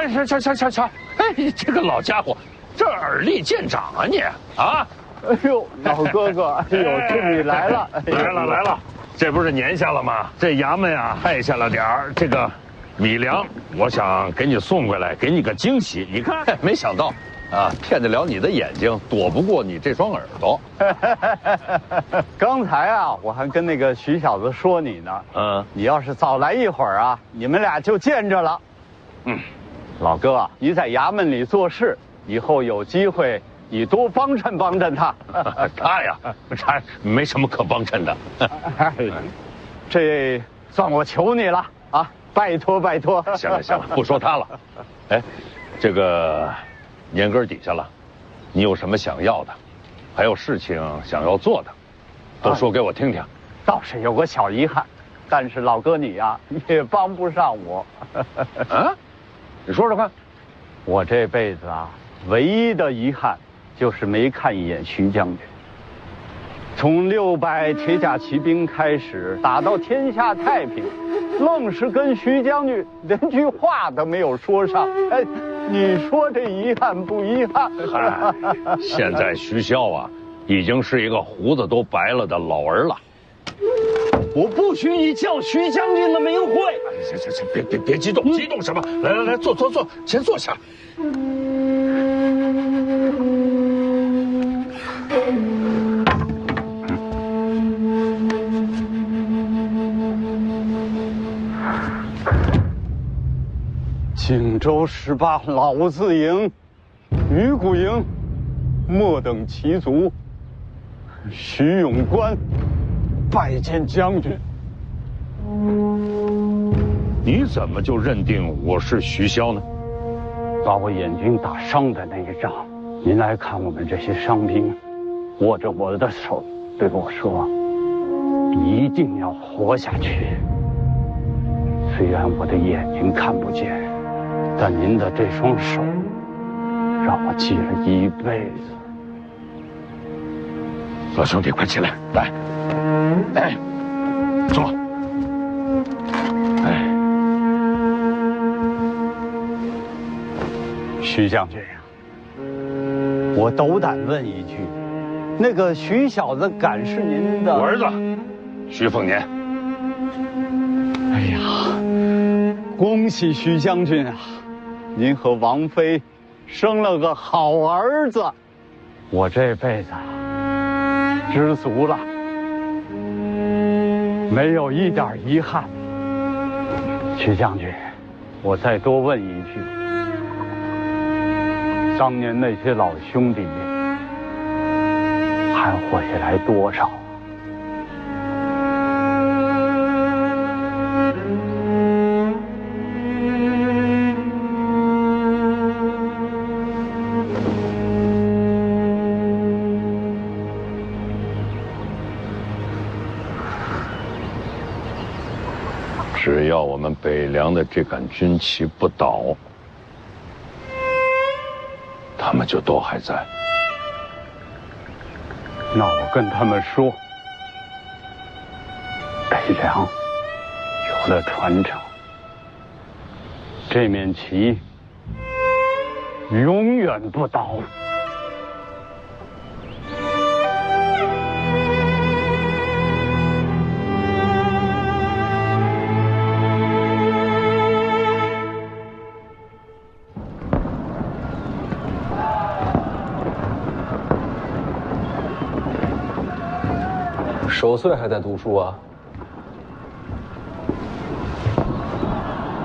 哎，瞧，哎，这个老家伙，这耳力见长啊你啊！哎呦，老哥哥，哎呦，这你来了，来了，这不是年下了吗？这衙门呀害下了点儿这个米粮，我想给你送回来，给你个惊喜。你看，没想到。啊，骗得了你的眼睛，躲不过你这双耳朵。刚才啊，我还跟那个徐小子说你呢。你要是早来一会儿啊，你们俩就见着了。老哥，你在衙门里做事，以后有机会你多帮衬帮衬他。他呀，他没什么可帮衬的。这算我求你了啊！拜托。行了，不说他了。哎，这个。年根底下了，你有什么想要的，还有事情想要做的，都说给我听听。倒是有个小遗憾，但是老哥你呀也帮不上我。啊？你说说看。我这辈子啊，唯一的遗憾就是没看一眼徐将军。从600铁甲骑兵开始打到天下太平，愣是跟徐将军连句话都没有说上。哎，你说这遗憾不遗憾？现在徐骁啊，已经是一个胡子都白了的老儿了。我不许你叫徐将军的名讳。行，别激动，激动什么？来，坐，先坐下。荆州18老字营，鱼骨营，末等骑卒，徐永官拜见将军。你怎么就认定我是徐骁呢？把我眼睛打伤的那一仗，您来看我们这些伤兵，握着我的手对我说：“一定要活下去。”虽然我的眼睛看不见，但您的这双手让我记了一辈子。老兄弟，快起来，来，哎，坐。哎，徐将军啊，我斗胆问一句，那个徐小子敢是您的？我儿子，徐凤年。哎呀，恭喜徐将军啊！您和王妃生了个好儿子，我这辈子知足了，没有一点遗憾。徐将军，我再多问一句，当年那些老兄弟还活下来多少？只要我们北凉的这杆军旗不倒，他们就都还在。那我跟他们说，北凉有了传承，这面旗永远不倒。守岁还在读书啊？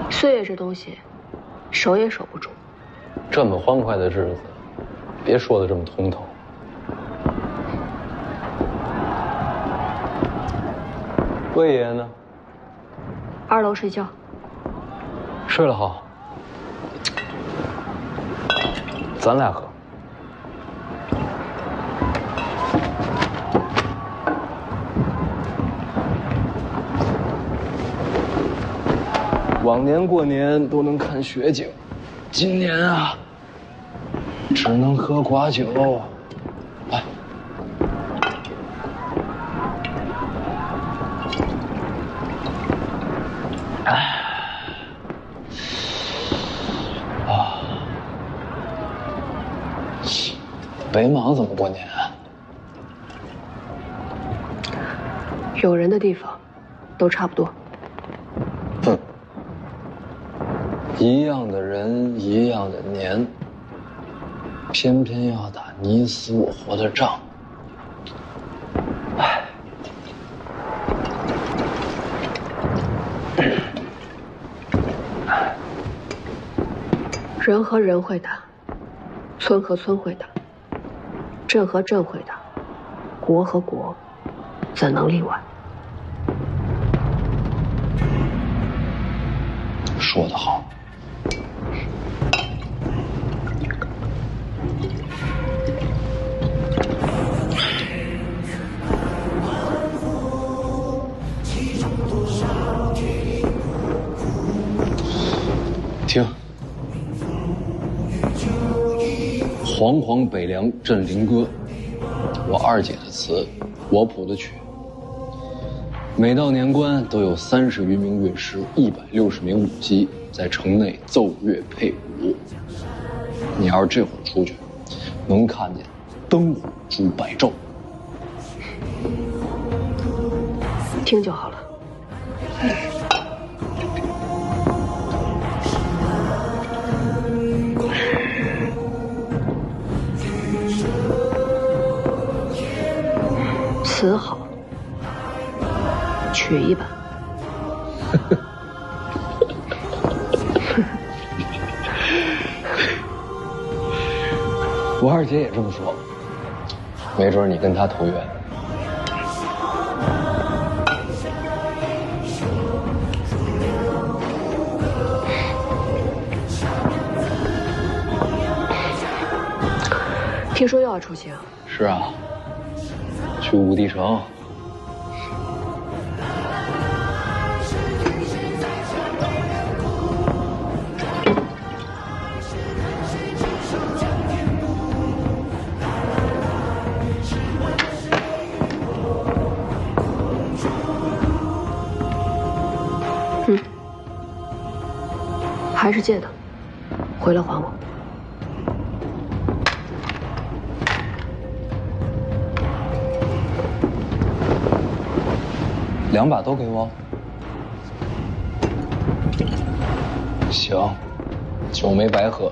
岁月这东西，守也守不住。这么欢快的日子，别说的这么通透。魏爷呢2楼睡觉。睡了好，咱俩喝。往年过年都能看雪景，今年啊，只能喝寡酒。来，啊，北莽怎么过年啊？有人的地方，都差不多。哼，一样的人，一样的年，偏偏要打你死我活的仗。唉。人和人会打，村和村会打，镇和镇会打，国和国怎能例外？说得好。听。煌煌北凉镇灵歌，我二姐的词，我谱的曲。每到年关，都有30余名乐师，160名舞姬在城内奏乐配舞。你要是这会儿出去，能看见灯火珠白昼。听就好了。词好，曲一般。我二姐也这么说，没准你跟她投缘。听说又要出行？是啊。去武帝城。还是借的，回来还我。2把都给我。行，酒没白喝。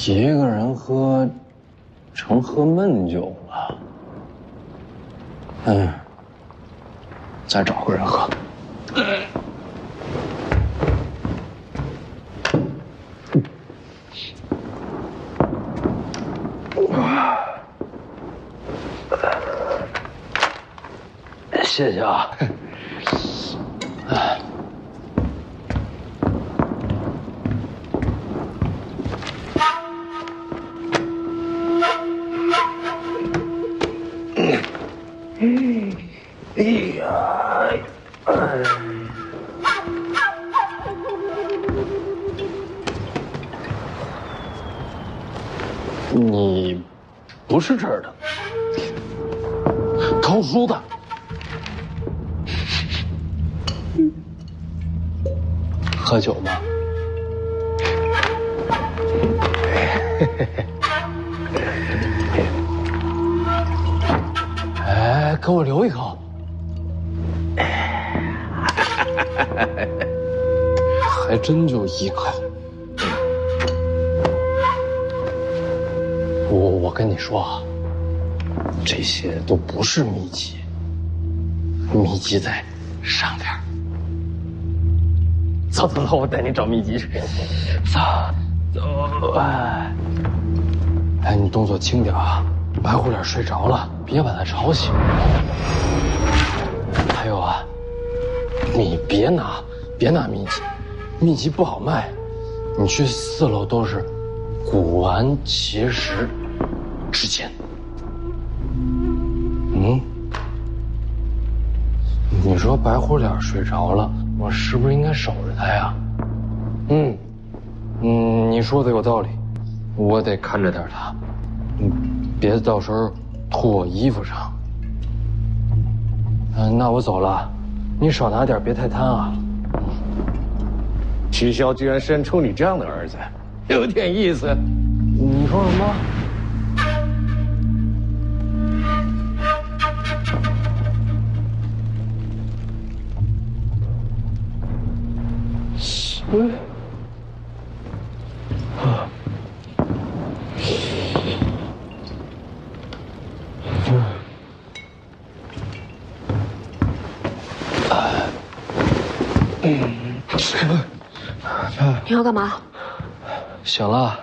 一个人喝，成喝闷酒了。再找个人喝。谢谢啊。你不是这儿的，偷书的。喝酒吗？哎，给我留一口。还真就一口。我跟你说啊，这些都不是秘籍，秘籍在上边。走，我带你找秘籍去。走，哎，你动作轻点啊，白虎脸睡着了，别把他吵醒。还有啊，你别拿秘籍，秘籍不好卖。你去4楼都是古玩奇石之间。你说白虎脸睡着了，我是不是应该守着他呀？你说的有道理，我得看着点他，别到时候吐我衣服上。那我走了，你少拿点，别太贪啊。齐萧居然生出你这样的儿子，有点意思。你说什么？你要干嘛？醒了。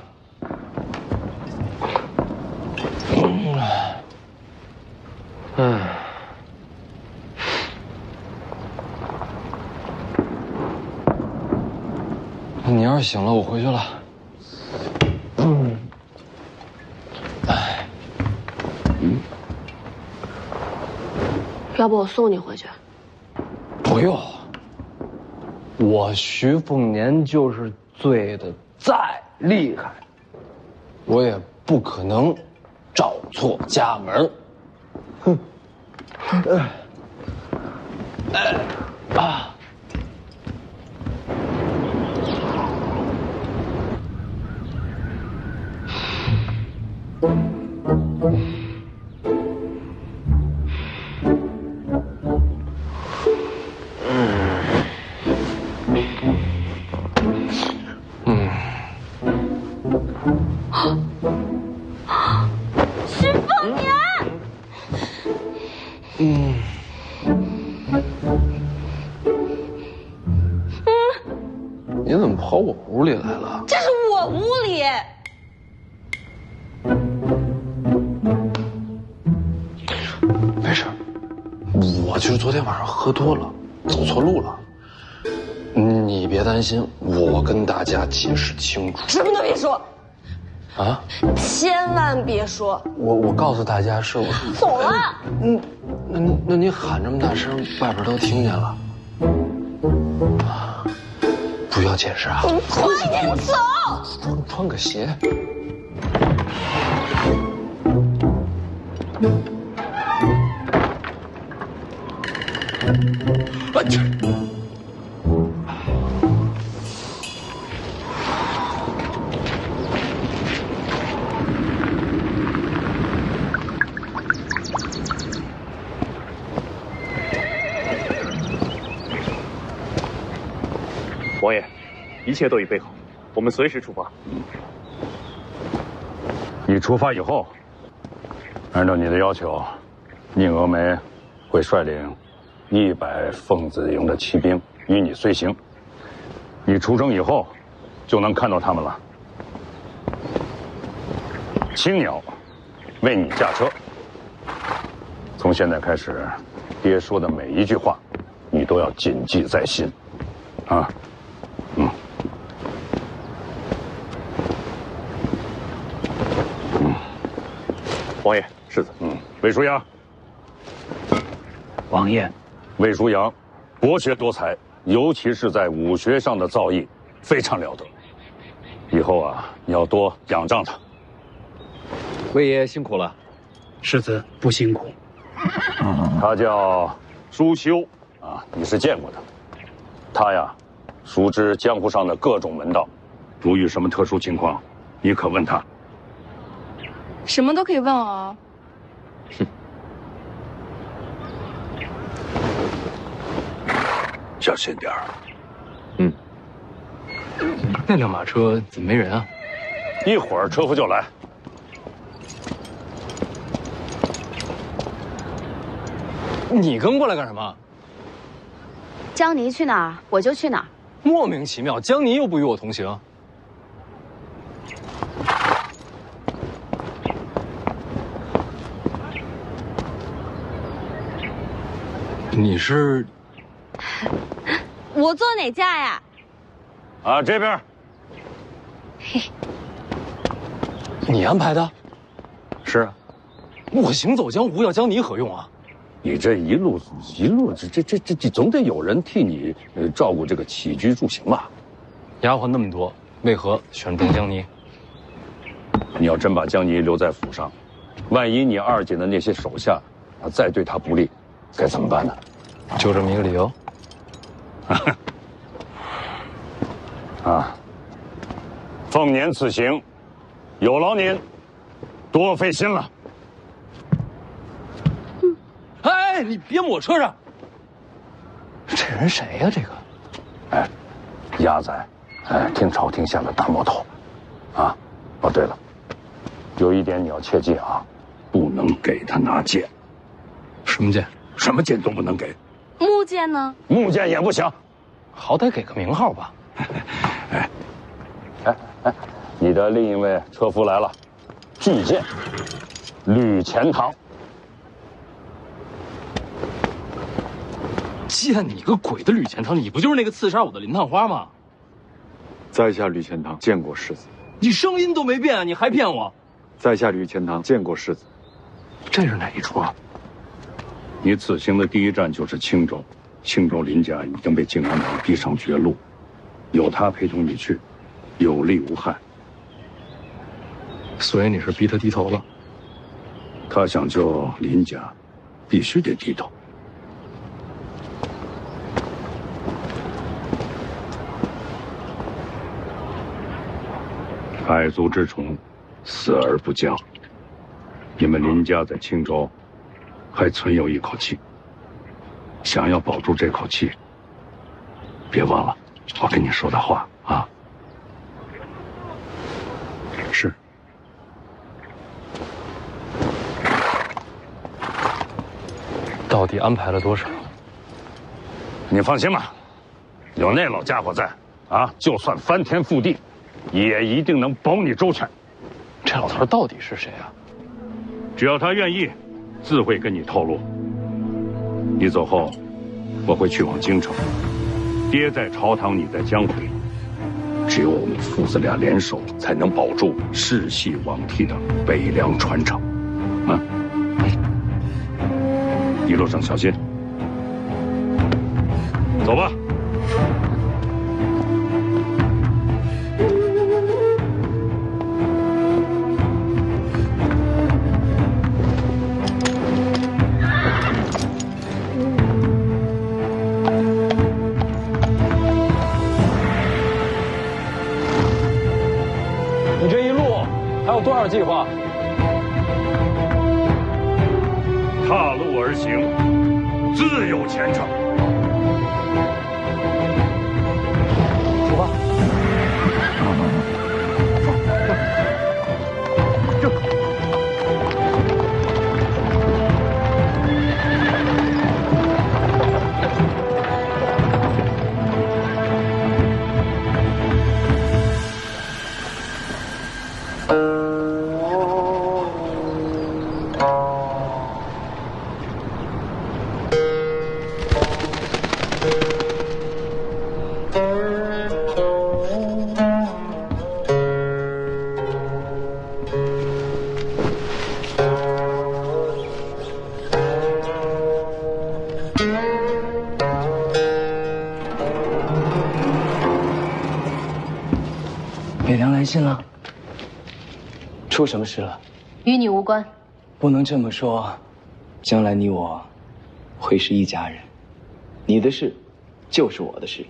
你要是醒了，我回去了。要不我送你回去？不用，我徐凤年就是醉的再厉害，我也不可能找错家门。哼，徐凤年，你怎么跑我屋里来了？这是我屋里。没事，我就是昨天晚上喝多了，走错路了。你别担心，我跟大家解释清楚。什么都别说，啊！千万别说。我告诉大家是我。走了。那你喊这么大声，外边都听见了。不要解释啊！你快点走。穿个鞋。王爷，一切都已备好，我们随时出发。你出发以后，按照你的要求，宁峨眉会率领100凤子营的骑兵与你随行。你出征以后，就能看到他们了。青鸟为你驾车。从现在开始，爹说的每一句话，你都要谨记在心，啊。王爷，世子。魏舒阳。王爷，魏舒阳，博学多才，尤其是在武学上的造诣非常了得。以后啊，你要多仰仗他。魏爷辛苦了。世子不辛苦。他叫舒修啊，你是见过的。他呀，熟知江湖上的各种门道，如遇什么特殊情况，你可问他。什么都可以问哦。小心点儿。那辆马车怎么没人啊？一会儿车夫就来。你跟过来干什么？江泥去哪儿我就去哪儿。莫名其妙，江泥又不与我同行。你是？我坐哪架呀？啊，这边。你安排的？是啊。我行走江湖要江泥何用啊？你这一路，这总得有人替你照顾这个起居住行吧？丫鬟那么多，为何选中江泥？你要真把江泥留在府上，万一你二姐的那些手下再对她不利，该怎么办呢？就这么一个理由。啊，奉年此行，有劳您多费心了。哎，你别抹车上！这人谁呀？这个，哎，鸭仔，听朝廷下的大魔头，啊，哦对了，有一点你要切记啊，不能给他拿剑。什么剑？什么剑都不能给。木剑呢？木剑也不行，好歹给个名号吧。你的另一位车夫来了，巨剑，吕钱塘。见你个鬼的吕钱塘！你不就是那个刺杀我的林探花吗？在下吕钱塘见过世子。你声音都没变啊，你还骗我？在下吕钱塘见过世子。这是哪一出啊？你此行的第一站就是青州，青州林家已经被靖安党逼上绝路，有他陪同你去，有利无害。所以你是逼他低头了？他想救林家，必须得低头。百足之虫，死而不僵。你们林家在青州还存有一口气，想要保住这口气，别忘了我跟你说的话啊。是。到底安排了多少？你放心吧，有那老家伙在啊，就算翻天覆地，也一定能保你周全。这老头到底是谁啊？只要他愿意，自会跟你透露。你走后，我会去往京城。爹在朝堂，你在江回，只有我们父子俩联手，才能保住世系罔替的北凉传承。啊，一路上小心。走吧。你这一路还有多少计划？踏路而行，自有前程。出发。北凉来信了，出什么事了？与你无关。不能这么说，将来你我会是一家人，你的事就是我的事。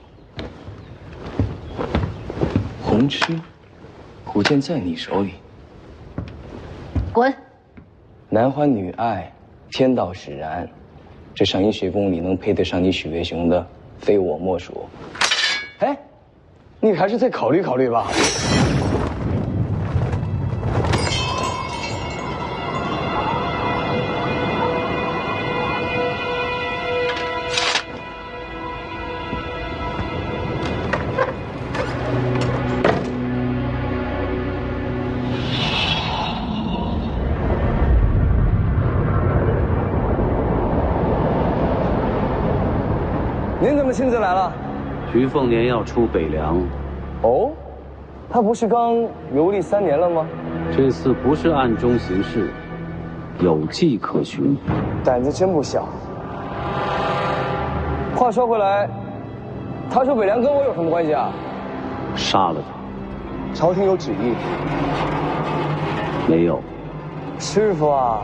红螭，古剑在你手里。滚！男欢女爱，天道使然，这上阴学宫里能配得上你许魏雄的，非我莫属。哎，你还是再考虑考虑吧。您怎么亲自来了？徐凤年要出北凉。哦，他不是刚游历3年了吗？这次不是暗中行事，有迹可循。胆子真不小。话说回来，他出北凉跟我有什么关系啊？杀了他。朝廷有旨意。没有。师傅啊，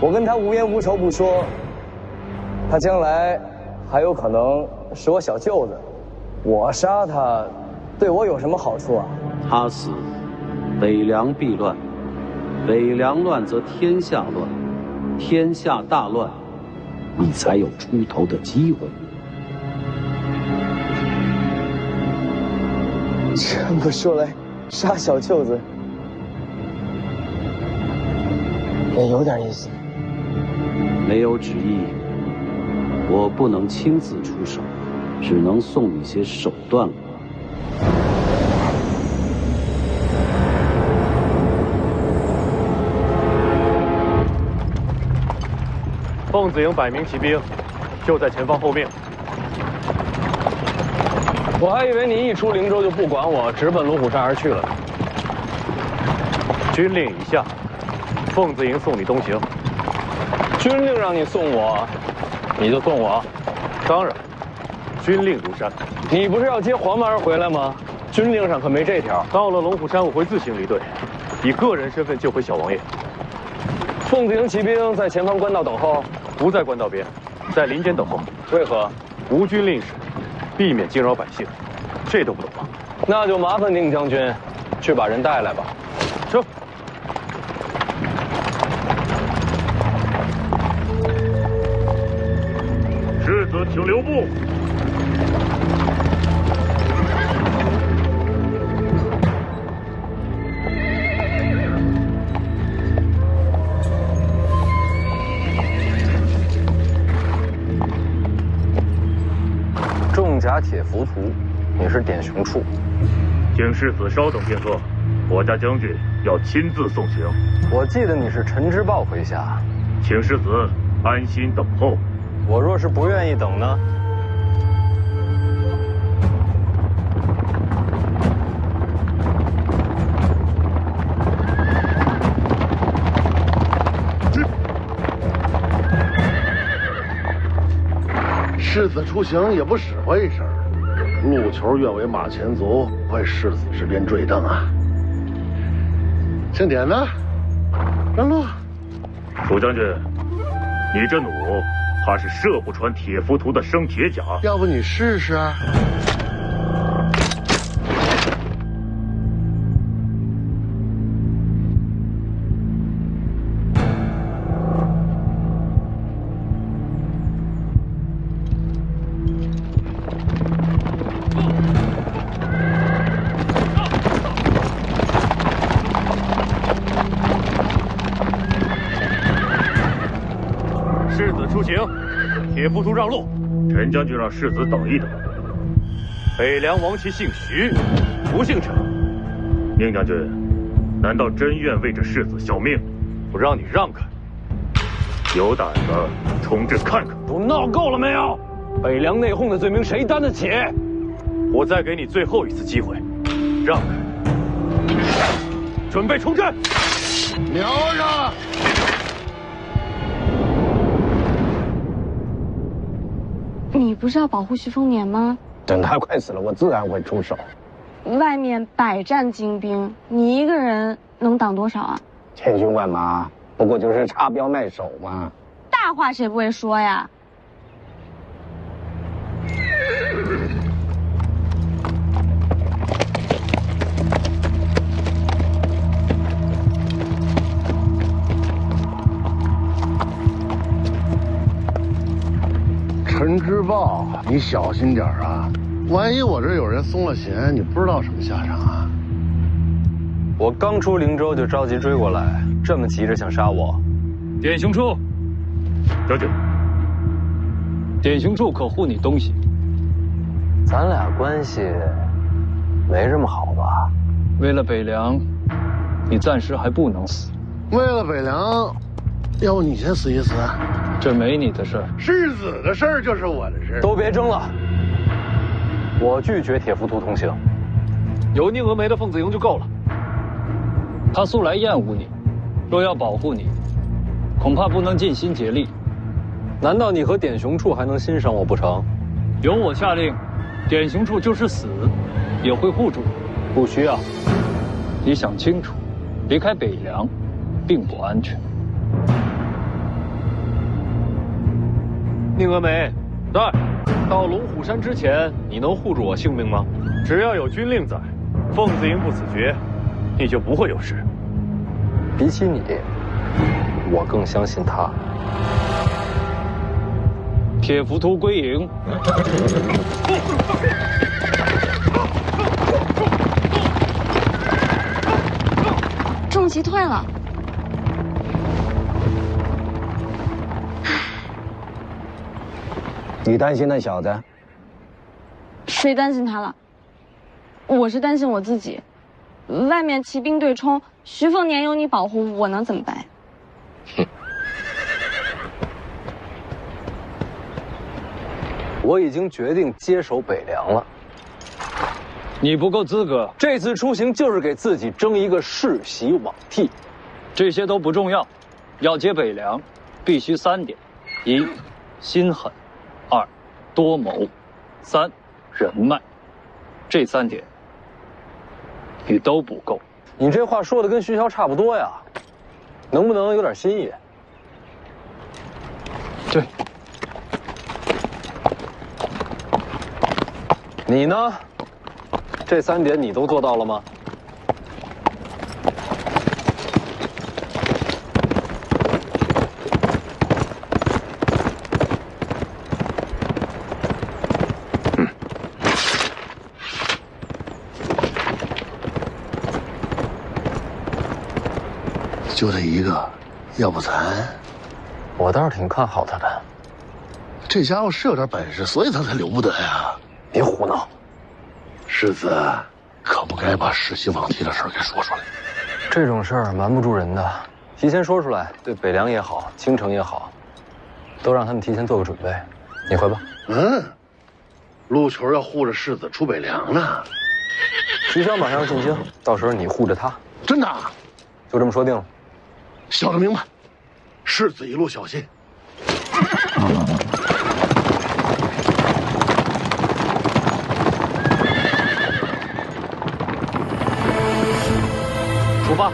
我跟他无冤无仇不说，他将来还有可能是我小舅子，我杀他，对我有什么好处啊？他死，北凉必乱；北凉乱则天下乱，天下大乱，你才有出头的机会。这么说来，杀小舅子也有点意思。没有旨意，我不能亲自出手，只能送你些手段了。凤子营100名骑兵，就在前方后面。我还以为你一出灵州就不管我，直奔龙虎山而去了呢。军令已下，凤子营送你东行。军令让你送我，你就送我？当然，军令如山。你不是要接黄曼儿回来吗？军令上可没这条。到了龙虎山，我会自行离队，以个人身份救回小王爷。凤子营骑兵在前方官道等候，不在官道边，在林间等候。为何？无军令时，避免惊扰百姓。这都不懂吗？那就麻烦宁将军，去把人带来吧。走。世子，请留步。重甲铁浮屠，你是点熊处。请世子稍等片刻，我家将军要亲自送行。我记得你是陈之豹麾下，请世子安心等候。我若是不愿意等呢？世子出行也不使唤一声，路球愿为马前卒，为世子这边坠镫啊！庆典呢？让路。楚将军，你这弩怕是射不穿铁浮屠的生铁甲。要不你试试？世子出行，铁浮屠让路。陈将军让世子等一等。北凉王旗姓徐，不姓陈。宁将军，难道真愿为这世子效命？不让你让开，有胆子冲阵看看！都闹够了没有？北凉内讧的罪名谁担得起？我再给你最后一次机会，让开，准备冲阵！瞄着！你不是要保护徐丰年吗？等他快死了，我自然会出手。外面百战精兵，你一个人能挡多少啊？千军万马，不过就是插标卖首嘛。大话谁不会说呀？陈之豹，你小心点啊！万一我这有人松了弦，你不知道什么下场啊！我刚出灵州就着急追过来，这么急着想杀我？典刑处，将军，典刑处可护你东西。咱俩关系没这么好吧？为了北凉，你暂时还不能死。为了北凉，要不你先死一死？这没你的事儿。世子的事儿就是我的事。都别争了，我拒绝铁浮屠同行。有宁峨眉的凤子营就够了。他素来厌恶你，若要保护你，恐怕不能尽心竭力。难道你和典刑处还能欣赏我不成？由我下令，典刑处就是死，也会护住你。不需要。你想清楚，离开北凉，并不安全。宁峨眉，在，到龙虎山之前，你能护住我性命吗？只要有军令在，凤子营不死绝，你就不会有事。比起你，我更相信他。铁浮屠归营。重骑退了。你担心那小子？谁担心他了？我是担心我自己。外面骑兵对冲，徐凤年有你保护，我能怎么办？哼！我已经决定接手北凉了。你不够资格。这次出行就是给自己争一个世袭罔替。这些都不重要，要接北凉，必须3点：一，心狠；二，多谋；三，人脉。这3点，你都不够。你这话说的跟徐骁差不多呀，能不能有点新意？对。你呢？这3点你都做到了吗？就这一个，要不咱……我倒是挺看好他的。这家伙是有点本事，所以他才留不得呀。别胡闹，世子可不该把世袭罔替的事给说出来。这种事儿瞒不住人的，提前说出来，对北凉也好，京城也好，都让他们提前做个准备。你回吧。陆球要护着世子出北凉呢。徐骁马上要进京，到时候你护着他。真的？就这么说定了。想得明白，世子一路小心。出发。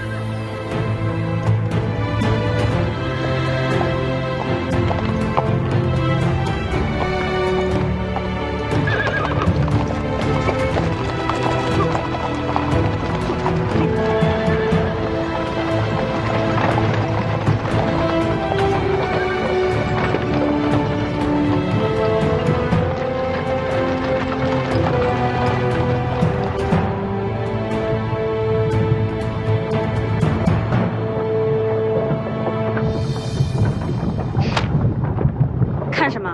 看什么？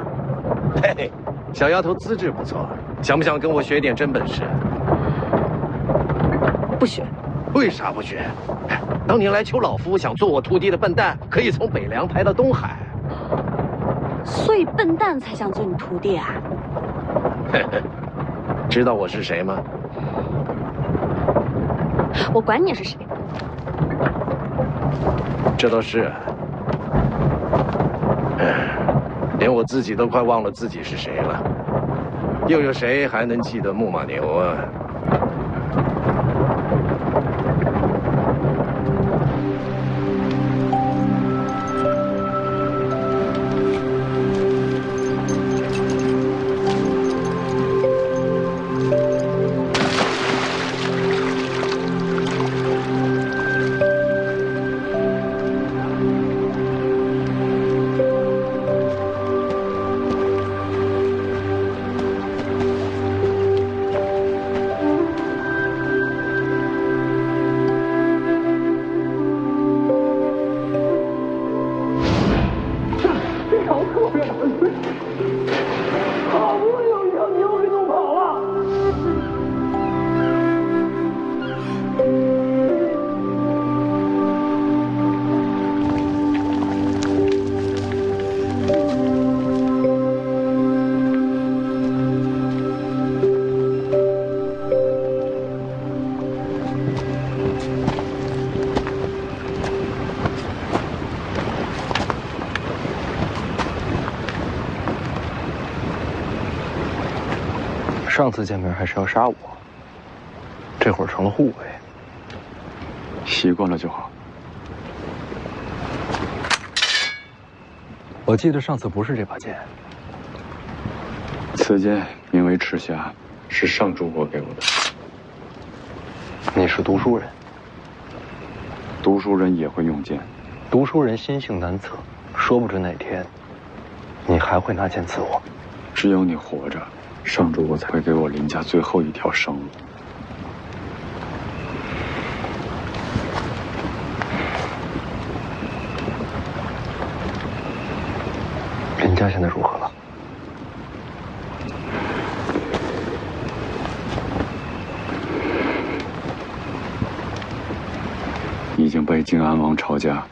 嘿嘿，小丫头资质不错，想不想跟我学点真本事？不学。为啥不学？当年来求老夫想做我徒弟的笨蛋，可以从北凉排到东海。所以笨蛋才想做你徒弟啊？嘿嘿，知道我是谁吗？我管你是谁。这倒是。连我自己都快忘了自己是谁了，又有谁还能记得木马牛啊？好不容易有一条，你又给弄跑了。上次见面还是要杀我，这会儿成了护卫，习惯了就好。我记得上次不是这把剑，此剑名为赤匣，是上主国给我的。你是读书人，读书人也会用剑，读书人心性难测，说不准哪天你还会拿剑刺我。只有你活着，上主国才会给我林家最后一条生路。林家现在如何了？已经被靖安王抄家。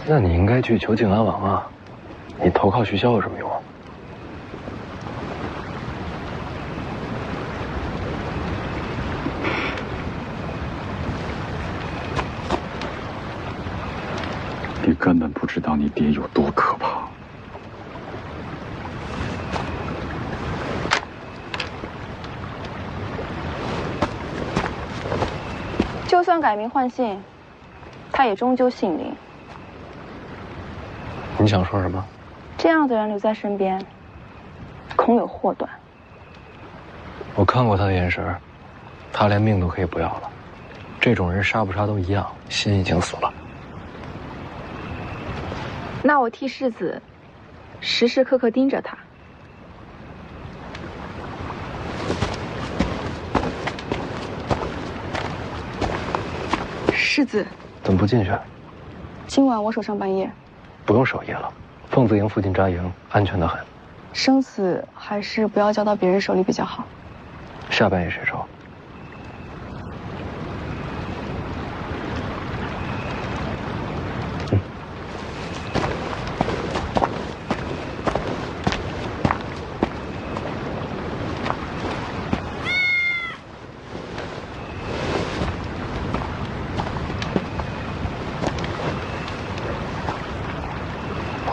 那你应该去求靖安王啊！你投靠徐骁有什么用？你根本不知道你爹有多可怕。就算改名换姓，他也终究姓林。你想说什么？这样的人留在身边，恐有祸端。我看过他的眼神，他连命都可以不要了。这种人杀不杀都一样，心已经死了。那我替世子时时刻刻盯着他。世子，怎么不进去？今晚我守上半夜。不用守夜了，凤子营附近扎营，安全得很。生死还是不要交到别人手里比较好。下半夜谁守？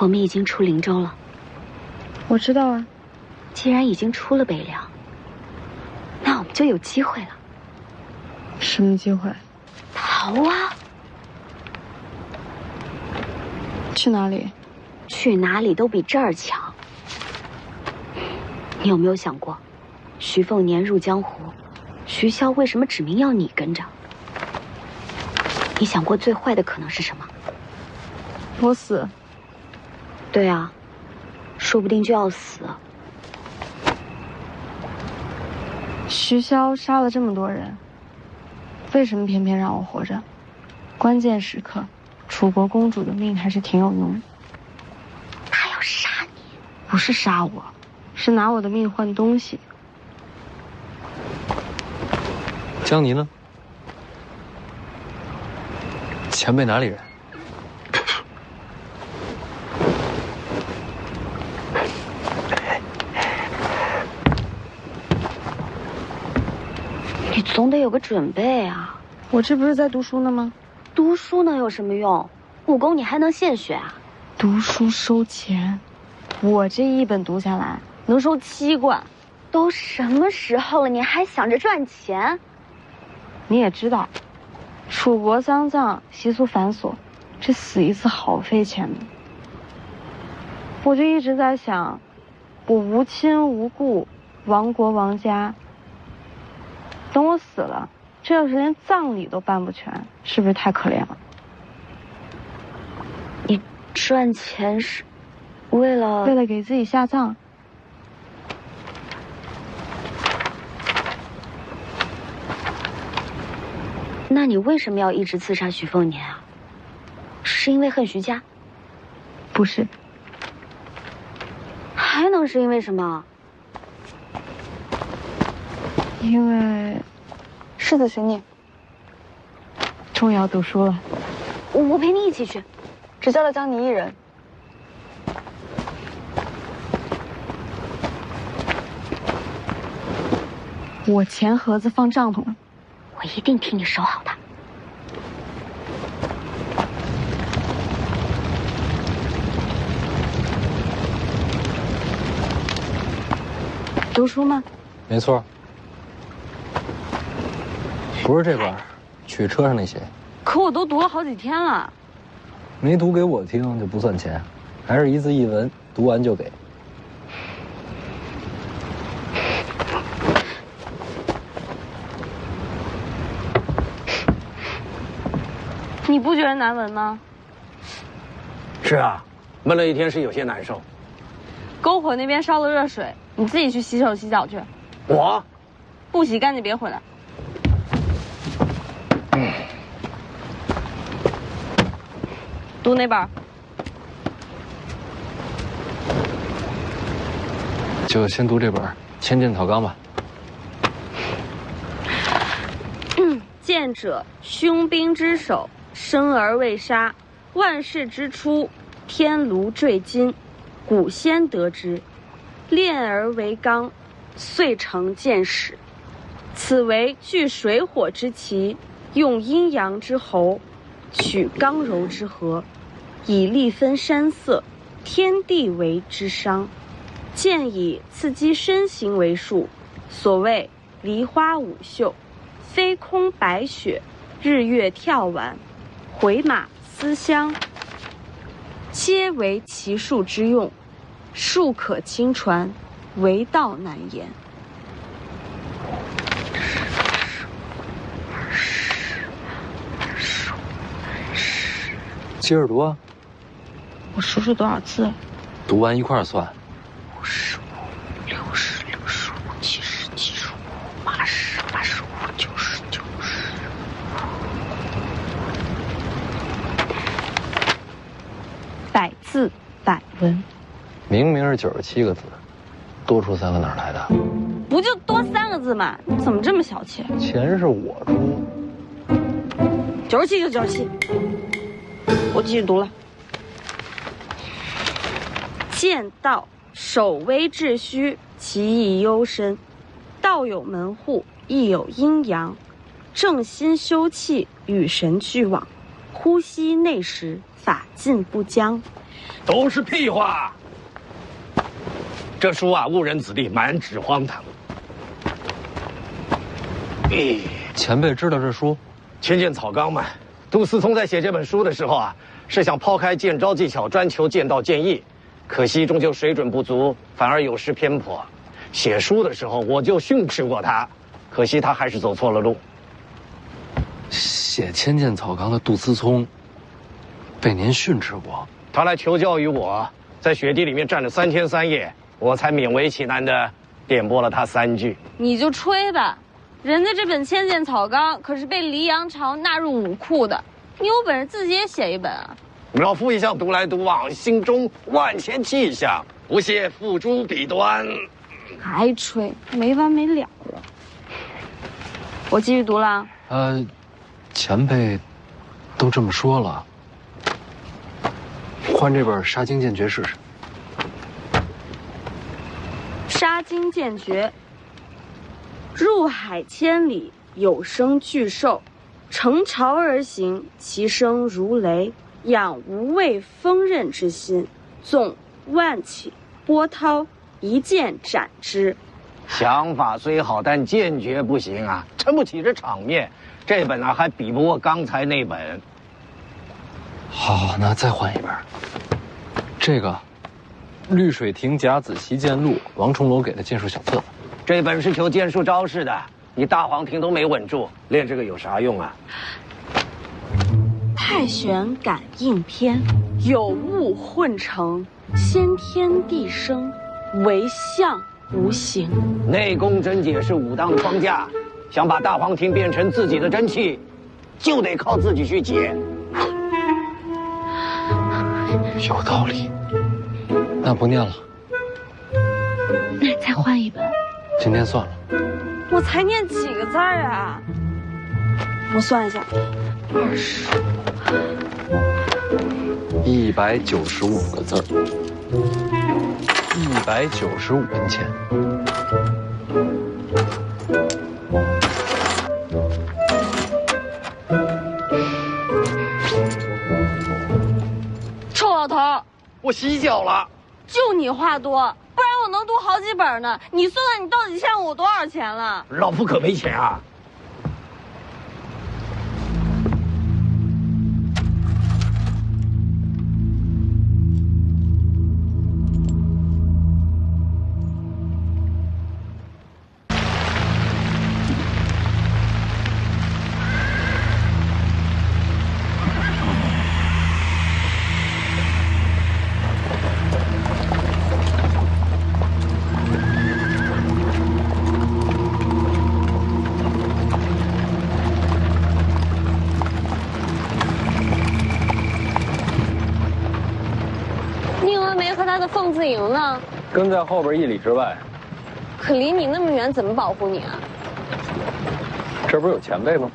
我们已经出灵州了。我知道啊。既然已经出了北凉，那我们就有机会了。什么机会？逃啊！去哪里？去哪里都比这儿强。你有没有想过，徐凤年入江湖，徐骁为什么指明要你跟着？你想过最坏的可能是什么？我死。对啊，说不定就要死。徐骁杀了这么多人，为什么偏偏让我活着？关键时刻，楚国公主的命还是挺有用的。他要杀你？不是杀我，是拿我的命换东西。江离呢？前辈哪里人？你总得有个准备啊！我这不是在读书呢吗？读书能有什么用？武功你还能现学啊？读书收钱，我这一本读下来能收7贯。都什么时候了，你还想着赚钱？你也知道，楚国丧葬习俗繁琐，这死一次好费钱的。我就一直在想，我无亲无故，亡国亡家。等我死了，这要是连葬礼都办不全，是不是太可怜了？你赚钱是为了给自己下葬。那你为什么要一直刺杀徐凤年啊？是因为恨徐家？不是。还能是因为什么？因为世子寻你，终于要读书了。我陪你一起去，只叫了江你一人。我钱盒子放帐篷了，我一定替你守好它。读书吗？没错。不是这本，去车上那些。可我都读了好几天了。没读给我听就不算钱，还是一字一文，读完就给。你不觉得难闻吗？是啊，闷了一天是有些难受。篝火那边烧了热水，你自己去洗手洗脚去。我不洗干净别回来。读哪本？就先读这本《千剑草纲》吧。剑者，凶兵之首，生而未杀，万世之初，天炉坠金，古先得之，炼而为钢，遂成剑矢。此为聚水火之奇，用阴阳之候，取刚柔之和，以力分山色，天地为之商。剑以刺激身形为术，所谓梨花舞袖，飞空白雪，日月跳丸，回马思乡，皆为其术之用，术可轻传，为道难言。接着读啊。我数数多少字？读完一块儿算。55、60、65、70、75、80、85、90、90。100字100文。明明是97个字，多出3个哪儿来的？不就多3个字嘛？你怎么这么小气？钱是我出。97就97。我继续读了。剑道，守微秩序，其意幽深。道有门户，亦有阴阳。正心修气，与神俱往。呼吸内实，法尽不僵。都是屁话。这书啊，误人子弟，满纸荒唐。前辈知道这书？千剑草纲嘛。杜思聪在写这本书的时候啊，是想抛开剑招技巧，专求剑道剑艺。可惜终究水准不足，反而有失偏颇。写书的时候我就训斥过他，可惜他还是走错了路。写《千剑草纲》的杜思聪，被您训斥过？他来求教于我，在雪地里面站了3天3夜，我才勉为其难的点拨了他3句。你就吹吧，人家这本《千剑草纲》可是被黎阳朝纳入武库的，你有本事自己也写一本啊！老夫一向独来独往，心中万千气象，不屑付诸笔端。还吹，没完没了了。我继续读了。前辈都这么说了，换这本《杀精剑诀》试试。杀精剑诀：入海千里，有声巨兽，乘潮而行，其声如雷。养无畏锋刃之心，纵万顷波涛，一剑斩之。想法虽好，但剑诀不行啊，撑不起这场面。这本啊，还比不过刚才那本。好，那再换一本。这个，《绿水亭甲子习剑录》，王重楼给的剑术小册子。这本是求剑术招式的，你大黄庭都没稳住，练这个有啥用啊？太玄感应篇，有物混成，先天地生，唯相无形。内功真解是武当的框架，想把大黄庭变成自己的真气，就得靠自己去解。有道理，那不念了，那再换一本。今天算了。我才念几个字儿啊？我算一下，195个字，195文钱。臭老头，我洗脚了。就你话多，不然我能读好几本呢。你算算，你到底欠我多少钱了？老夫可没钱啊。凤自营呢？跟在后边1里之外。可离你那么远，怎么保护你啊？这不是有前辈吗？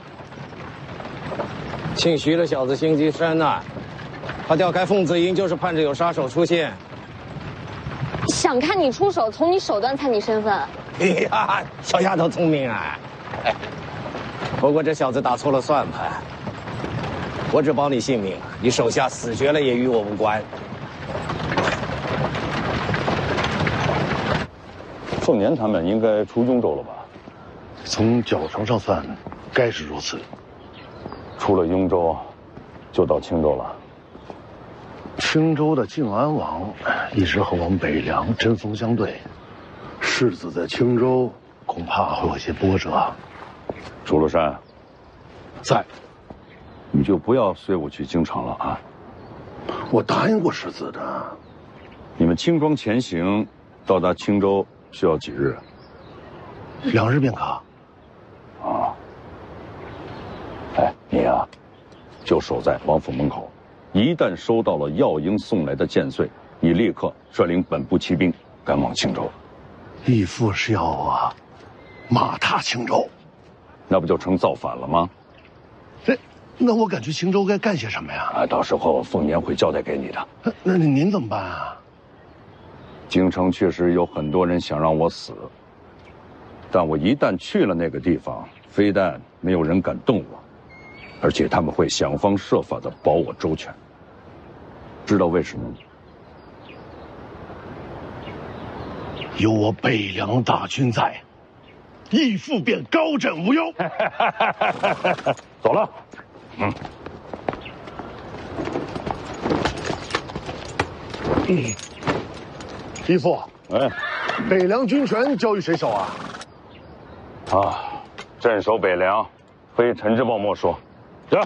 姓徐的小子心机深呐，他调开凤子营就是盼着有杀手出现。想看你出手，从你手段猜你身份。哎呀，小丫头聪明啊！哎，不过这小子打错了算盘。我只保你性命，你手下死绝了也与我无关。凤年他们应该出雍州了吧？从脚程上算，该是如此。出了雍州，就到青州了。青州的靖安王一直和我们北凉针锋相对，世子在青州恐怕会有些波折。楚禄山，在，你就不要随我去京城了啊！我答应过世子的。你们轻装前行，到达青州需要几日？2日便可。啊。哎，你呀，就守在王府门口，一旦收到了耀英送来的剑穗，你立刻率领本部骑兵赶往青州。义父是要我马踏青州，那不就成造反了吗？那我赶去青州该干些什么呀？啊，到时候凤年会交代给你的。那您怎么办啊？京城确实有很多人想让我死，但我一旦去了那个地方，非但没有人敢动我，而且他们会想方设法的保我周全。知道为什么吗？有我北凉大军在，义父便高枕无忧。走了。义父，哎，北凉军权交与谁手啊？啊，镇守北凉，非陈之豹莫属。走。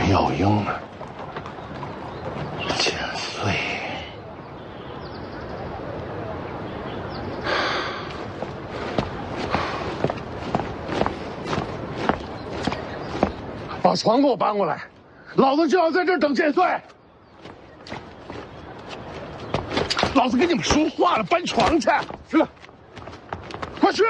耀英，剑穗，把床给我搬过来，老子就要在这儿等剑穗。老子跟你们说话了，搬床去。是，快去。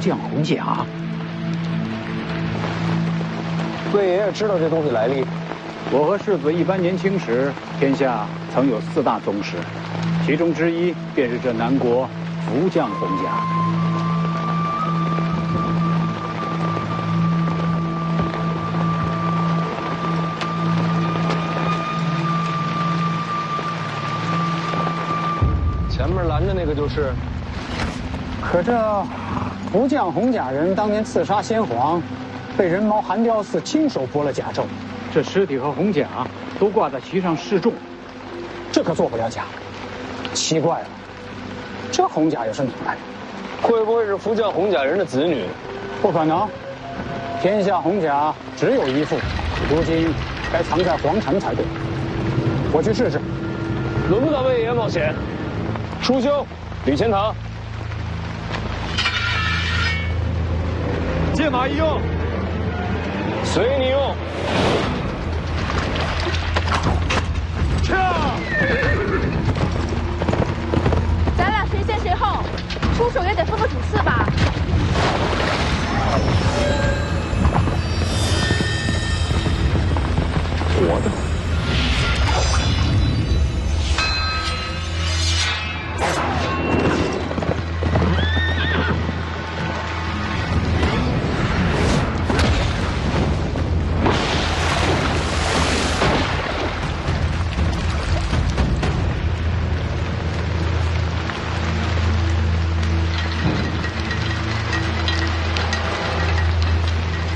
将红甲。魏爷爷知道这东西来历。我和世子一般年轻时，天下曾有4大宗师，其中之一便是这南国福将红甲。前面拦着那个就是。可这福将红甲人当年刺杀先皇，被人毛寒雕寺亲手剥了甲胄，这尸体和红甲都挂在旗上示众，这可做不了假。奇怪了，这红甲又是哪来的？会不会是福将红甲人的子女？不可能，天下红甲只有一副，如今该藏在皇城才对。我去试试。轮不到魏爷冒险。叔兄，李钱塘。借马一用，随你用。咱俩谁先谁后，出手也得分个主次吧。我的。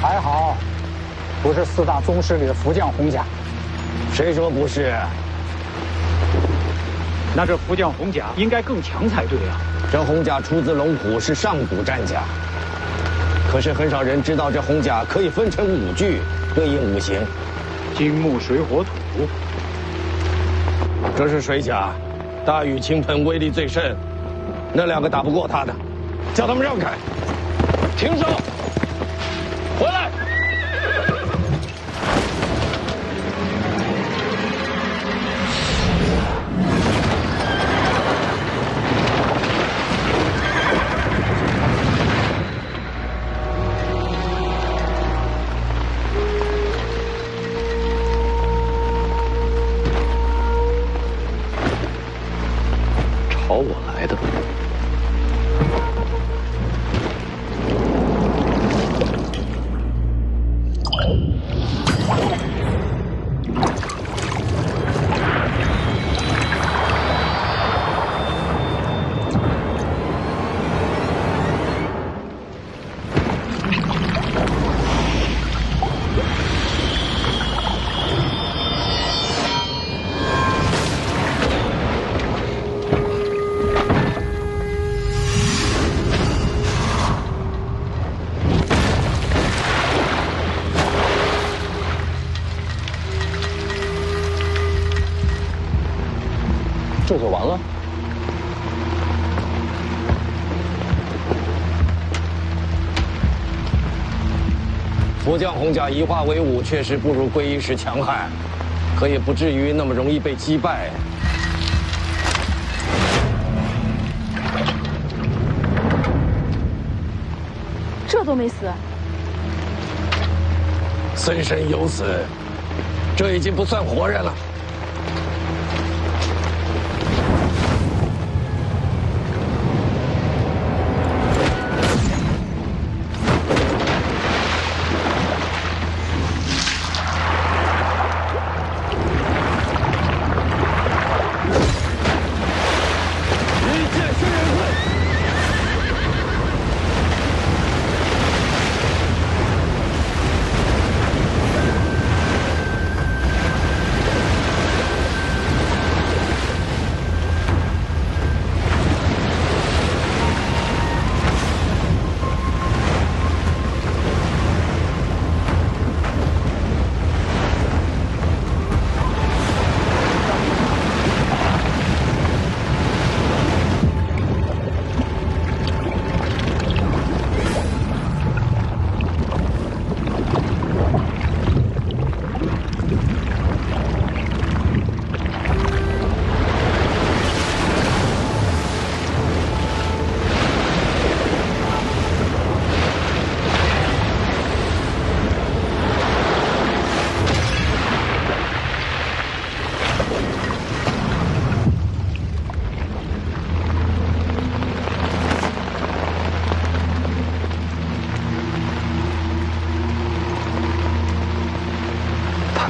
还好，不是4大宗师里的福将红甲。谁说不是？那这福将红甲应该更强才对啊！这红甲出自龙虎，是上古战甲。可是很少人知道，这红甲可以分成5具，对应5行：金木水火土。这是水甲，大雨倾盆，威力最甚。那2个打不过他的，叫他们让开，停手，回来。朝我来的。这就完了？福将红甲以化为伍，确实不如归一时强悍，可也不至于那么容易被击败。这都没死，森身有死，这已经不算活人了。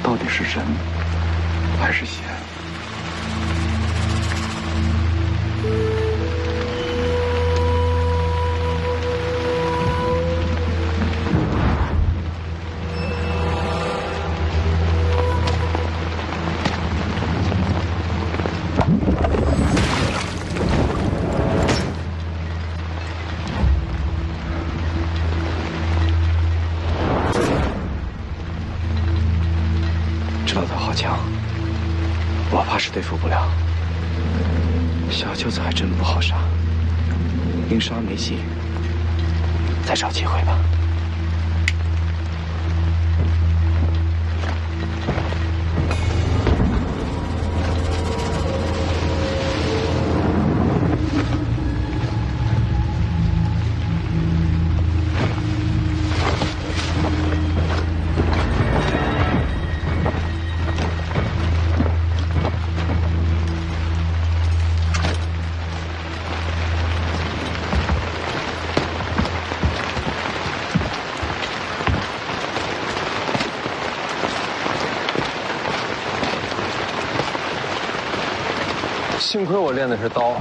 到底是人还是仙？知道他好强，我怕是对付不了。小舅子还真不好杀，硬杀没戏，再找机会吧。幸亏我练的是刀，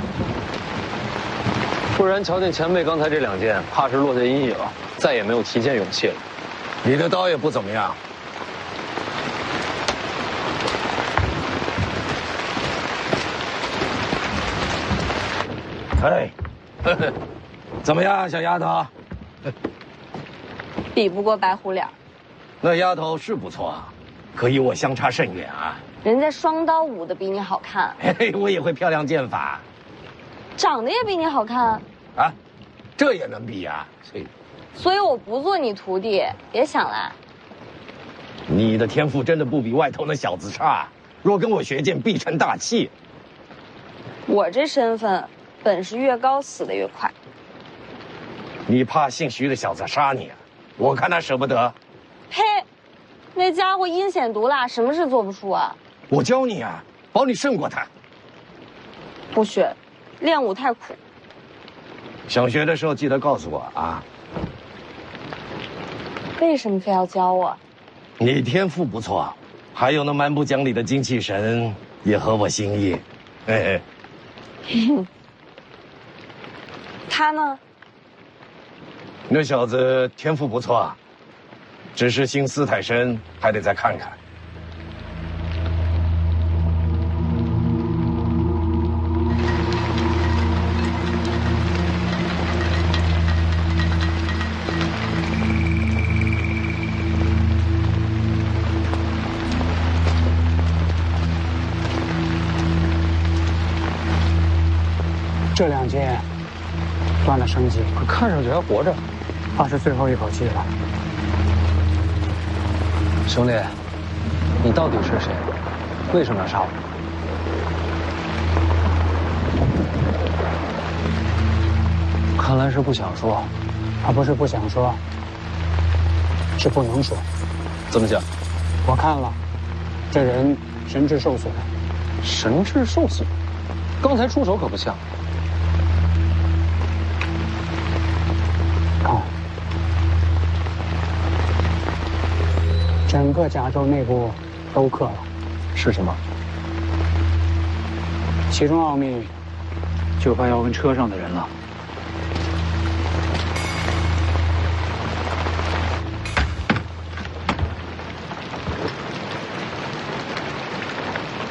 不然瞧见前辈刚才这2剑，怕是落下阴影了，再也没有提剑勇气了。你的刀也不怎么样。哎，呵呵，怎么样，小丫头？比不过白虎脸。那丫头是不错啊，可与我相差甚远啊。人家双刀舞的比你好看，嘿嘿，我也会漂亮剑法，长得也比你好看啊，这也能比呀？所以我不做你徒弟，别想来。你的天赋真的不比外头那小子差，若跟我学剑，必成大器。我这身份，本事越高，死得越快。你怕姓徐的小子杀你啊？我看他舍不得。嘿，那家伙阴险毒辣，什么事做不出啊？我教你啊，保你胜过他。不学，练武太苦。想学的时候记得告诉我啊。为什么非要教我？你天赋不错，还有那蛮不讲理的精气神也合我心意。嘿嘿。他呢？那小子天赋不错，只是心思太深，还得再看看。这2剑断了生机，可看上去还活着，怕是最后一口气了。兄弟，你到底是谁？为什么要杀我？看来是不想说。他不是不想说，是不能说。怎么讲？我看了，这人神智受损。神智受损？刚才出手可不像。看，整个甲州内部都刻了。是什么？其中奥秘，就怕要问车上的人了。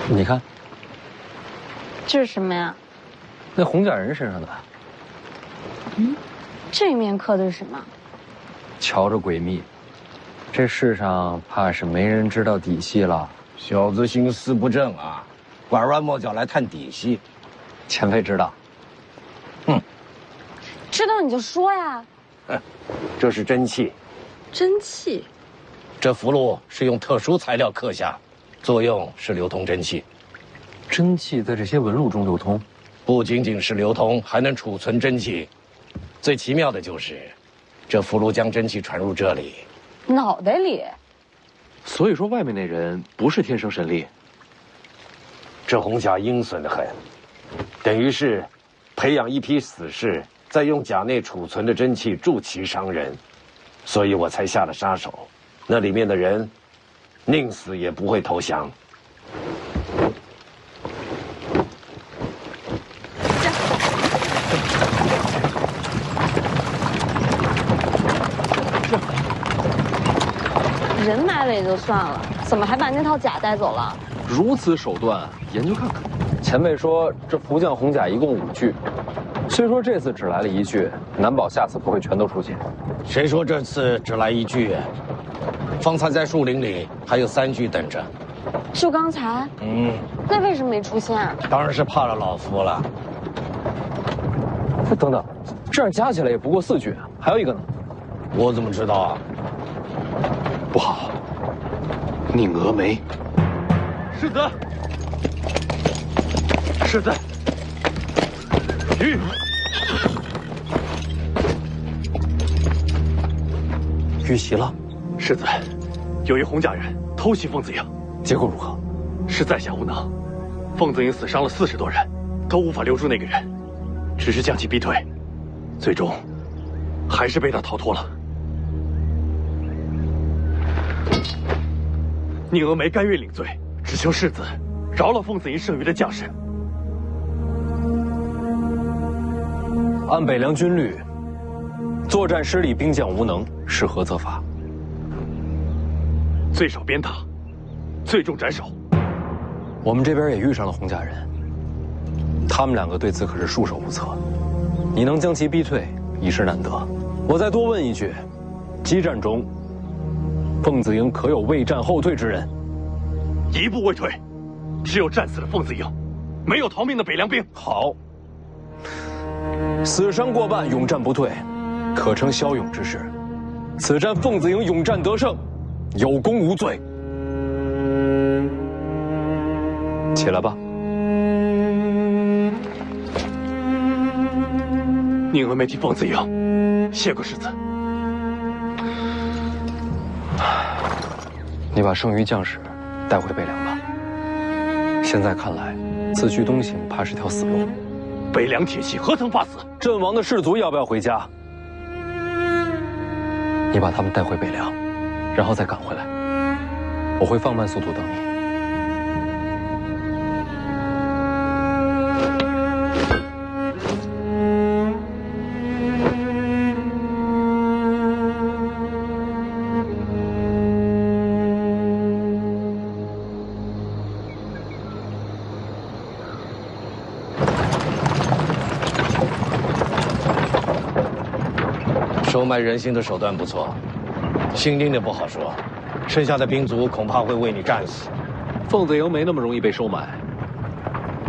你看，这是什么呀？那红甲人身上的。这面刻的是什么？瞧着诡秘，这世上怕是没人知道底细了。小子心思不正啊，拐弯抹角来探底细。前辈知道。知道你就说呀。这是真气。真气。这符箓是用特殊材料刻下，作用是流通真气。真气在这些纹路中流通，不仅仅是流通，还能储存真气。最奇妙的就是，这符箓将真气传入这里，脑袋里。所以说外面那人不是天生神力。这红甲阴损得很，等于是培养一批死士，再用甲内储存的真气助其伤人，所以我才下了杀手。那里面的人，宁死也不会投降。人买了也就算了，怎么还把那套甲带走了？如此手段，研究看看。前辈说这福将红甲一共5具，虽说这次只来了1具，难保下次不会全都出现。谁说这次只来1具？方才在树林里还有3具等着。就刚才？那为什么没出现？当然是怕了老夫了。等等，这样加起来也不过4具，还有一个呢？我怎么知道啊？不好，宁峨眉。世子，世子，遇袭了。世子，有一红甲人偷袭凤子营，结果如何？是在下无能，凤子营死伤了40多人，都无法留住那个人，只是将其逼退，最终还是被他逃脱了。宁峨眉甘愿领罪，只求世子饶了凤子营剩余的将士。按北凉军律，作战失利，兵将无能，是何责罚？最少鞭挞，最重斩首。我们这边也遇上了红甲人，他们2个对此可是束手无策。你能将其逼退，已是难得。我再多问一句，激战中，凤子营可有未战后退之人？一步未退，只有战死的凤子营，没有逃命的北凉兵。好，死伤过半，勇战不退，可称骁勇之士。此战凤子营勇战得胜，有功无罪。起来吧。宁峨眉替凤子营谢过世子。你把剩余将士带回北凉吧。现在看来，此去东行怕是条死路。北凉铁骑何曾怕死？阵亡的士卒要不要回家？你把他们带回北凉，然后再赶回来。我会放慢速度等你。收买人心的手段不错，新兵的不好说，剩下的兵卒恐怕会为你战死。凤子营没那么容易被收买，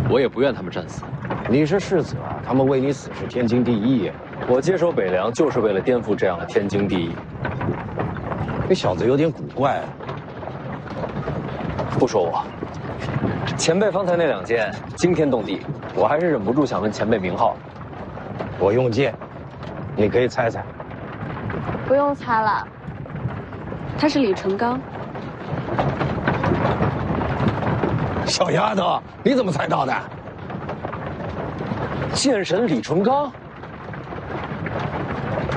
我也不愿他们战死。你是世子啊，他们为你死是天经地义。我接手北凉就是为了颠覆这样的天经地义。这小子有点古怪。不说我，前辈方才那2剑惊天动地，我还是忍不住想问前辈名号。我用剑，你可以猜猜。不用猜了，他是李淳罡。小丫头，你怎么猜到的？剑神李淳罡。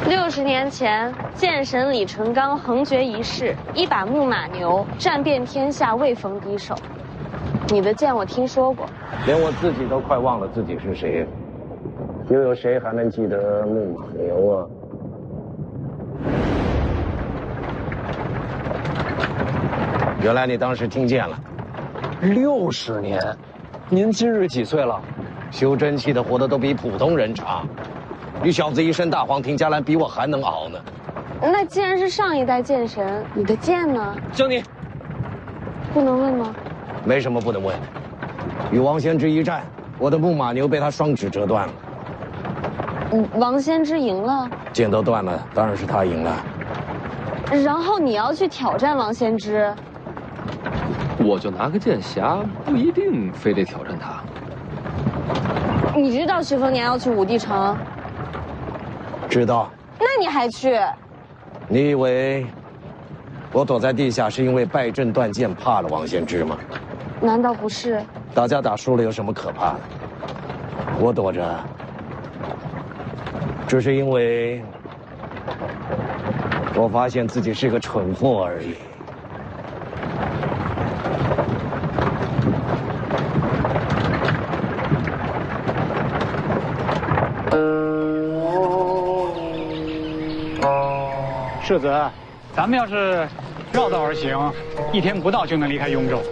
60年前，剑神李淳罡横绝一世，一把木马牛，战遍天下，未逢敌手。你的剑我听说过，连我自己都快忘了自己是谁，又有谁还能记得木马牛啊？原来你当时听见了。60年，您今日几岁了？修真气的活得都比普通人长，你小子一身大黄庭伽蓝，比我还能熬呢。那既然是上一代剑神，你的剑呢？江宁，不能问吗？没什么不能问。与王仙芝一战，我的木马牛被他双指折断了。王仙芝赢了，剑都断了，当然是他赢了。然后你要去挑战王仙芝？我就拿个剑匣，不一定非得挑战他。你知道徐丰年要去武帝城？知道。那你还去？你以为我躲在地下是因为败阵断剑怕了王仙芝吗？难道不是？大家打输了有什么可怕的？我躲着，只是因为我发现自己是个蠢货而已。世子，咱们要是绕道而行，1天不到就能离开雍州。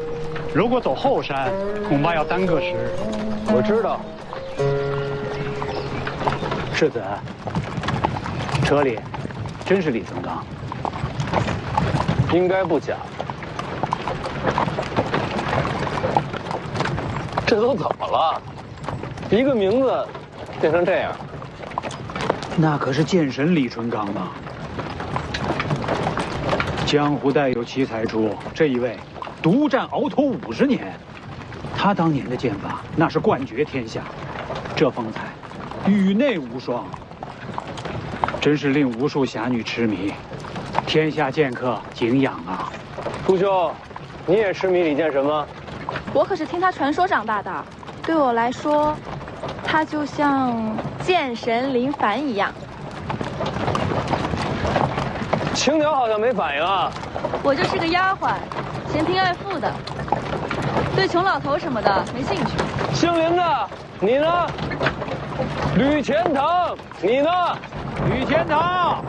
如果走后山，恐怕要耽搁10日。我知道。世子，车里真是李存刚？应该不假。这都怎么了？一个名字变成这样。那可是剑神李存刚啊！江湖代有奇才出，这一位独占鳌头50年，他当年的剑法那是冠绝天下，这风采宇内无双，真是令无数侠女痴迷，天下剑客敬仰啊！朱兄，你也痴迷李剑神吗？我可是听他传说长大的，对我来说，他就像剑神林凡一样。青鸟好像没反应啊。我就是个丫鬟，嫌贫爱富的，对穷老头什么的没兴趣。姓林的，你呢？吕钱塘，你呢？吕钱塘，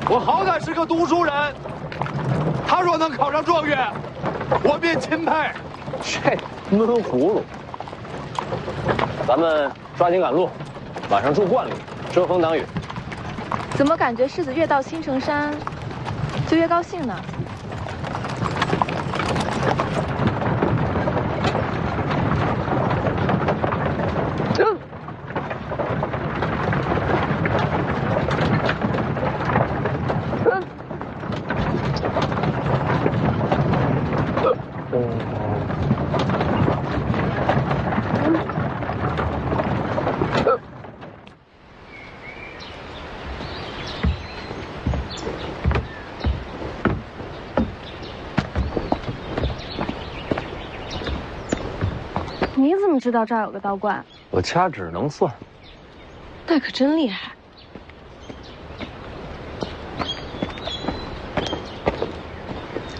我好歹是个读书人，他若能考上状元，我便钦佩。这闷葫芦。咱们抓紧赶路，晚上住观里，遮风挡雨。怎么感觉世子越到青城山，就越高兴呢？你怎么知道这儿有个道观？我掐指能算。那可真厉害。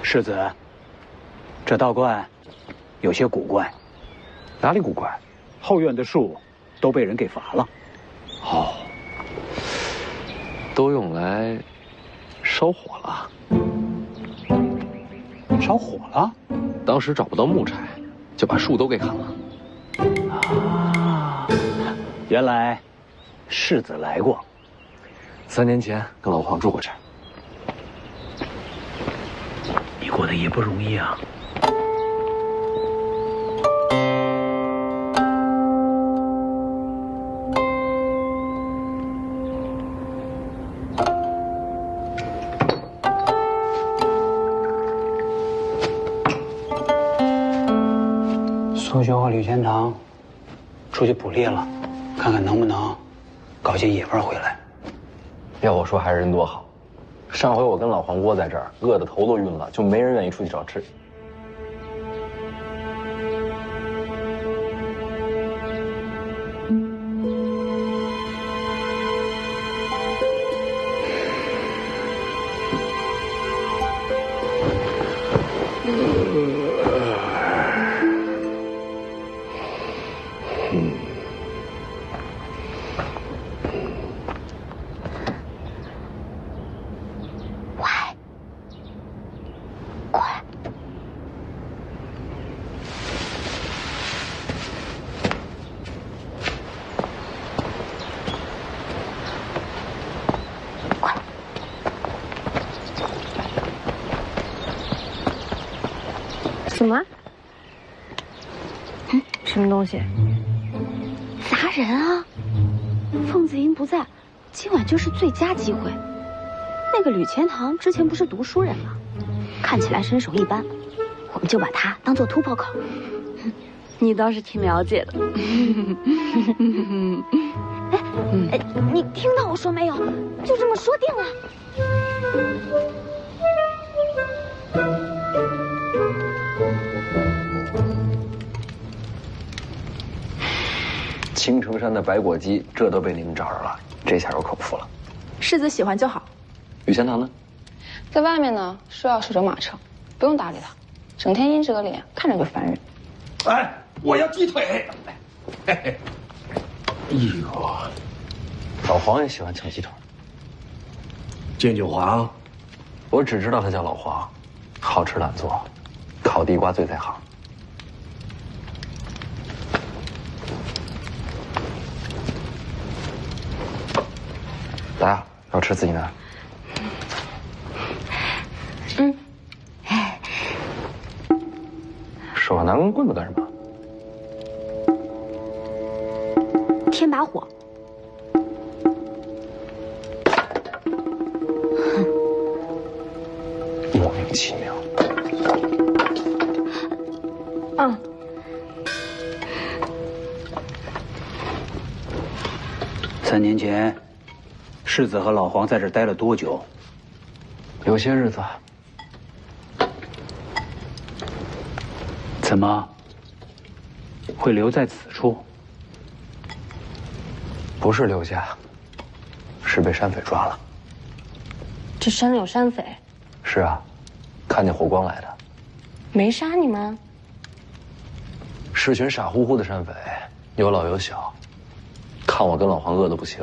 世子，这道观有些古怪。哪里古怪？后院的树都被人给伐了。哦，都用来烧火了。烧火了？当时找不到木柴，就把树都给砍了。啊，原来世子来过。3年前跟老黄住过这儿。你过得也不容易啊。苏兄和吕钱塘出去捕猎了，看看能不能搞些野味回来。要我说，还是人多好。上回我跟老黄窝在这儿，饿得头都晕了，就没人愿意出去找吃。什么？什么东西？砸人啊！凤子英不在，今晚就是最佳机会。那个吕钱塘之前不是读书人吗？看起来身手一般，我们就把他当做突破口。你倒是挺了解的。哎，你听到我说没有？就这么说定了。青城山的白果鸡，这都被你们找着了，这下有口福了。世子喜欢就好。吕钱塘呢？在外面呢，说要守着马车，不用搭理他，整天阴着个脸，看着就烦人。哎，我要鸡腿。嘿嘿。哎呦，老黄也喜欢抢鸡腿。建九黄，我只知道他叫老黄，好吃懒做，烤地瓜最在行。来啊，要吃自己拿。嗯。手上拿根棍子干什么？添把火。莫名其妙。嗯。3年前，世子和老黄在这儿待了多久？有些日子。怎么会留在此处？不是留下，是被山匪抓了。这山里有山匪？是啊，看见火光来的。没杀你们？是群傻乎乎的山匪，有老有小，看我跟老黄饿得不行，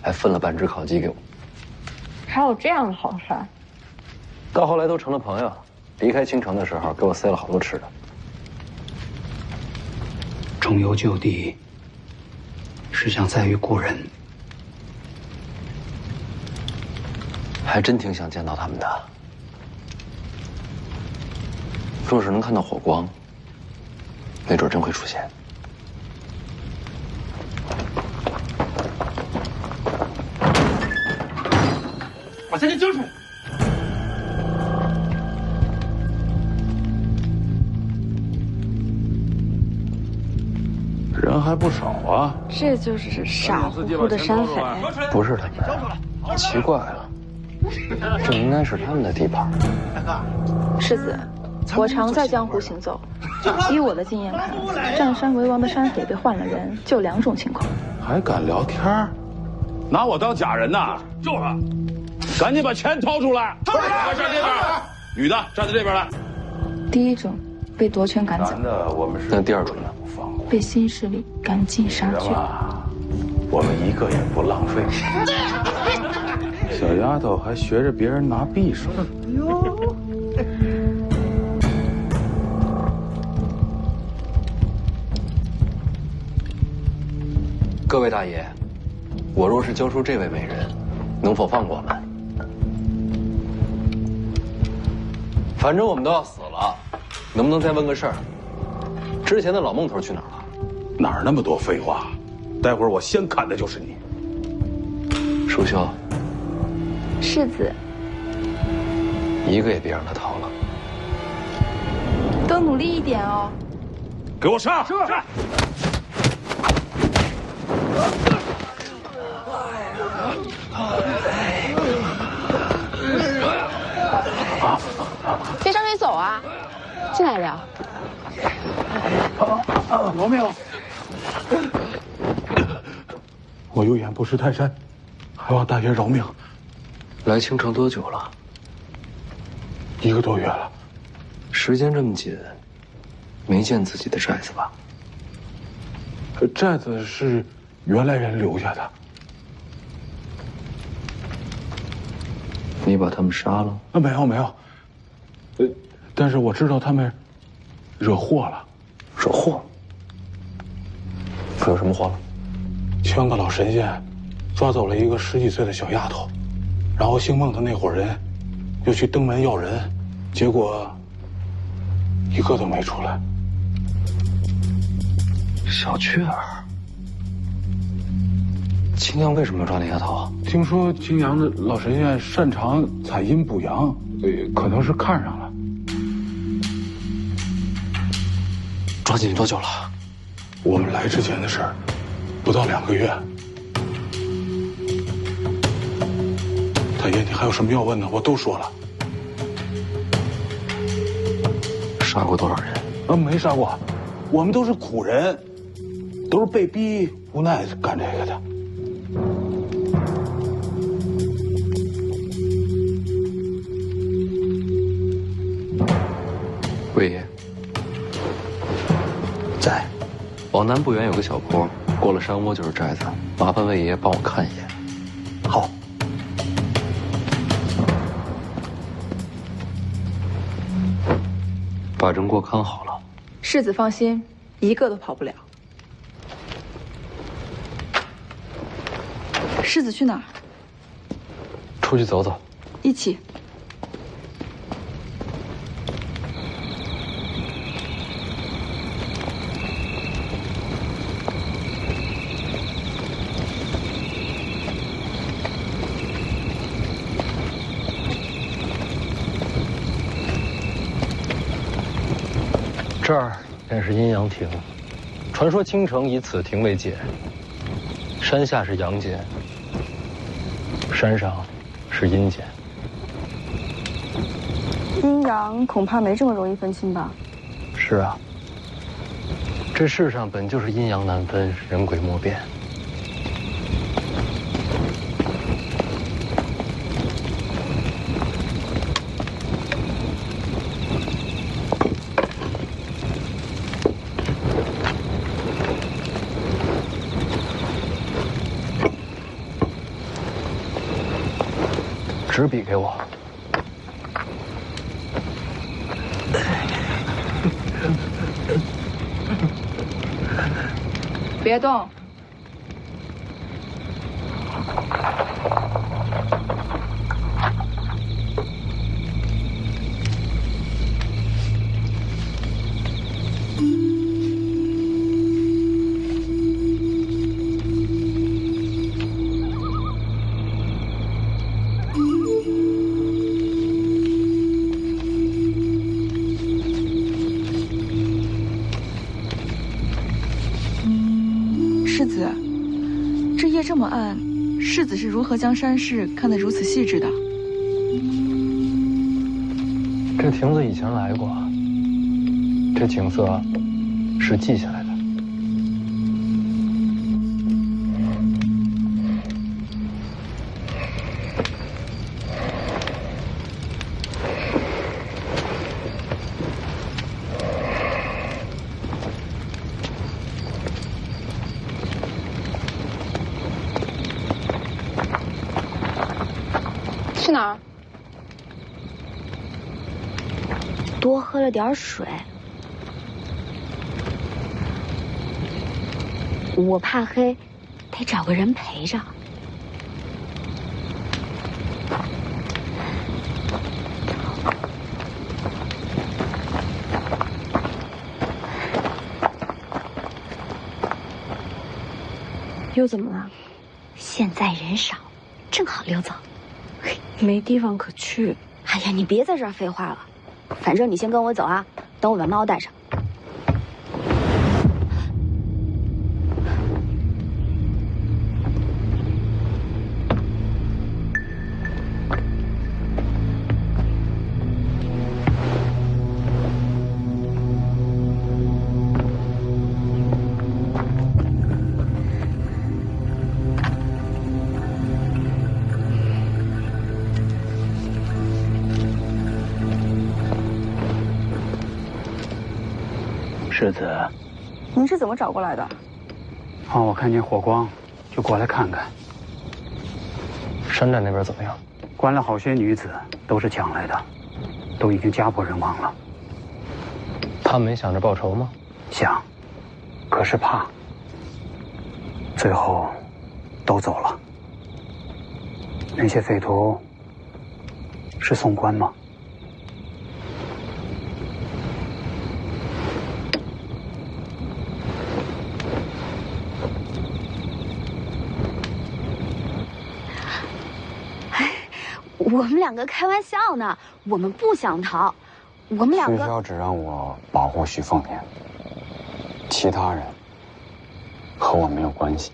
还分了半只烤鸡给我。还有这样的好事儿？到后来都成了朋友，离开青城的时候给我塞了好多吃的。重游旧地，是想再遇故人。还真挺想见到他们的。若是能看到火光，没准真会出现。把这人交出来！人还不少啊。这就是傻乎乎的山匪。不是他们，奇怪了，这应该是他们的地盘。世子，我常在江湖行走，依我的经验看，占山为王的山匪被换了人，就2种情况。还敢聊天？拿我当假人呐？就是，赶紧把钱掏出来！掏出来！站这边，女的站在这边来。第一种被夺权赶走，男的我们是。那第二种呢？被新势力赶尽杀绝。我们一个也不浪费。小丫头还学着别人拿匕首。哟。各位大爷，我若是交出这位美人，能否放过我们？反正我们都要死了，能不能再问个事儿？之前的老孟头去哪儿了？哪儿那么多废话？待会儿我先砍的就是你。淑秀，世子，一个也别让他逃了。都努力一点哦。给我上！是。别上去走啊，进来聊。罗密欧，我有眼不识泰山，还望大爷饶命。来青城多久了？1个多月了。时间这么紧，没见自己的寨子吧？寨子是原来人留下的。你把他们杀了？没有。但是我知道他们惹祸了。惹祸？惹什么祸了？枪个老神仙抓走了一个10几岁的小丫头，然后姓孟的那伙人又去登门要人，结果一个都没出来。小雀儿，青阳为什么要抓那丫头？听说青阳的老神仙擅长采阴补阳，可能是看上了。抓进去多久了？我们来之前的事儿，不到2个月。大爷，你还有什么要问的？我都说了。杀过多少人？没杀过，我们都是苦人，都是被逼无奈干这个的。魏爷在，往南不远有个小坡，过了山窝就是寨子，麻烦魏爷帮我看一眼。好。把人给我看好了。世子放心，一个都跑不了。世子去哪儿？出去走走。一起。这儿便是阴阳亭，传说京城以此亭为界。山下是阳间，山上是阴间。阴阳恐怕没这么容易分清吧？是啊，这世上本就是阴阳难分，人鬼莫辨。纸笔给我。别动。世子，这夜这么暗，世子是如何将山势看得如此细致的？这亭子以前来过，这景色是记下来的。去哪儿？多喝了点水。我怕黑，得找个人陪着。又怎么了？现在人少，正好溜走。没地方可去。哎呀，你别在这儿废话了，反正你先跟我走啊，等我把猫带上。世子，您是怎么找过来的？我看见火光，就过来看看。山寨那边怎么样？关了好些女子，都是抢来的，都已经家破人亡了。他没想着报仇吗？想，可是怕。最后，都走了。那些匪徒是宋官吗？我们两个开玩笑呢，我们不想逃，我们两个。徐骁只让我保护徐凤年，其他人和我没有关系。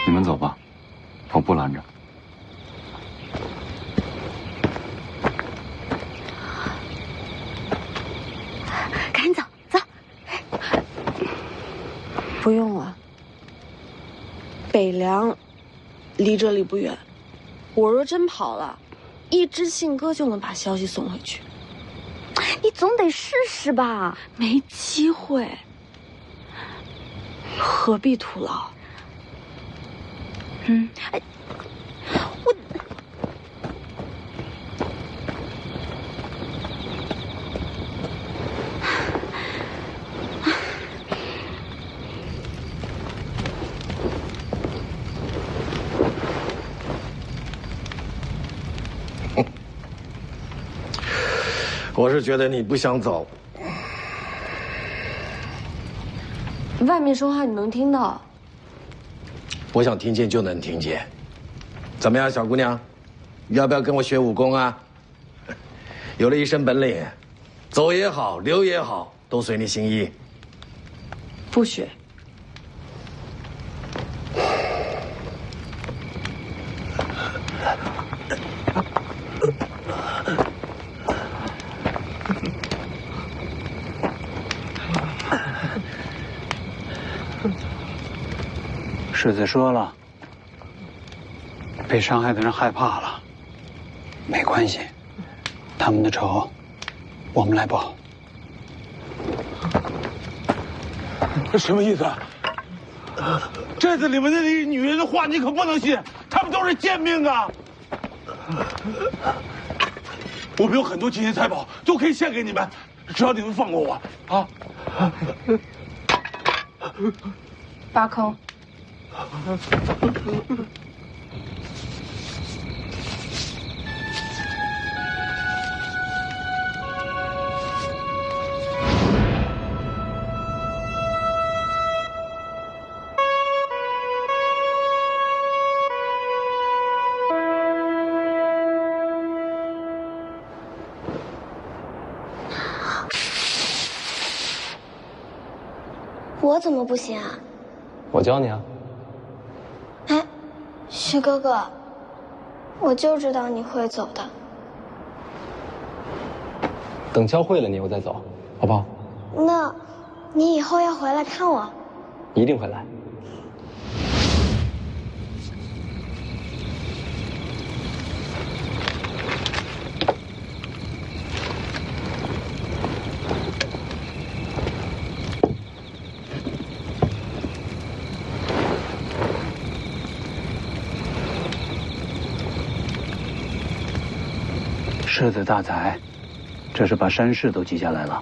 你们走吧，我不拦着。不用了，北凉离这里不远。我若真跑了，一知信鸽就能把消息送回去。你总得试试吧。没机会，何必徒劳？哎，我。我是觉得你不想走。外面说话你能听到？我想听见就能听见。怎么样，小姑娘，要不要跟我学武功啊？有了一身本领，走也好，留也好，都随你心意。不学。世子说了，被伤害的人害怕了，没关系，他们的仇我们来报。什么意思？这子里面的那女人的话你可不能信，他们都是贱命啊！我们有很多金银财宝，都可以献给你们，只要你们放过我啊！扒坑。我怎么不行啊？我教你啊。哎，徐哥哥，我就知道你会走的。等教会了你，我再走，好不好？那，你以后要回来看我？一定会来。世子大才，这是把山势都记下来了。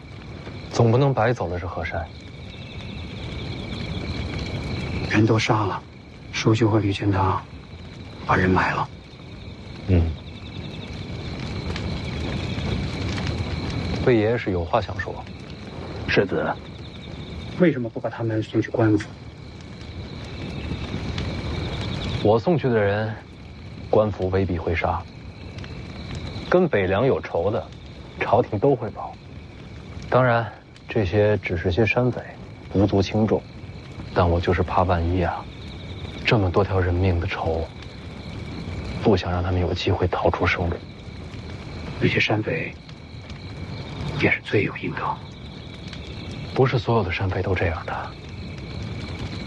总不能白走的是河山。人都杀了，舒修和吕全堂把人埋了。魏爷爷是有话想说。世子，为什么不把他们送去官府？我送去的人，官府未必会杀。跟北凉有仇的，朝廷都会保。当然，这些只是些山匪，无足轻重。但我就是怕万一啊，这么多条人命的仇，不想让他们有机会逃出生路。那些山匪也是罪有应得。不是所有的山匪都这样的。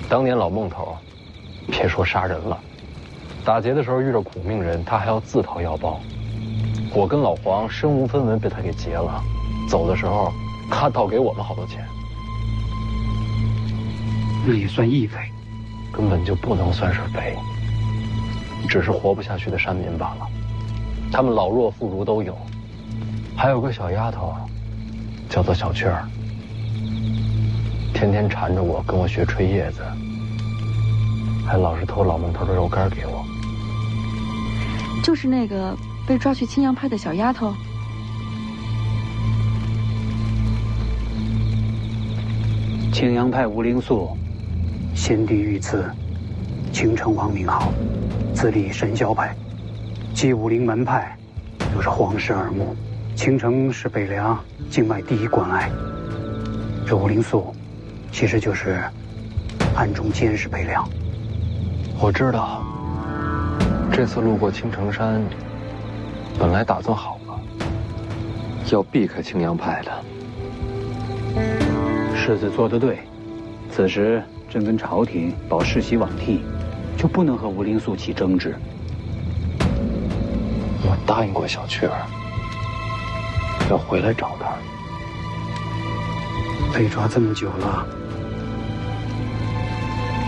当年老孟头，别说杀人了，打劫的时候遇着苦命人，他还要自掏腰包。我跟老黄身无分文被他给劫了，走的时候他倒给我们好多钱。那也算义匪，根本就不能算是匪，只是活不下去的山民罢了。他们老弱妇孺都有，还有个小丫头，叫做小雀儿，天天缠着我跟我学吹叶子，还老是偷老孟头的肉干给我。就是那个被抓去青阳派的小丫头。青阳派吴灵素，先帝御赐，青城王名号，自立神霄派，继武陵门派，又是皇室耳目。青城是北凉境外第一关隘，这吴灵素，其实就是暗中监视北凉。我知道，这次路过青城山，本来打算好了，要避开青阳派的。世子做得对，此时正跟朝廷保世袭罔替，就不能和吴灵素起争执。我答应过小雀儿，要回来找他。被抓这么久了，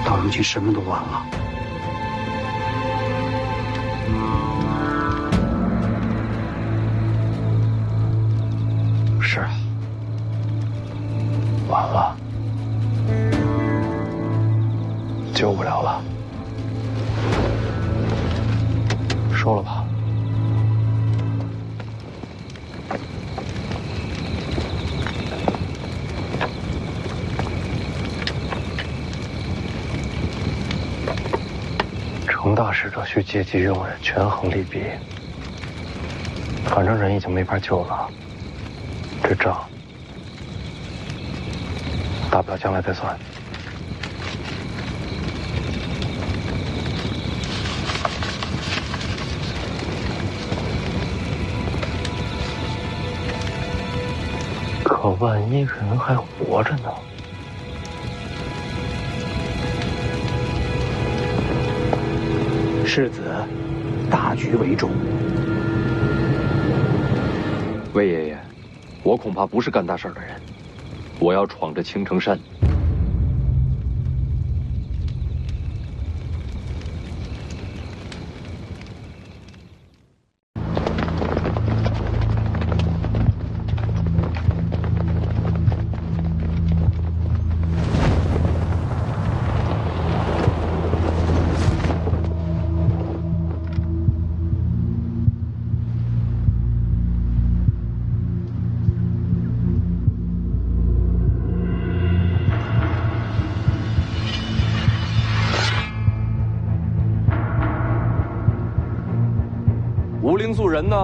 到如今什么都晚了。是啊，晚了，救不了了。说了吧。成大使者需借机用人，权衡利弊。反正人已经没法救了，这账大不了将来再算。可万一人还活着呢？世子，大局为重。魏爷爷，我恐怕不是干大事的人，我要闯着青城山。吴灵素人呢？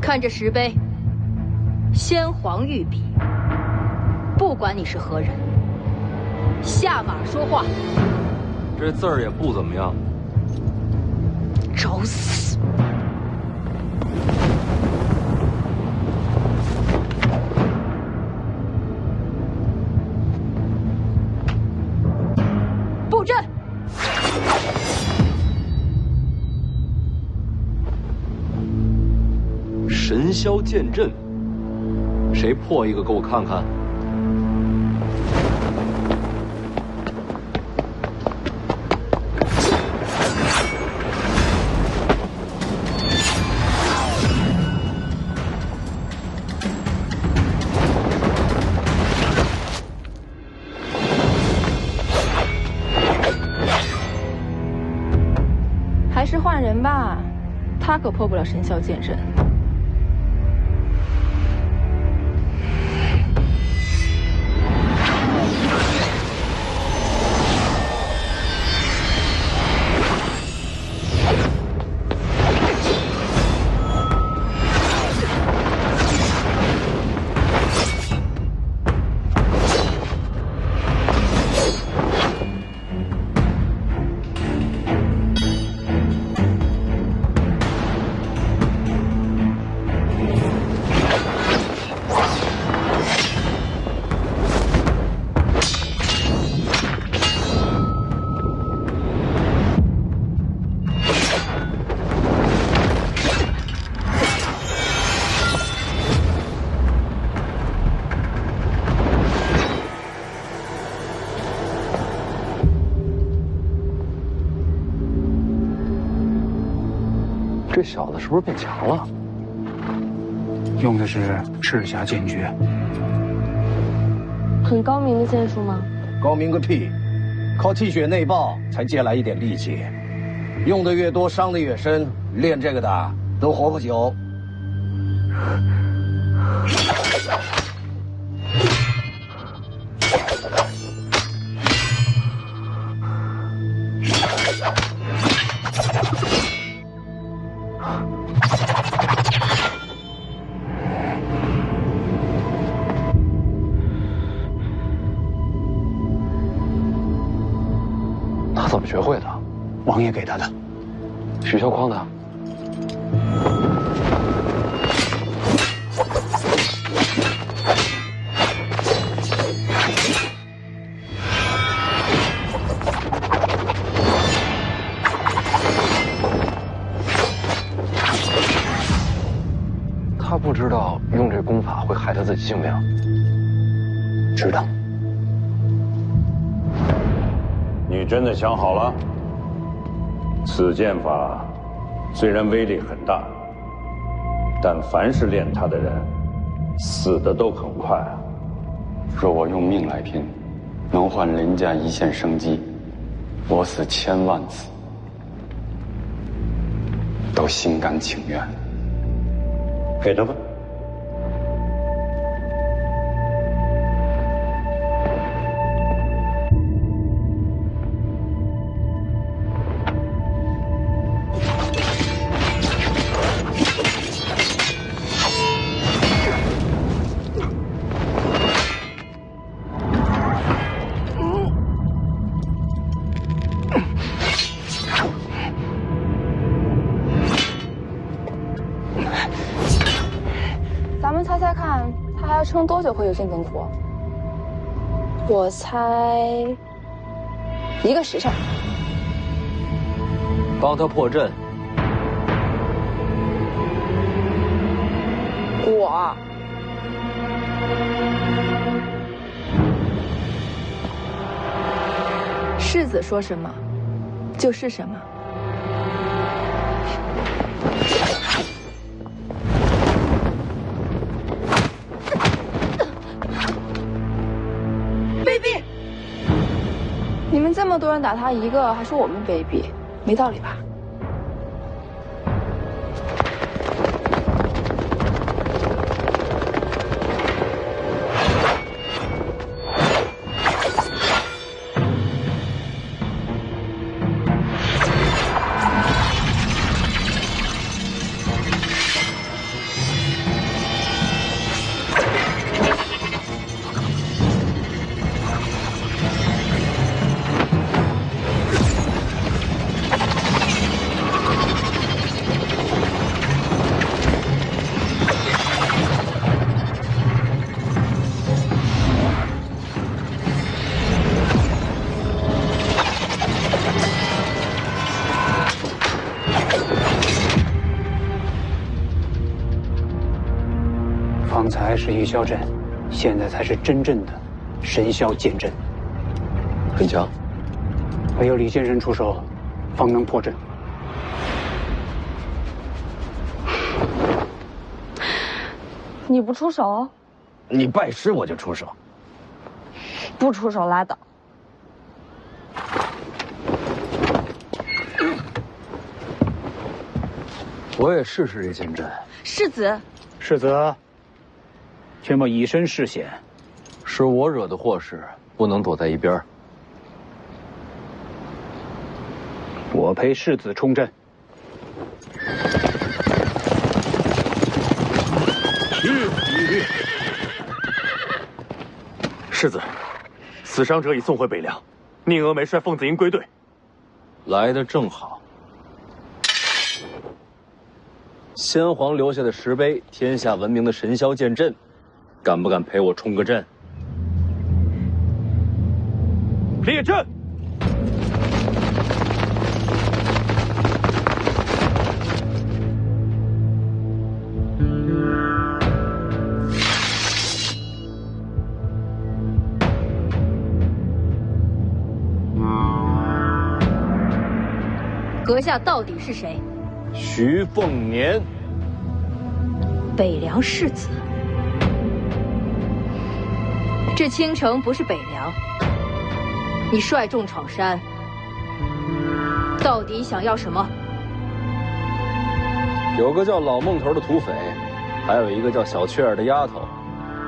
看这石碑，先皇御笔。不管你是何人，下马说话。这字儿也不怎么样。找死！布阵！神霄剑阵，谁破一个给我看看？还是换人吧，他可破不了神霄剑阵。这小子是不是变强了？用的是赤霞剑诀，很高明的剑术吗？高明个屁！靠气血内爆才借来一点力气，用的越多，伤的越深。练这个的都活不久。他怎么学会的？王爷给他的。许孝匡呢？他不知道用这功法会害他自己性命？知道。你真的想好了？此剑法虽然威力很大，但凡是练它的人，死的都很快。若我用命来拼，能换林家一线生机，我死1000万次，都心甘情愿。给他吧。咱们猜猜看，他还要撑多久会有劲灯火？我猜1个时辰。帮他破阵。我世子说什么，就是什么。卑鄙！你们这么多人打他一个，还说我们卑鄙，没道理吧？方才是玉箫阵，现在才是真正的神霄剑阵。很强，唯有李先生出手，方能破阵。你不出手？你拜师我就出手。不出手拉倒。我也试试这剑阵。世子，世子，却莫以身试险。是我惹的祸事，不能躲在一边。我陪世子冲阵。世子，死伤者已送回北凉，宁峨眉率凤子营归队。来得正好。先皇留下的石碑，天下闻名的神霄剑阵，敢不敢陪我冲个阵？列阵！阁下到底是谁？徐凤年，北凉世子。这青城不是北凉，你率众闯山，到底想要什么？有个叫老孟头的土匪，还有一个叫小雀儿的丫头，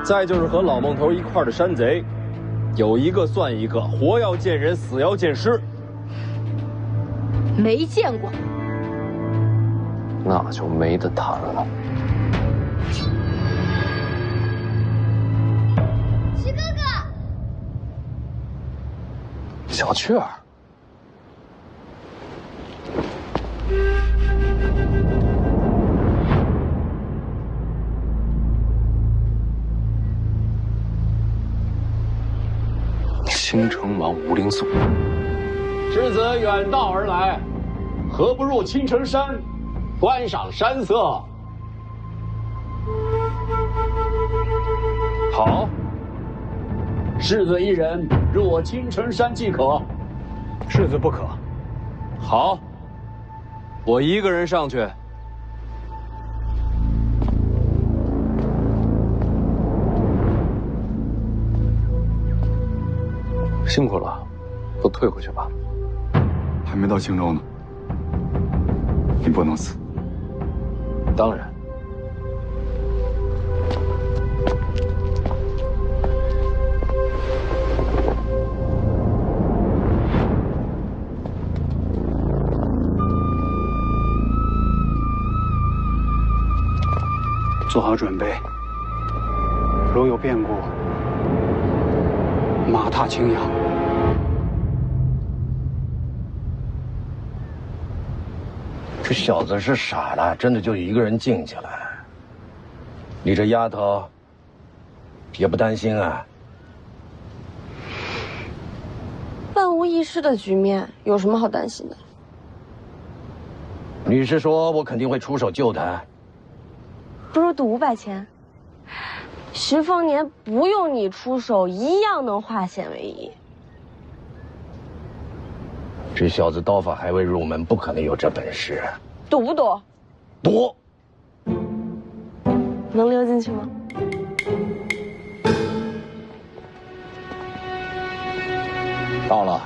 再就是和老孟头一块的山贼，有一个算一个，活要见人，死要见尸。没见过，那就没得谈了。徐哥哥，小雀儿，青城王吴灵素。世子远道而来，何不入青城山，观赏山色？世子一人入我青城山即可。世子不可。好，我一个人上去。辛苦了，都退回去吧。还没到青州呢，你不能死。当然。做好准备，如有变故，马踏青阳。这小子是傻了，真的就一个人进去了。你这丫头也不担心啊？万无一失的局面，有什么好担心的？你是说我肯定会出手救他？不如赌500钱。徐凤年不用你出手，一样能化险为夷。这小子刀法还未入门，不可能有这本事。赌不赌？赌。能溜进去吗？到了。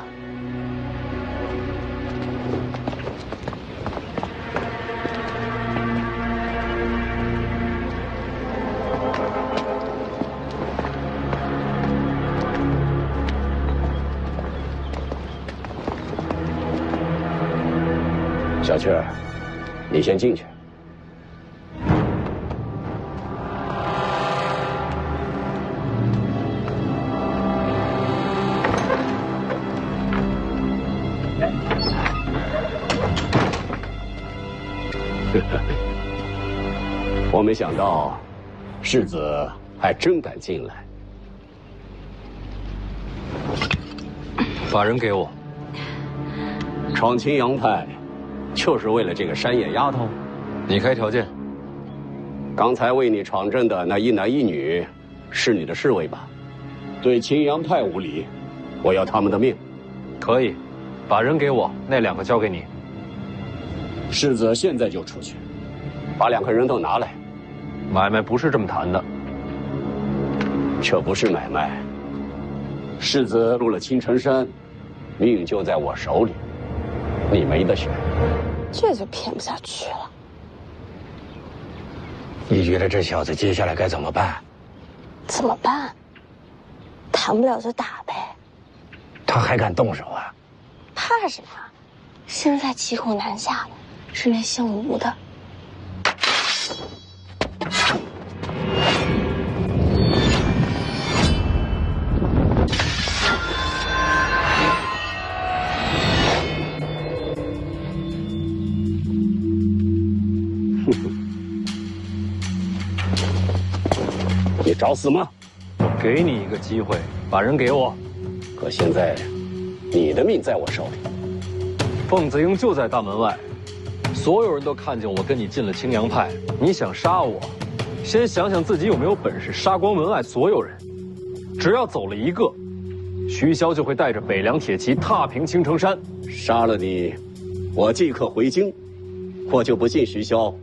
小雀儿，你先进去。我没想到，世子还真敢进来。把人给我。闯青阳派，就是为了这个山野丫头？你开条件。刚才为你闯阵的那一男一女，是你的侍卫吧？对青阳派无礼，我要他们的命。可以，把人给我，那2个交给你。世子现在就出去，把2个人都拿来。买卖不是这么谈的。这不是买卖。世子入了青城山，命就在我手里，你没得选。这就骗不下去了。你觉得这小子接下来该怎么办？怎么办？谈不了就打呗。他还敢动手啊？怕什么？现在骑虎难下的是那姓吴的。你找死吗？我给你一个机会，把人给我。可现在，你的命在我手里。凤子英就在大门外，所有人都看见我跟你进了青阳派。你想杀我，先想想自己有没有本事杀光门外所有人。只要走了一个，徐骁就会带着北凉铁骑踏平青城山。杀了你，我即刻回京。我就不信徐骁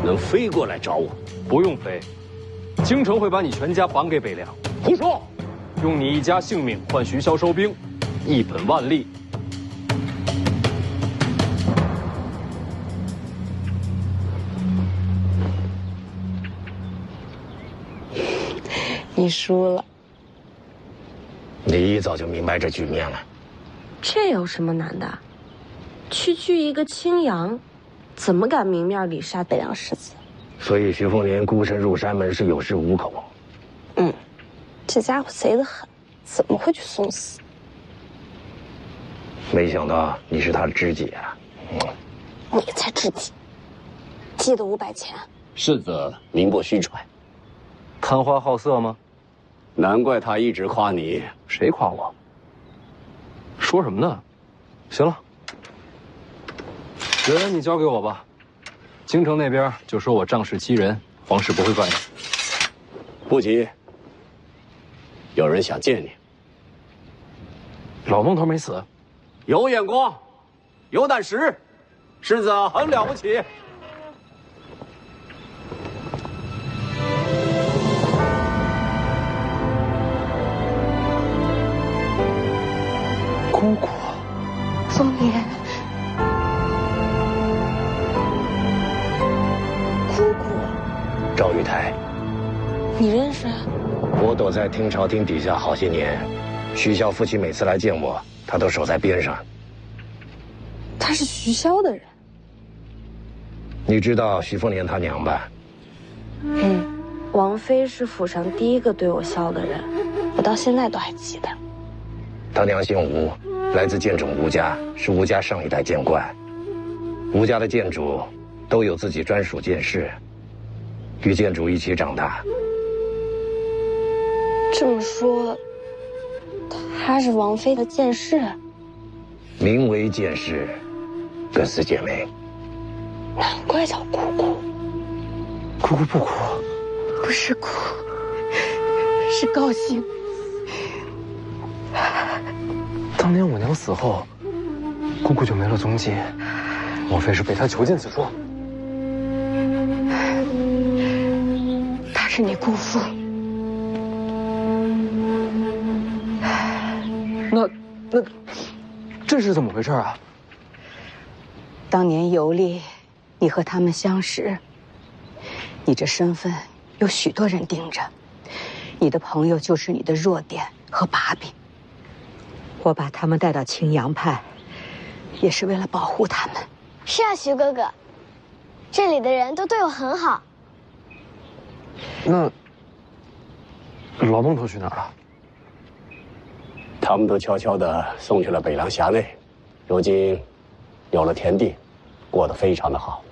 能飞过来找我。不用飞。京城会把你全家绑给北凉。胡说！用你一家性命换徐骁收兵，一本万利。你输了。你一早就明白这局面了。这有什么难的？区区一个青阳，怎么敢明面里杀北凉世子？所以徐凤年孤身入山门是有恃无恐。这家伙贼得很，怎么会去送死？没想到你是他的知己啊！你才知己。记得500钱。世子名不虚传。贪花好色吗？难怪他一直夸你。谁夸我？说什么呢？行了，人你交给我吧。京城那边就说我仗势欺人，皇室不会怪你。不急，有人想见你。老东头没死，有眼光，有胆识，世子很了不起。姑姑，凤年，姑姑，赵玉台，你认识？我躲在听朝廷底下好些年，徐骁父亲每次来见我，他都守在边上。他是徐骁的人。你知道徐凤年他娘吧？王妃是府上第一个对我笑的人，我到现在都还记得。他娘姓吴，来自剑冢吴家，是吴家上一代剑冠。吴家的剑主都有自己专属剑室，与剑主一起长大。这么说，她是王妃的剑士，名为剑士，跟四姐妹。难怪叫姑姑。姑姑不哭，不是哭，是高兴。当年我娘死后，姑姑就没了踪迹，莫非是被她囚禁此处？他是你姑父。那这是怎么回事啊？当年游历，你和他们相识，你这身份有许多人盯着，你的朋友就是你的弱点和把柄。我把他们带到青阳派，也是为了保护他们。是啊，徐哥哥，这里的人都对我很好。那老东头去哪儿了？他们都悄悄地送去了北凉辖内，如今有了田地，过得非常的好。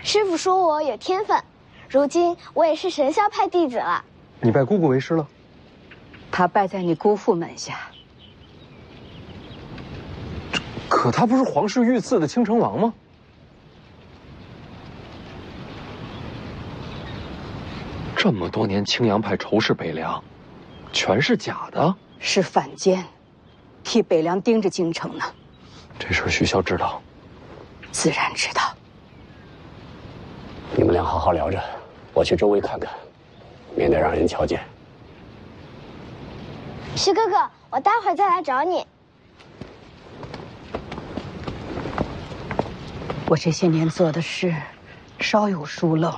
师傅说我有天分，如今我也是神霄派弟子了。你拜姑姑为师了？他拜在你姑父门下。可他不是皇室御赐的青城王吗？这么多年青阳派仇视北凉，全是假的？是反间，替北凉盯着京城呢。这事徐骁知道？自然知道。你们俩好好聊着，我去周围看看，免得让人瞧见。徐哥哥，我待会儿再来找你。我这些年做的事，稍有疏漏，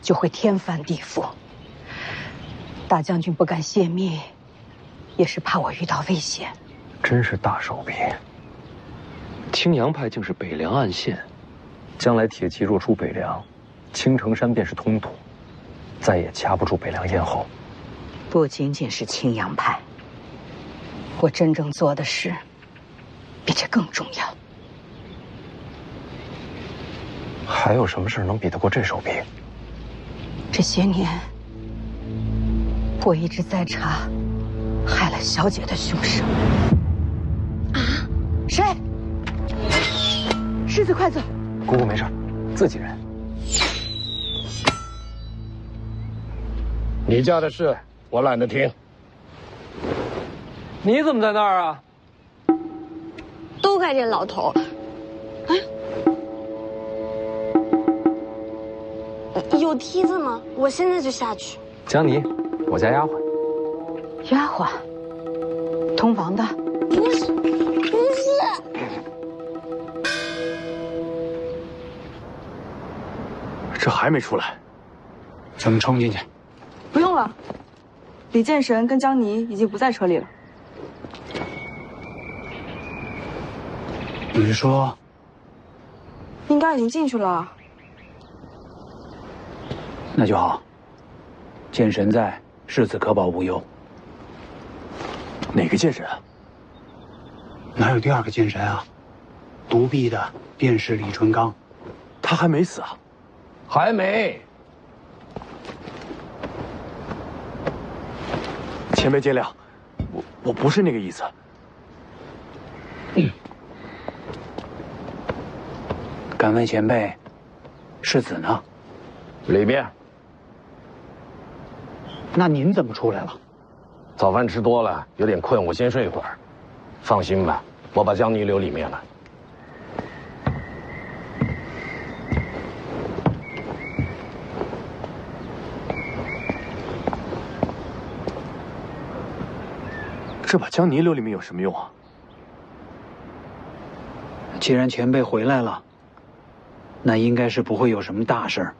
就会天翻地覆。大将军不敢泄密，也是怕我遇到危险。真是大手笔。青阳派竟是北凉暗线，将来铁骑若出北凉，青城山便是通途，再也掐不住北凉咽喉。不仅仅是青阳派，我真正做的事，比这更重要。还有什么事能比得过这手笔？这些年，我一直在查害了小姐的凶手。啊？谁？狮子，快走！姑姑没事，自己人。你家的事我懒得听。你怎么在那儿啊？都怪这老头。有梯子吗？我现在就下去。江妮，我家丫鬟。丫鬟，通房的。不是。这还没出来，咱们冲进去。不用了，李剑神跟江妮已经不在车里了。你是说？应该已经进去了。那就好。剑神在，世子可保无忧。哪个剑神啊？哪有第二个剑神啊？独臂的便是李淳罡。他还没死啊？还没。前辈见谅，我不是那个意思。敢问前辈，世子呢？里面。那您怎么出来了？早饭吃多了，有点困，我先睡一会儿。放心吧，我把江泥留里面了。这把江泥留里面有什么用啊？既然前辈回来了，那应该是不会有什么大事儿。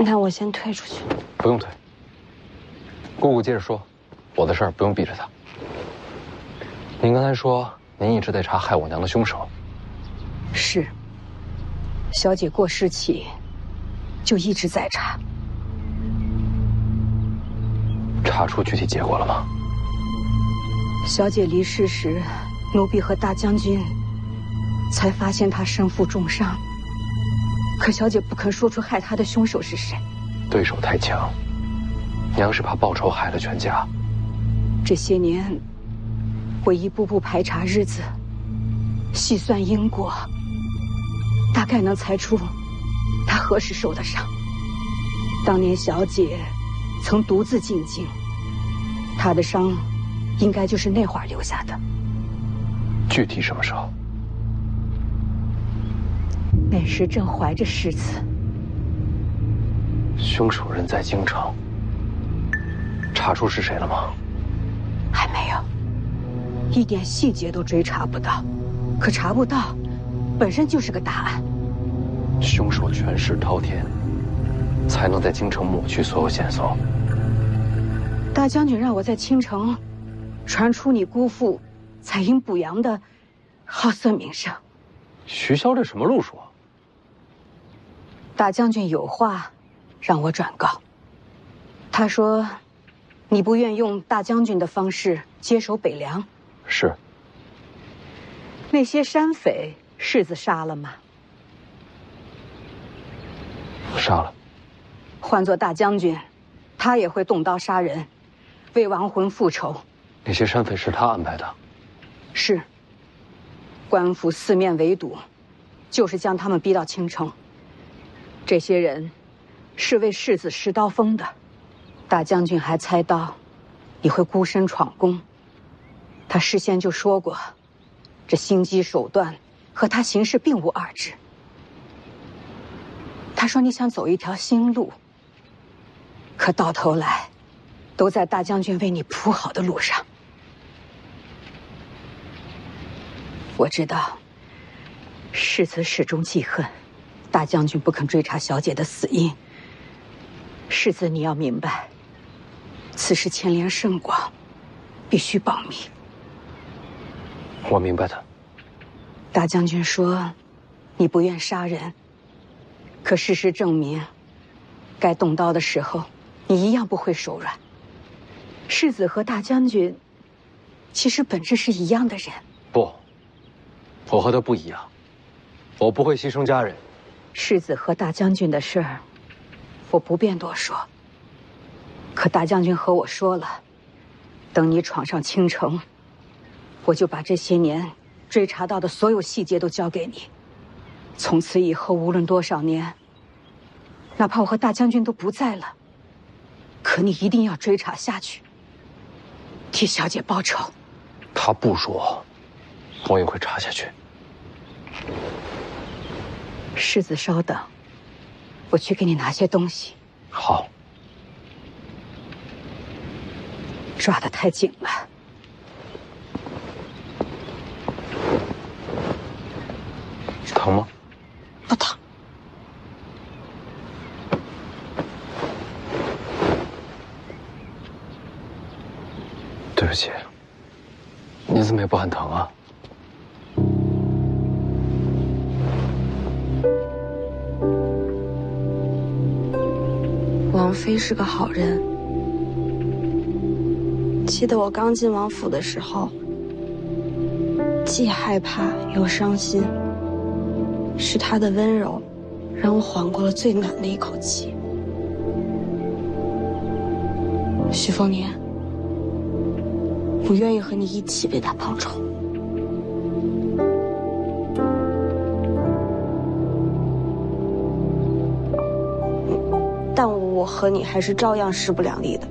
那我先退出去。不用退。姑姑接着说，我的事儿不用逼着他。您刚才说您一直在查害我娘的凶手。是。小姐过世起，就一直在查。查出具体结果了吗？小姐离世时，奴婢和大将军才发现她身负重伤。可小姐不肯说出害她的凶手是谁。对手太强，娘是怕报仇害了全家。这些年，我一步步排查日子，细算因果，大概能猜出她何时受的伤。当年小姐曾独自进京，她的伤应该就是那会儿留下的。具体什么时候？那时正怀着世子。凶手人在京城，查出是谁了吗？还没有，一点细节都追查不到。可查不到，本身就是个大案。凶手权势滔天，才能在京城抹去所有线索。大将军让我在青城传出你姑父采阴补阳的好色名声。徐骁这什么路数啊？大将军有话让我转告。他说，你不愿用大将军的方式接手北凉。是。那些山匪，世子杀了吗？杀了。换做大将军，他也会动刀杀人，为亡魂复仇。那些山匪是他安排的。是。官府四面围堵，就是将他们逼到青城。这些人是为世子施刀锋的。大将军还猜到你会孤身闯宫，他事先就说过，这心机手段和他行事并无二致。他说你想走一条新路，可到头来都在大将军为你铺好的路上。我知道世子始终记恨大将军不肯追查小姐的死因。世子你要明白，此事牵连甚广，必须保密。我明白的。大将军说你不愿杀人，可事实证明，该动刀的时候你一样不会手软。世子和大将军其实本质是一样的人。不，我和他不一样，我不会牺牲家人。世子和大将军的事儿，我不便多说。可大将军和我说了，等你闯上青城，我就把这些年追查到的所有细节都交给你。从此以后，无论多少年，哪怕我和大将军都不在了，可你一定要追查下去，替小姐报仇。他不说，我也会查下去。世子稍等，我去给你拿些东西。好。抓得太紧了。疼吗？不疼。对不起，你怎么也不喊疼啊？王妃是个好人。记得我刚进王府的时候，既害怕又伤心。是她的温柔，让我缓过了最难的一口气。徐凤年，我愿意和你一起为她报仇。但我和你还是照样势不两立的。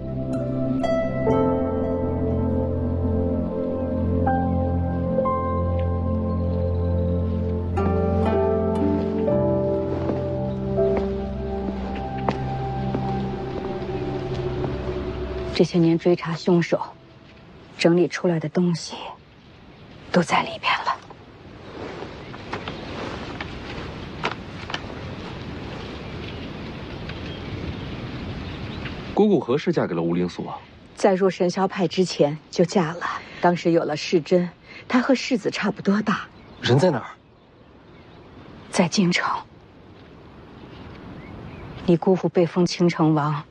这些年追查凶手，整理出来的东西都在里边了。姑姑何时嫁给了吴灵素啊？在入神霄派之前就嫁了，当时有了世珍，她和世子差不多大。人在哪儿？在京城。你姑父被封青城王，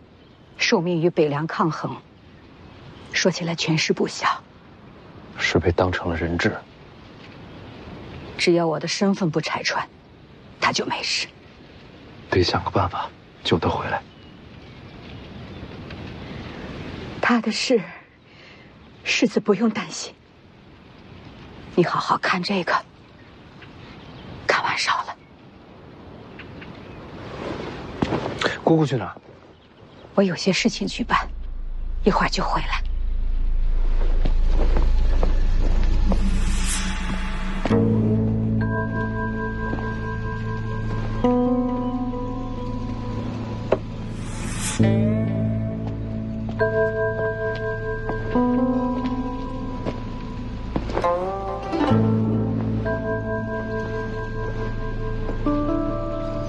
受命与北凉抗衡。说起来权势不小。是被当成了人质。只要我的身份不拆穿，他就没事。得想个办法救他回来。他的事，世子不用担心。你好好看这个，看完烧了。姑姑去哪儿？我有些事情去办，一会儿就回来。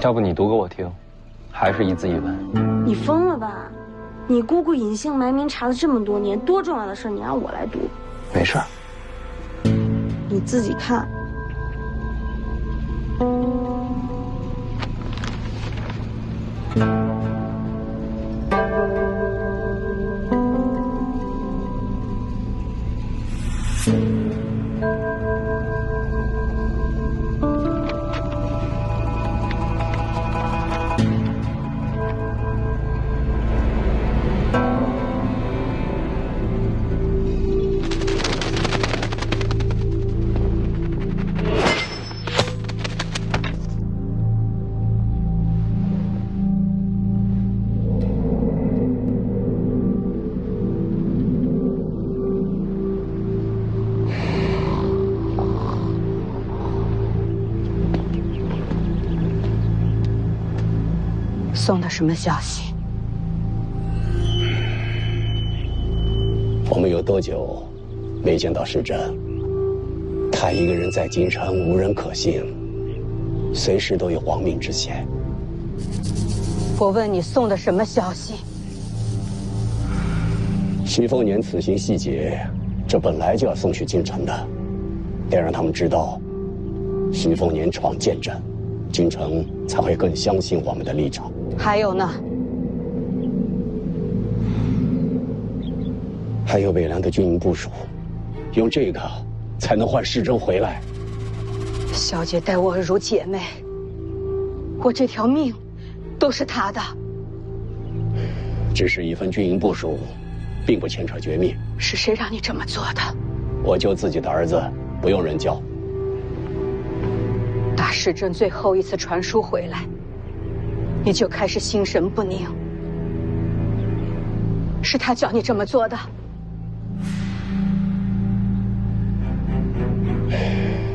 要不你读给我听，还是一字一文？你疯了吧？你姑姑隐姓埋名查了这么多年，多重要的事你让我来读？没事儿。你自己看。送的什么消息？我们有多久没见到世珍？他一个人在京城，无人可信，随时都有亡命之险。我问你送的什么消息？徐凤年此行细节，这本来就要送去京城的，得让他们知道，徐凤年闯剑阵，京城才会更相信我们的立场。还有呢？还有北凉的军营部署，用这个才能换世珍回来。小姐待我如姐妹，我这条命都是她的。只是一份军营部署，并不牵扯绝密。是谁让你这么做的？我救自己的儿子，不用人教。打世珍最后一次传书回来，你就开始心神不宁。是他叫你这么做的。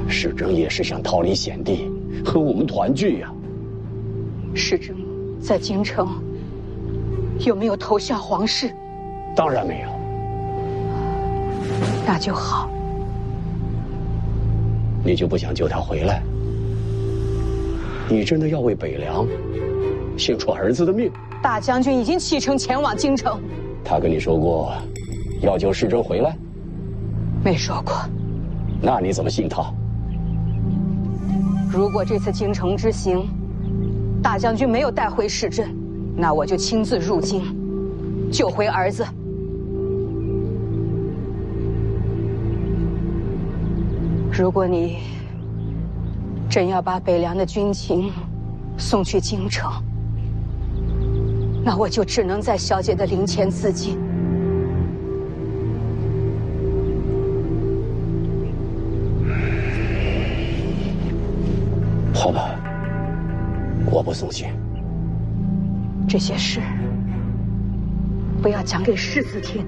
世珍也是想逃离险地，和我们团聚呀。世珍在京城有没有投效皇室？当然没有。那就好。你就不想救他回来？你真的要为北凉献出儿子的命？大将军已经启程前往京城。他跟你说过要救世珍回来？没说过。那你怎么信他？如果这次京城之行，大将军没有带回世珍，那我就亲自入京，救回儿子。如果你真要把北凉的军情送去京城，那我就只能在小姐的灵前自尽。好吧，我不送信。这些事不要讲给世子听。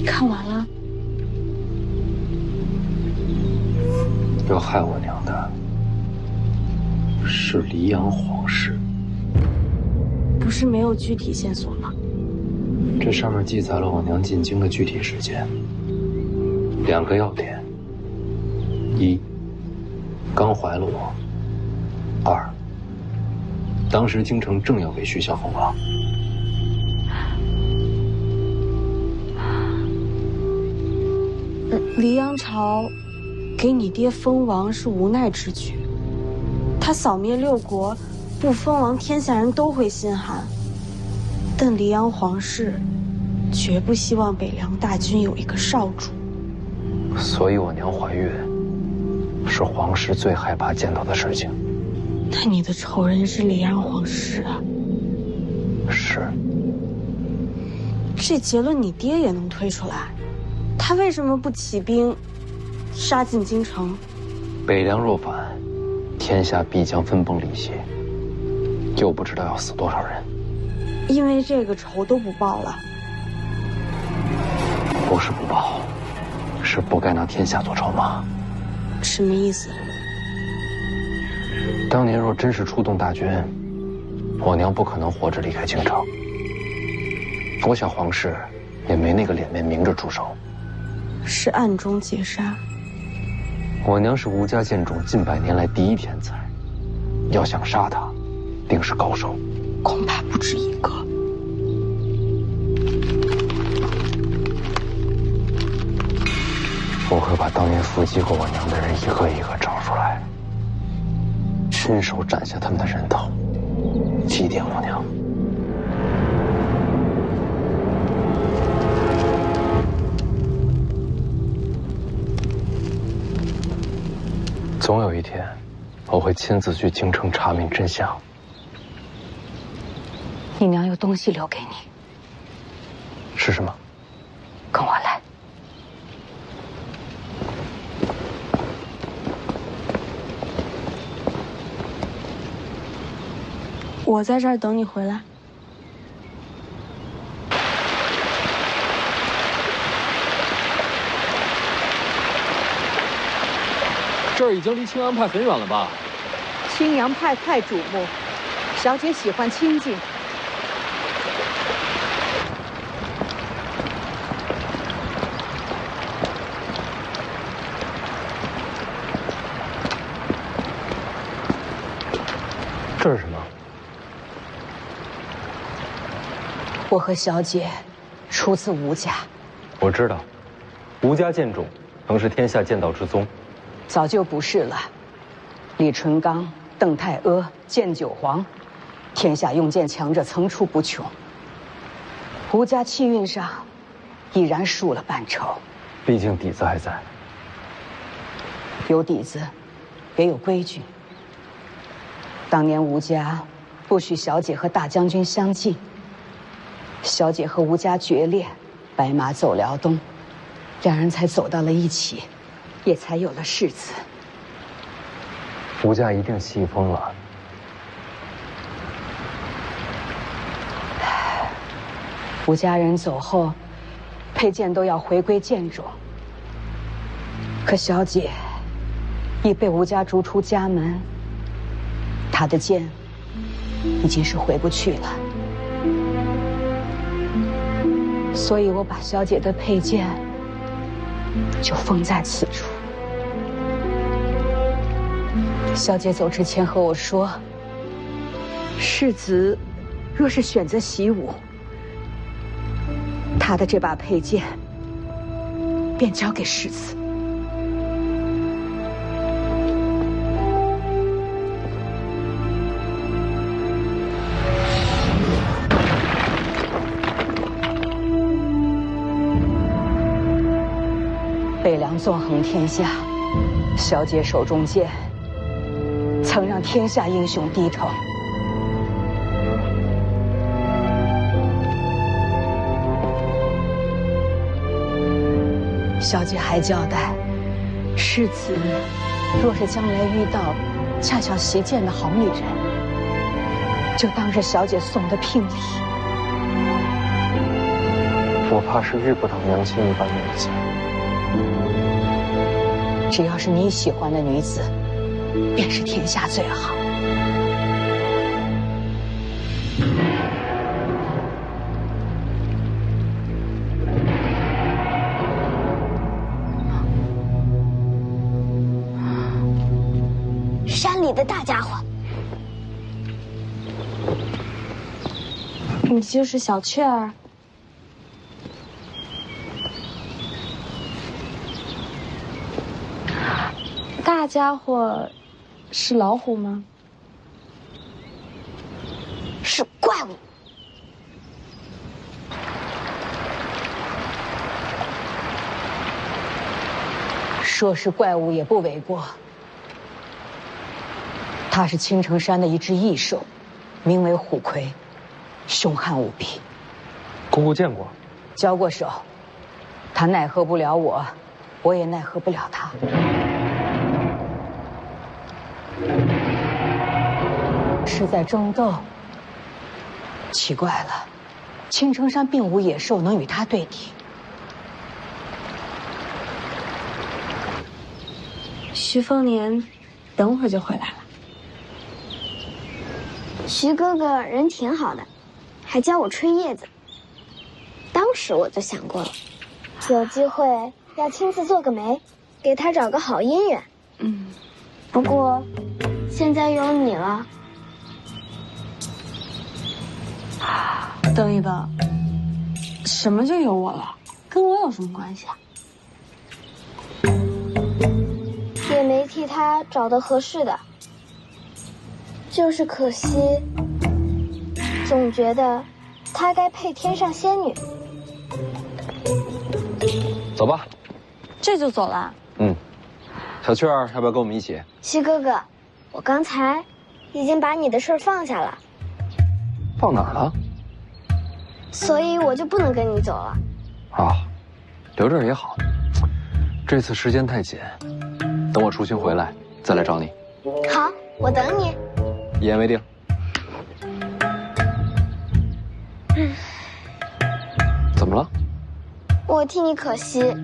看完了。要害我娘的是黎阳皇室。不是没有具体线索吗？这上面记载了我娘进京的具体时间，2个要点：一，刚怀了我；2，当时京城正要给徐孝封王。黎阳朝给你爹封王是无奈之举，他扫灭6国，不封王，天下人都会心寒。但黎阳皇室绝不希望北凉大军有一个少主，所以我娘怀孕是皇室最害怕见到的事情。那你的仇人是黎阳皇室啊？是。这结论你爹也能推出来，他为什么不起兵杀进京城？北凉若反，天下必将分崩离析，又不知道要死多少人。因为这个仇都不报了？不是不报，是不该拿天下做筹码。什么意思？当年若真是出动大军，我娘不可能活着离开京城。我想皇室也没那个脸面明着出手，是暗中劫杀。我娘是吴家剑种近100年来第一天才，要想杀她，定是高手，恐怕不止一个。我会把当年伏击过我娘的人一个一个找出来，亲手斩下他们的人头，祭奠我娘。总有一天，我会亲自去京城查明真相。你娘有东西留给你，是什么？跟我来。我在这儿等你回来。这儿已经离青阳派很远了吧？青阳派太瞩目，小姐喜欢清静。这是什么？我和小姐出自吴家。我知道，吴家剑种曾是天下剑道之宗。早就不是了。李淳刚、邓太阿、剑九黄，天下用剑强者层出不穷。吴家气运上，已然输了半筹。毕竟底子还在。有底子，也有规矩。当年吴家不许小姐和大将军相近，小姐和吴家决裂，白马走辽东，两人才走到了一起。也才有了世子。吴家一定气疯了。吴家人走后，佩剑都要回归剑种。可小姐已被吴家逐出家门，她的剑已经是回不去了。所以我把小姐的佩剑就封在此处。小姐走之前和我说，世子若是选择习武，他的这把佩剑便交给世子。北凉纵横天下，小姐手中剑曾让天下英雄低头。小姐还交代，世子若是将来遇到恰巧习剑的好女人，就当是小姐送的聘礼。我怕是遇不到娘亲一般女子。只要是你喜欢的女子，便是天下最好。山里的大家伙，你就是小雀儿。大家伙是老虎吗？是怪物。说是怪物也不为过。它是青城山的一只异兽，名为虎魁，凶悍无比。姑姑见过，交过手，它奈何不了我，我也奈何不了它。是在争斗。奇怪了，青城山并无野兽能与它对敌。徐凤年，等会儿就回来了。徐哥哥人挺好的，还教我吹叶子。当时我就想过了，有机会要亲自做个媒，给他找个好姻缘。不过现在有你了。等一等，什么就有我了？跟我有什么关系啊？也没替他找到合适的，就是可惜，总觉得他该配天上仙女。走吧。这就走了？小雀儿，要不要跟我们一起？徐哥哥，我刚才已经把你的事儿放下了。放哪儿了？所以我就不能跟你走了。啊，留这儿也好。这次时间太紧，等我出行回来再来找你。好，我等你。一言为定。怎么了？我替你可惜，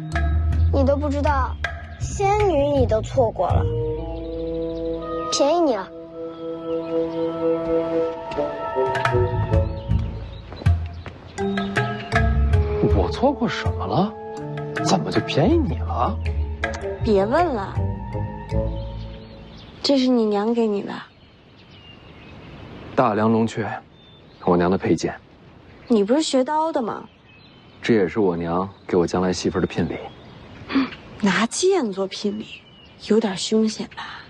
你都不知道，仙女你都错过了，便宜你了。我错过什么了？怎么就便宜你了？别问了，这是你娘给你的。大梁龙雀，我娘的佩剑。你不是学刀的吗？这也是我娘给我将来媳妇的聘礼。拿剑做聘礼，有点凶险吧？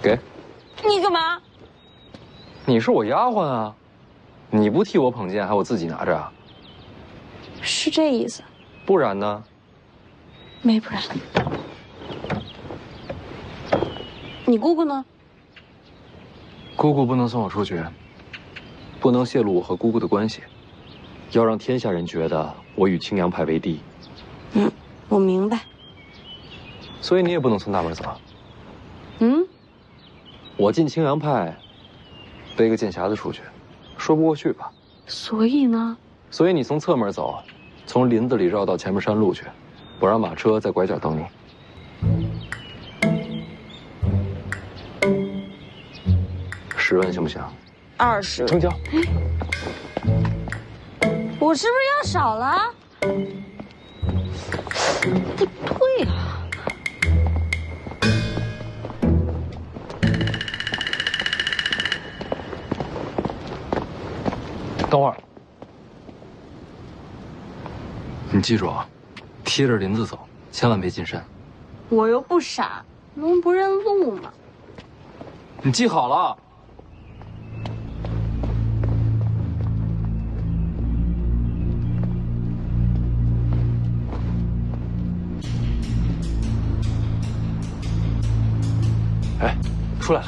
给。你干嘛？你是我丫鬟啊，你不替我捧剑，还我自己拿着啊？是这意思。不然呢？没不然。你姑姑呢？姑姑不能送我出去，不能泄露我和姑姑的关系，要让天下人觉得我与青阳派为敌。我明白。所以你也不能从大门走。我进青阳派，背个剑匣子出去，说不过去吧？所以呢？所以你从侧门走，从林子里绕到前面山路去，我让马车在拐角等你。10万行不行？ 20。成交。我是不是要少了？不对啊！等会儿，你记住啊，贴着林子走，千万别进山。我又不傻，能不认路吗？你记好了。哎，出来了。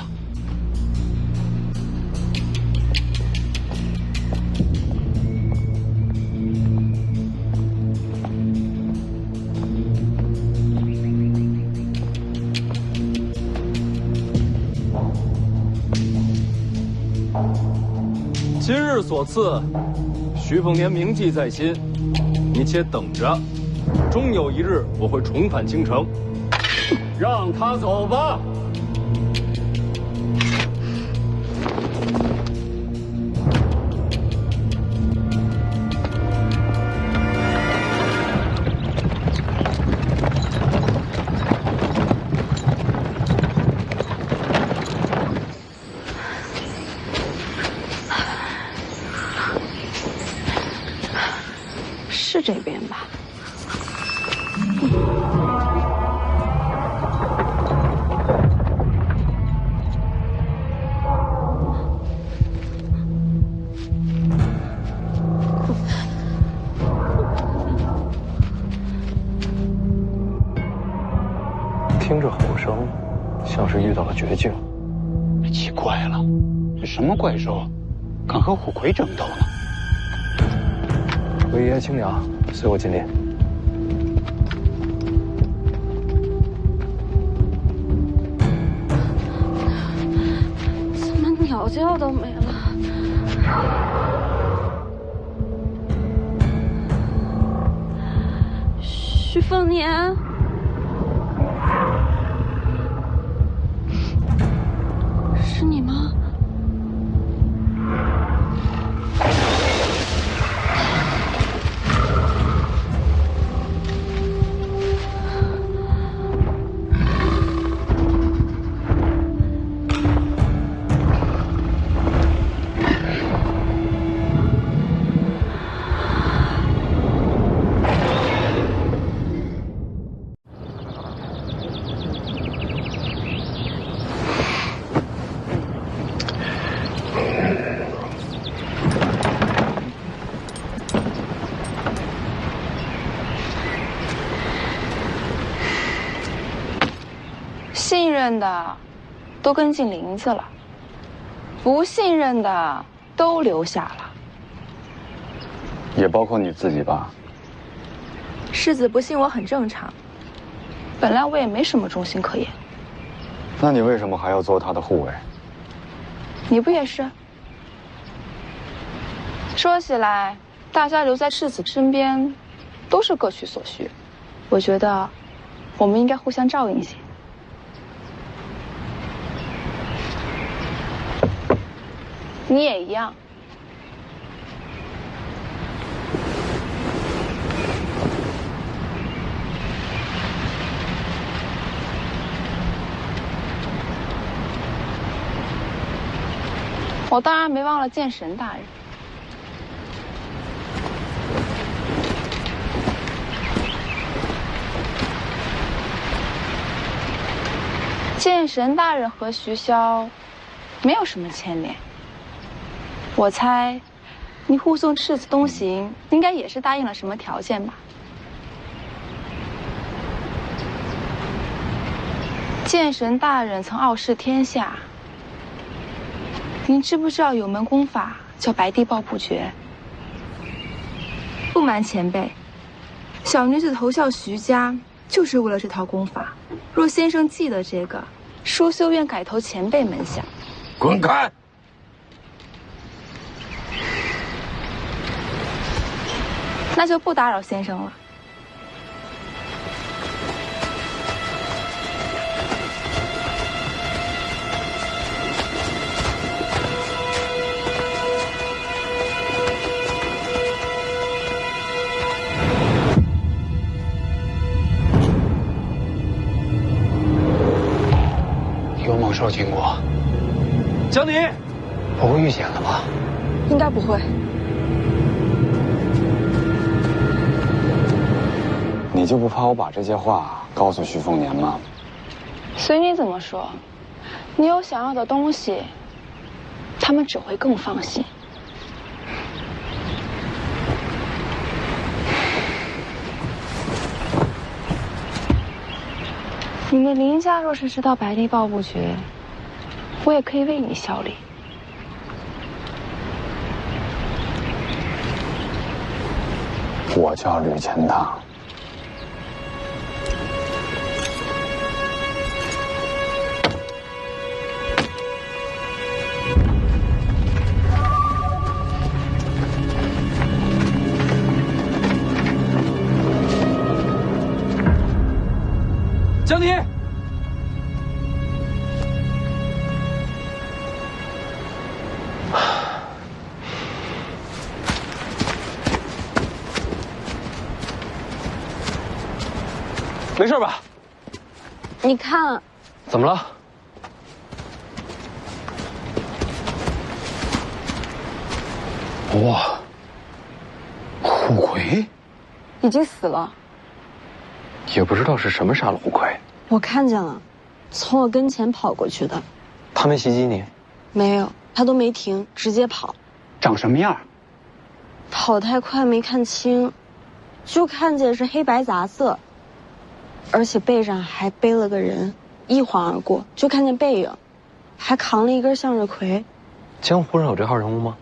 今日所赐，徐凤年铭记在心，你且等着，终有一日我会重返京城。让他走吧。是这边吧？听着吼声，像是遇到了绝境。奇怪了，这什么怪兽，敢和虎魁争斗呢？韦爷、青娘，随我进列。怎么鸟叫都没了？徐凤年。是你吗？信任的都跟进林子了，不信任的都留下了，也包括你自己吧。世子不信我很正常，本来我也没什么忠心可言。那你为什么还要做他的护卫？你不也是？说起来，大家留在世子身边，都是各取所需。我觉得，我们应该互相照应些。你也一样。我当然没忘了剑神大人。剑神大人和徐骁没有什么牵连。我猜，你护送世子东行，应该也是答应了什么条件吧？剑神大人曾傲视天下，您知不知道有门功法叫白帝抱不绝？不瞒前辈，小女子投效徐家就是为了这套功法。若先生记得这个，淑修愿改投前辈门下。滚开！那就不打扰先生了。时候经过？江宁，不会遇险了吧？应该不会。你就不怕我把这些话告诉徐凤年吗？随你怎么说，你有想要的东西，他们只会更放心。你们林家若是知道百利报不绝，我也可以为你效力。我叫吕钱塘。江宁，没事吧？你看，怎么了？哇，虎魁已经死了。也不知道是什么杀了虎魁。我看见了，从我跟前跑过去的。他没袭击你？没有，他都没停，直接跑。长什么样？跑太快没看清，就看见是黑白杂色，而且背上还背了个人，一晃而过，就看见背影，还扛了一根向日葵。江湖上有这号人物吗？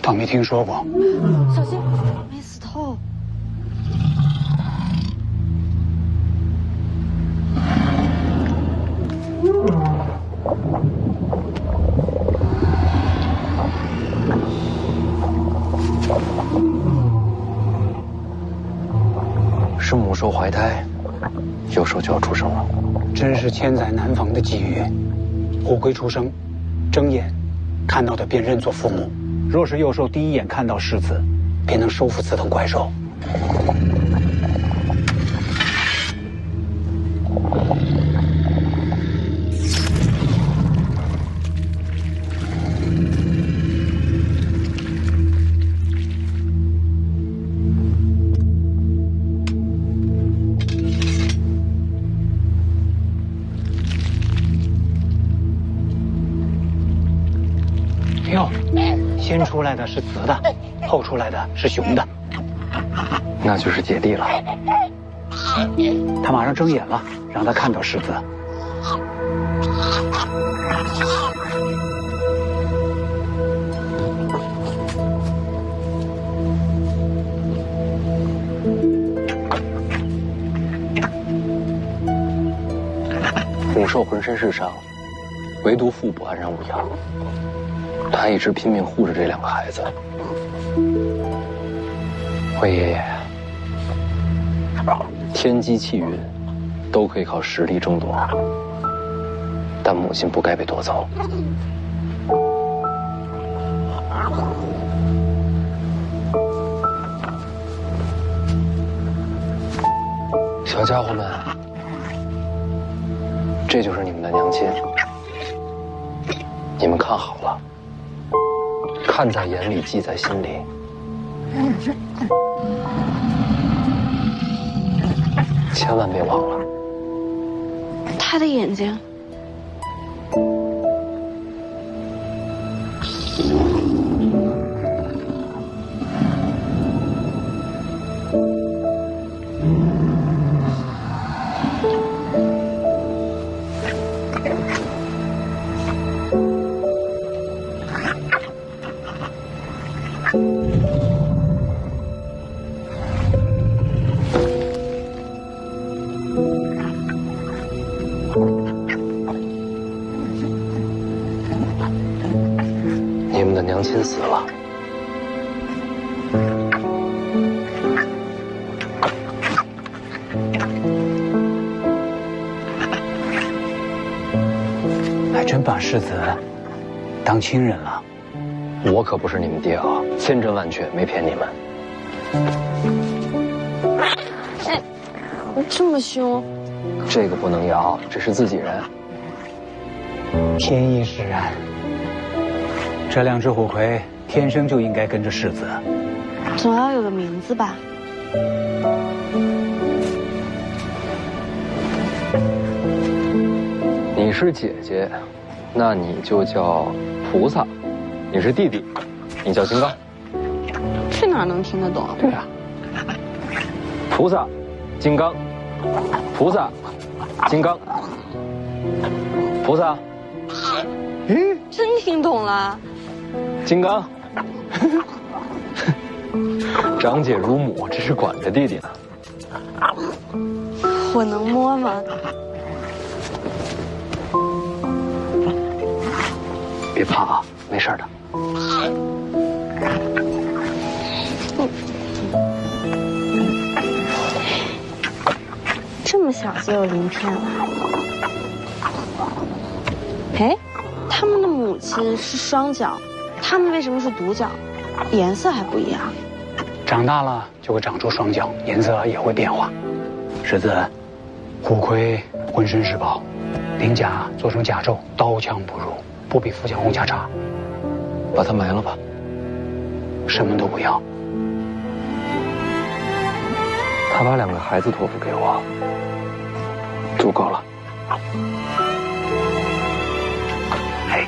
倒没听说过。小心，没死透。是母兽怀胎，幼兽就要出生了。真是千载难逢的机遇。虎龟出生，睁眼看到的便认作父母。若是幼兽第一眼看到世子，便能收服此头怪兽。哟，先出来的是雌的，后出来的是雄的，那就是姐弟了。他马上睁眼了，让他看到世子。母兽浑身是伤，唯独腹部安然无恙。他一直拼命护着这两个孩子。魏爷爷，天机气运都可以靠实力争夺，但母亲不该被夺走。小家伙们，这就是你们的娘亲，你们看好了，看在眼里，记在心里。千万别忘了。他的眼睛。你们的娘亲死了。还真把世子当亲人了。我可不是你们爹啊，千真万确，没骗你们。哎，你这么凶。这个不能要，这是自己人。天意使然。这两只虎魁天生就应该跟着世子，总要有个名字吧？你是姐姐，那你就叫菩萨；你是弟弟，你叫金刚。去哪儿能听得懂？对啊，菩萨，金刚，菩萨，金刚，菩萨。真听懂了。金刚，长姐如母，这是管着弟弟呢。我能摸吗？别怕啊，没事的。这么小就有鳞片了。哎，他们的母亲是双脚，他们为什么是独角？颜色还不一样。长大了就会长出双脚，颜色也会变化。世子，虎魁浑身是宝，鳞甲做成甲胄，刀枪不入，不比富强红甲差。把它埋了吧。什么都不要。他把2个孩子托付给我，足够了。哎，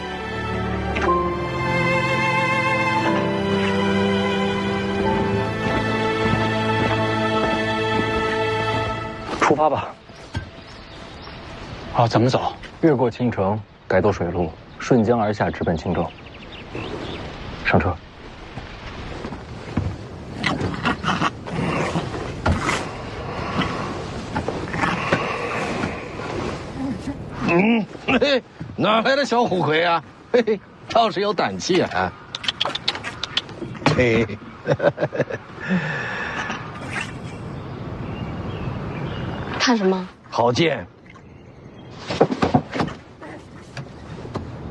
出发吧。哦，怎么走？越过青城，改走水路，顺江而下，直奔青州。上车。嘿，哪来的小虎魁啊？嘿嘿，倒是有胆气啊！嘿，看什么？好剑。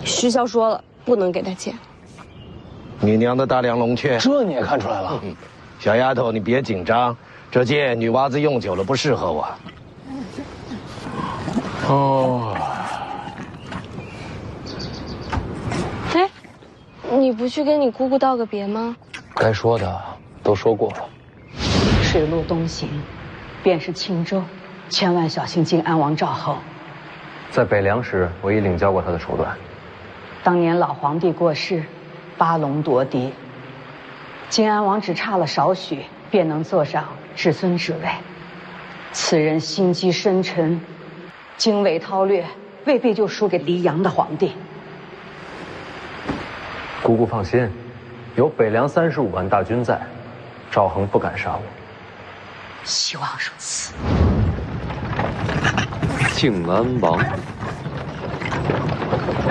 徐骁说了，不能给他剑。你娘的大梁龙雀，这你也看出来了？小丫头，你别紧张，这剑女娃子用久了不适合我。哦。哎，你不去跟你姑姑道个别吗？该说的都说过了。水路东行，便是青州，千万小心靖安王赵恒。在北凉时，我已领教过他的手段。当年老皇帝过世，八龙夺嫡，靖安王只差了少许，便能坐上至尊之位。此人心机深沉，经纬韬略，未必就输给黎阳的皇帝。姑姑放心，有北凉35万大军在，赵恒不敢杀我。希望如此。靖安王，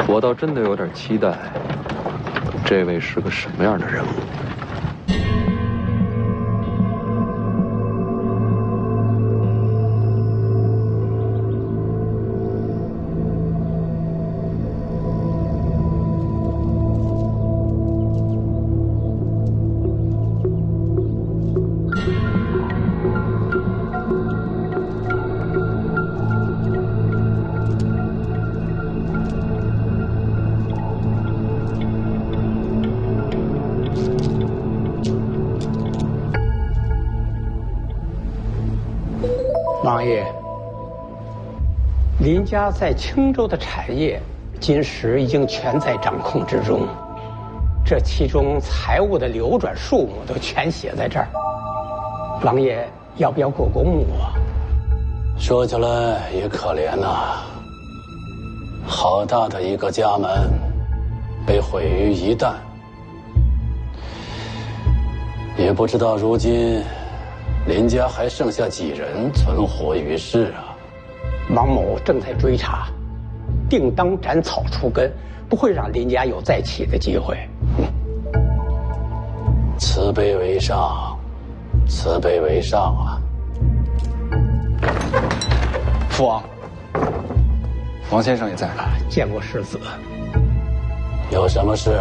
我倒真的有点期待，这位是个什么样的人物？王爷，林家在青州的产业，今时已经全在掌控之中。这其中财物的流转数目都全写在这儿。王爷要不要过公墓啊？说起来也可怜呐，好大的一个家门，被毁于一旦。也不知道如今林家还剩下几人存活于世啊？王某正在追查，定当斩草除根，不会让林家有再起的机会。慈悲为上，慈悲为上啊！父王，王先生也在。见过世子。有什么事？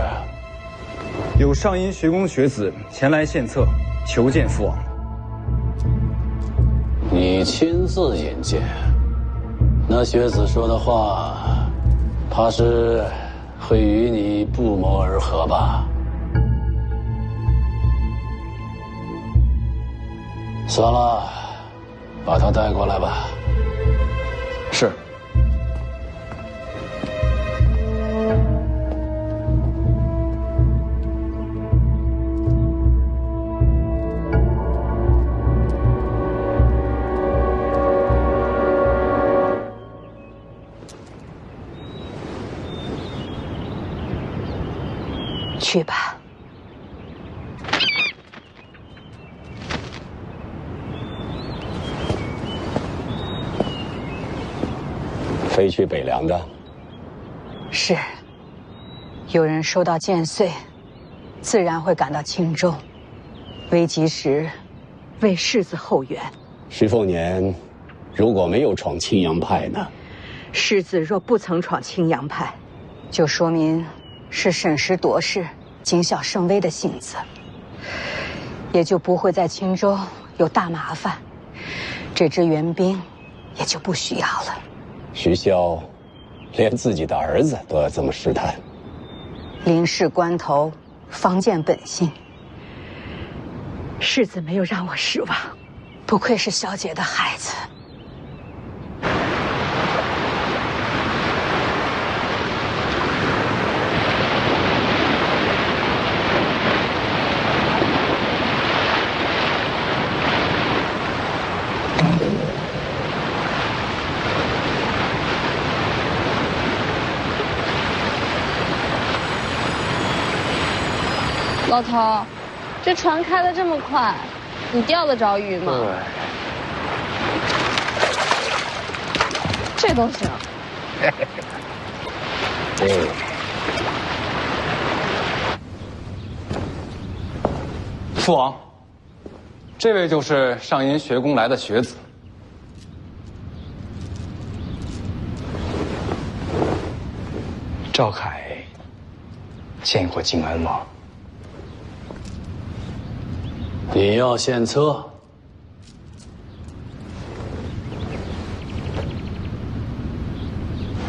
有上阴学宫学子前来献策，求见父王。你亲自引荐？那学子说的话，怕是会与你不谋而合吧？算了，把他带过来吧。是。去吧。飞去北凉的？是。有人收到剑穗，自然会赶到青州，危急时为世子后援。徐凤年如果没有闯青阳派呢？世子若不曾闯青阳派，就说明是审时度势、谨小慎微的性子，也就不会在青州有大麻烦，这支援兵也就不需要了。徐骁连自己的儿子都要这么试探，临事关头方见本性。世子没有让我失望，不愧是小姐的孩子。老头，这船开得这么快，你钓得着鱼吗？这都行。父王，这位就是上阴学宫来的学子。赵凯见过靖安王。你要献策？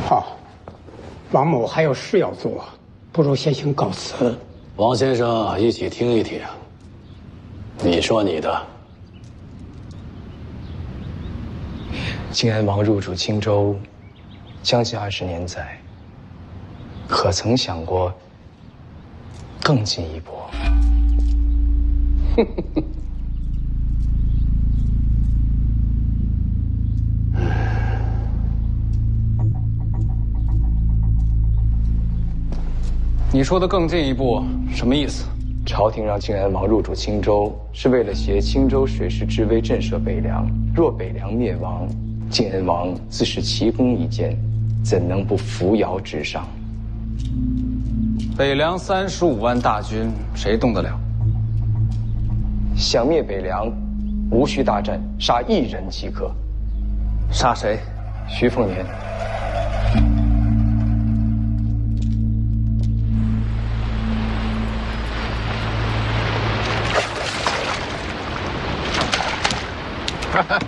好，王某还有事要做，不如先行告辞。王先生，一起听一听。你说你的。靖安王入主青州，将近20年在，可曾想过更进一步？你说的更进一步什么意思？朝廷让靖安王入主青州，是为了挟青州水师之威震慑北凉。若北凉灭亡，靖安王自是奇功一件，怎能不扶摇直上？北凉35万大军，谁动得了？想灭北凉，无需大战，杀1人即可。杀谁？徐凤年。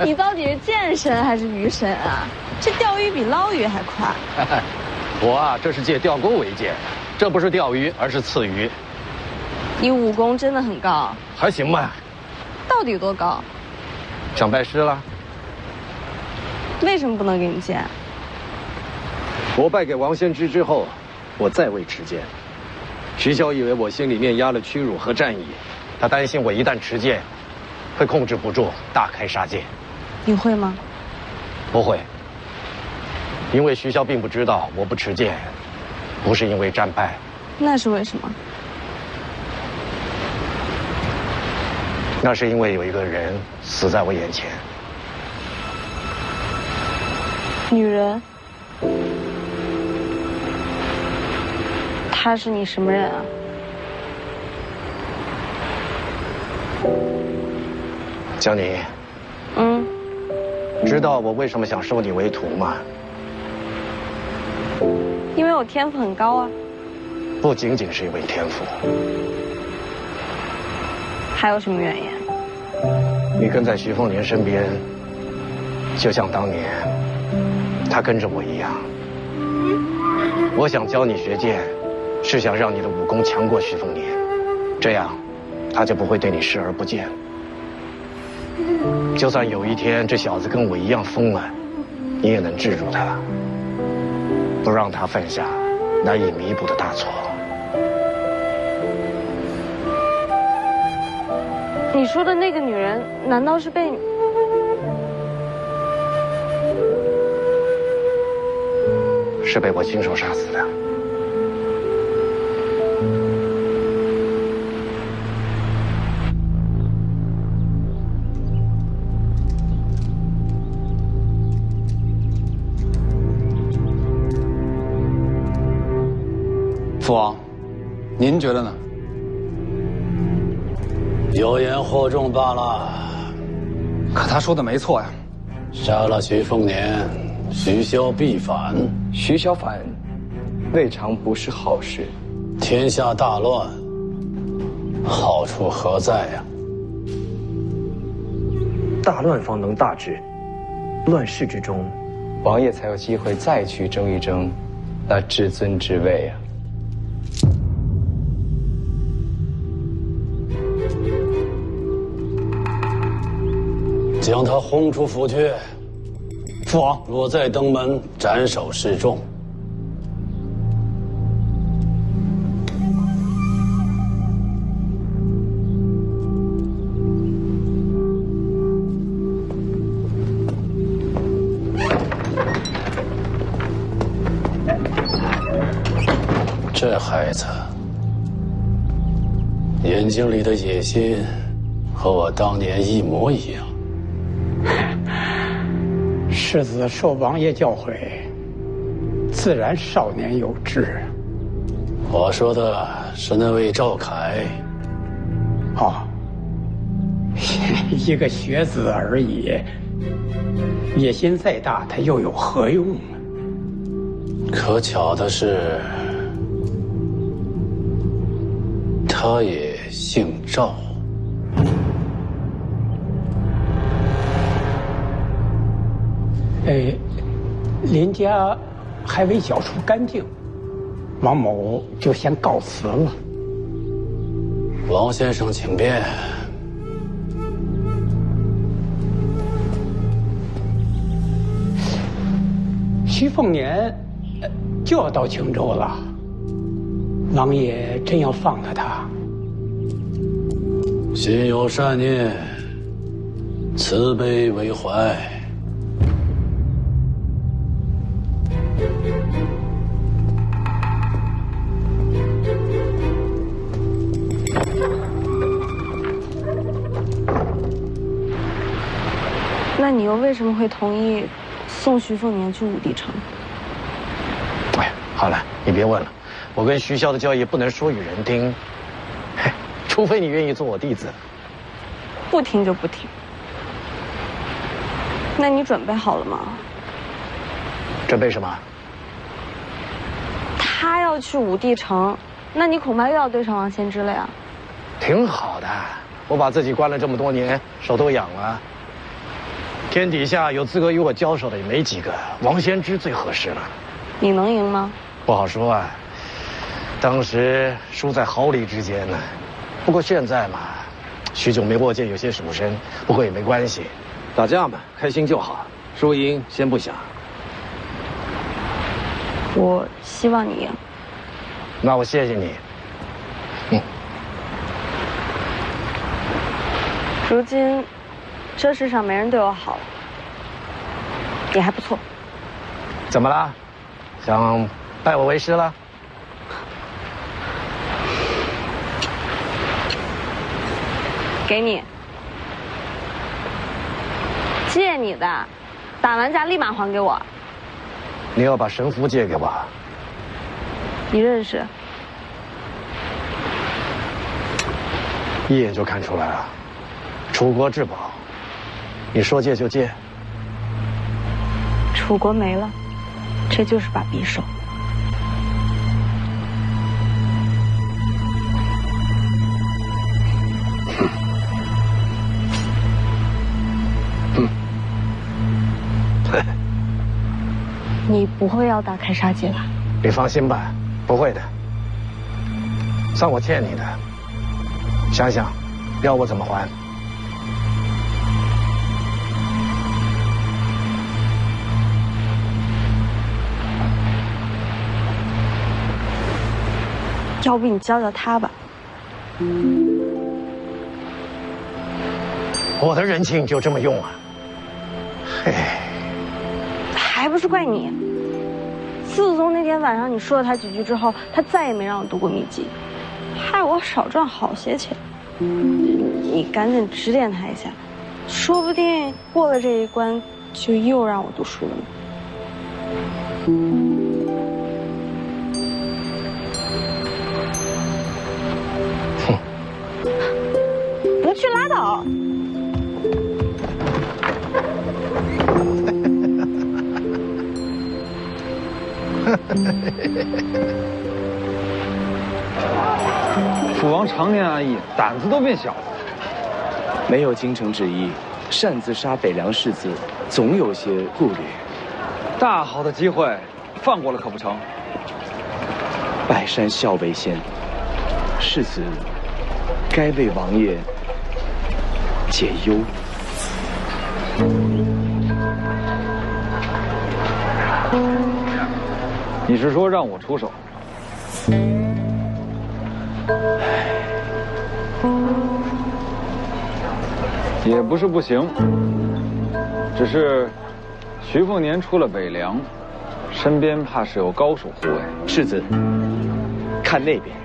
你到底是剑神还是鱼神啊？这钓鱼比捞鱼还快。我啊，这是借钓钩为鉴，这不是钓鱼，而是刺鱼。你武功真的很高，还行吧。到底多高？想拜师了？为什么不能给你剑？我败给王先知之后，我再未持剑。徐骁以为我心里面压了屈辱和战意，他担心我一旦持剑，会控制不住，大开杀戒。你会吗？不会，因为徐骁并不知道我不持剑，不是因为战败。那是为什么？那是因为有一个人死在我眼前。女人？她是你什么人啊？江宁。知道我为什么想收你为徒吗？因为我天赋很高啊。不仅仅是因为天赋。还有什么原因？你跟在徐凤年身边，就像当年他跟着我一样。我想教你学剑，是想让你的武功强过徐凤年，这样他就不会对你视而不见。就算有一天这小子跟我一样疯了，你也能制住他，不让他犯下难以弥补的大错。你说的那个女人，难道是被你？是被我亲手杀死的。父王，您觉得呢？有言惑众罢了。可他说的没错呀。杀了徐凤年，徐骁必反。徐骁反，未尝不是好事。天下大乱，好处何在呀？大乱方能大治，乱世之中，王爷才有机会再去争一争那至尊之位啊！将他轰出府去。父王，若再登门，斩首示众。这孩子眼睛里的野心和我当年一模一样。世子受王爷教诲，自然少年有志。我说的是那位赵凯。哦，一个学子而已，野心再大，他又有何用呢？可巧的是，他也姓赵。林家还未缴除干净，王某就先告辞了。王先生，请便。徐凤年就要到青州了，王爷真要放了他？心有善念，慈悲为怀。那你又为什么会同意送徐凤年去武帝城？哎，好了，你别问了，我跟徐骁的交易不能说与人听，除非你愿意做我弟子。不听就不听。那你准备好了吗？准备什么？他要去武帝城，那你恐怕又要对上王先知了呀。挺好的，我把自己关了这么多年，手都痒了。天底下有资格与我交手的也没几个，王先知最合适了。你能赢吗？不好说啊，当时输在毫厘之间呢。不过现在嘛，许久没握剑，有些属身，不过也没关系，打架嘛，开心就好，输赢先不想。我希望你赢。那我谢谢你。如今，这世上没人对我好，也还不错。怎么了？想拜我为师了？给你，借你的，打完架立马还给我。你要把神符借给我？你认识？一眼就看出来了，楚国至宝。你说借就借？楚国没了，这就是把匕首。你不会要大开杀戒吧？你放心吧，不会的。算我欠你的，想想，要我怎么还？要不你教教他吧。我的人情就这么用啊？嘿，还不是怪你。自从那天晚上你说了他几句之后，他再也没让我读过秘籍，害我少赚好些钱。你赶紧指点他一下，说不定过了这一关，就又让我读书了呢。不去拉倒。父王常年安逸，胆子都变小了。没有京城之意，擅自杀北凉世子，总有些顾虑。大好的机会，放过了可不成？拜山孝为先，世子该为王爷解忧。你是说让我出手？也不是不行，只是徐凤年出了北凉，身边怕是有高手护卫。世子，看那边。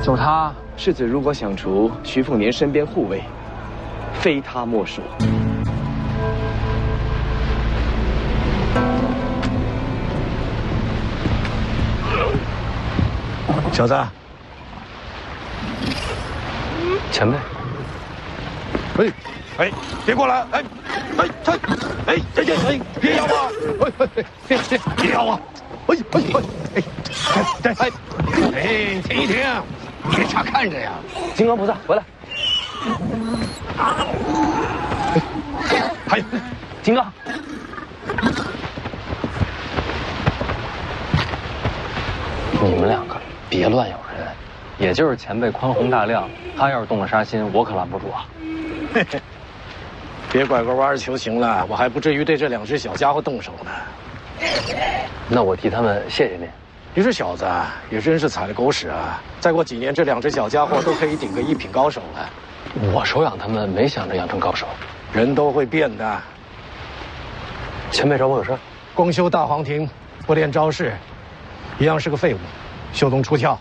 就他，世子如果想除徐凤年身边护卫，非他莫属。小子，前辈，别过来！别咬我！别咬我！停一停，别傻看着呀！金刚菩萨，回来！还有，金刚，你们两个别乱咬人，也就是前辈宽宏大量，他要是动了杀心，我可拦不住啊！别拐个弯求情了，我还不至于对这两只小家伙动手呢。那我替他们谢谢您。你这小子也真是踩了狗屎啊！再过几年，这两只小家伙都可以顶个一品高手了。我收养他们，没想着养成高手。人都会变的。前辈找我有事？光修大黄庭，不练招式，一样是个废物。秀东出鞘。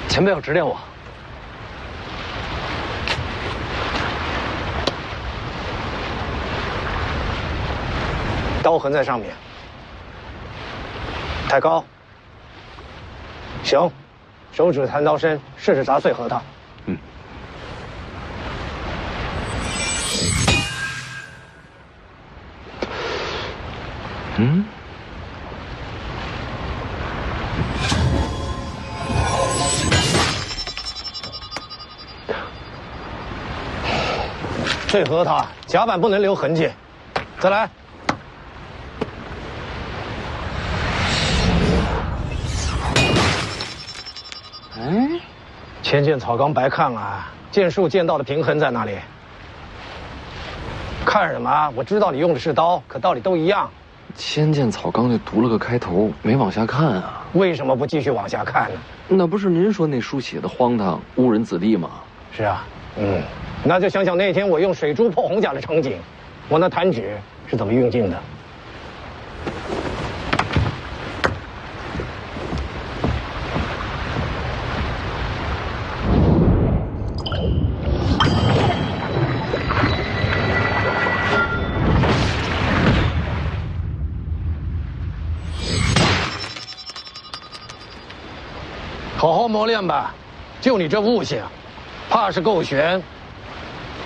前辈要指点我。刀痕在上面，太高。行，手指弹刀身，试着砸碎核桃。这核桃甲板不能留痕迹，再来。千剑草纲白看啊，剑术剑道的平衡在哪里？看什么？我知道你用的是刀，可道理都一样。千剑草纲就读了个开头，没往下看啊。为什么不继续往下看呢？那不是您说那书写的荒唐、误人子弟吗？是啊，那就想想那天我用水珠破红甲的场景，我那弹指是怎么运镜的。好好磨练吧，就你这悟性，怕是够悬。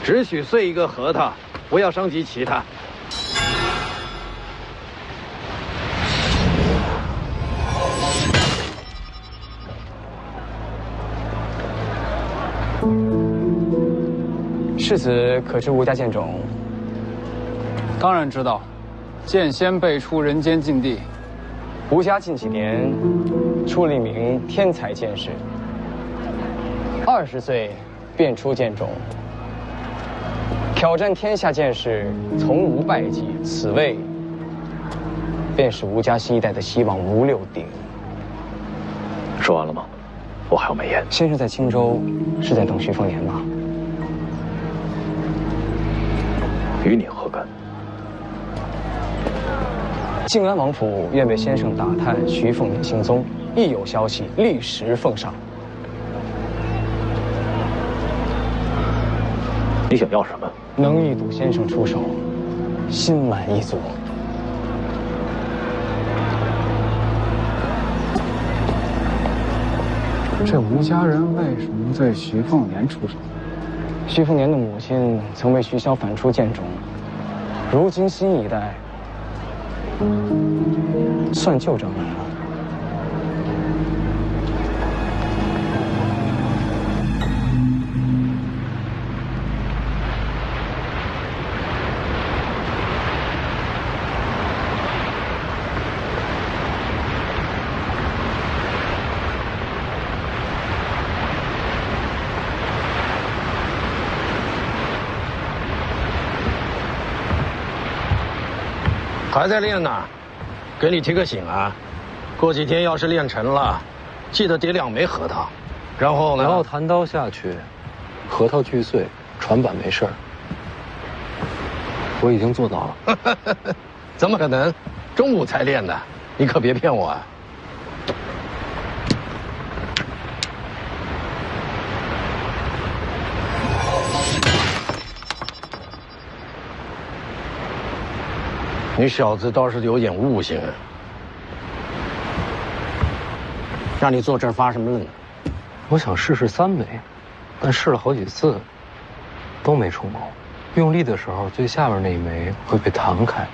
只许碎一个核桃，不要伤及其他。世子可知吴家剑种？当然知道，剑仙辈出，人间禁地。吴家近几年出了一名天才剑士，20岁便出剑种，挑战天下剑士，从无败绩。此位便是吴家新一代的希望吴六鼎。说完了吗？我还有美言。先生在青州是在等徐凤年吗？与你何干？靖安王府愿为先生打探徐凤年行踪，一有消息立时奉上。你想要什么？能一睹先生出手，心满意足。这吴家人为什么对徐凤年出手？徐凤年的母亲曾为徐骁反出剑种，如今新一代算旧账来了。还在练呢，给你提个醒啊，过几天要是练成了，记得叠2枚核桃，然后呢？然后弹刀下去，核桃锯碎，船板没事儿。我已经做到了。怎么可能？中午才练的，你可别骗我啊！你小子倒是有点悟性啊！让你坐这儿发什么愣？我想试试3枚，但试了好几次，都没出毛。用力的时候，最下边那一枚会被弹开。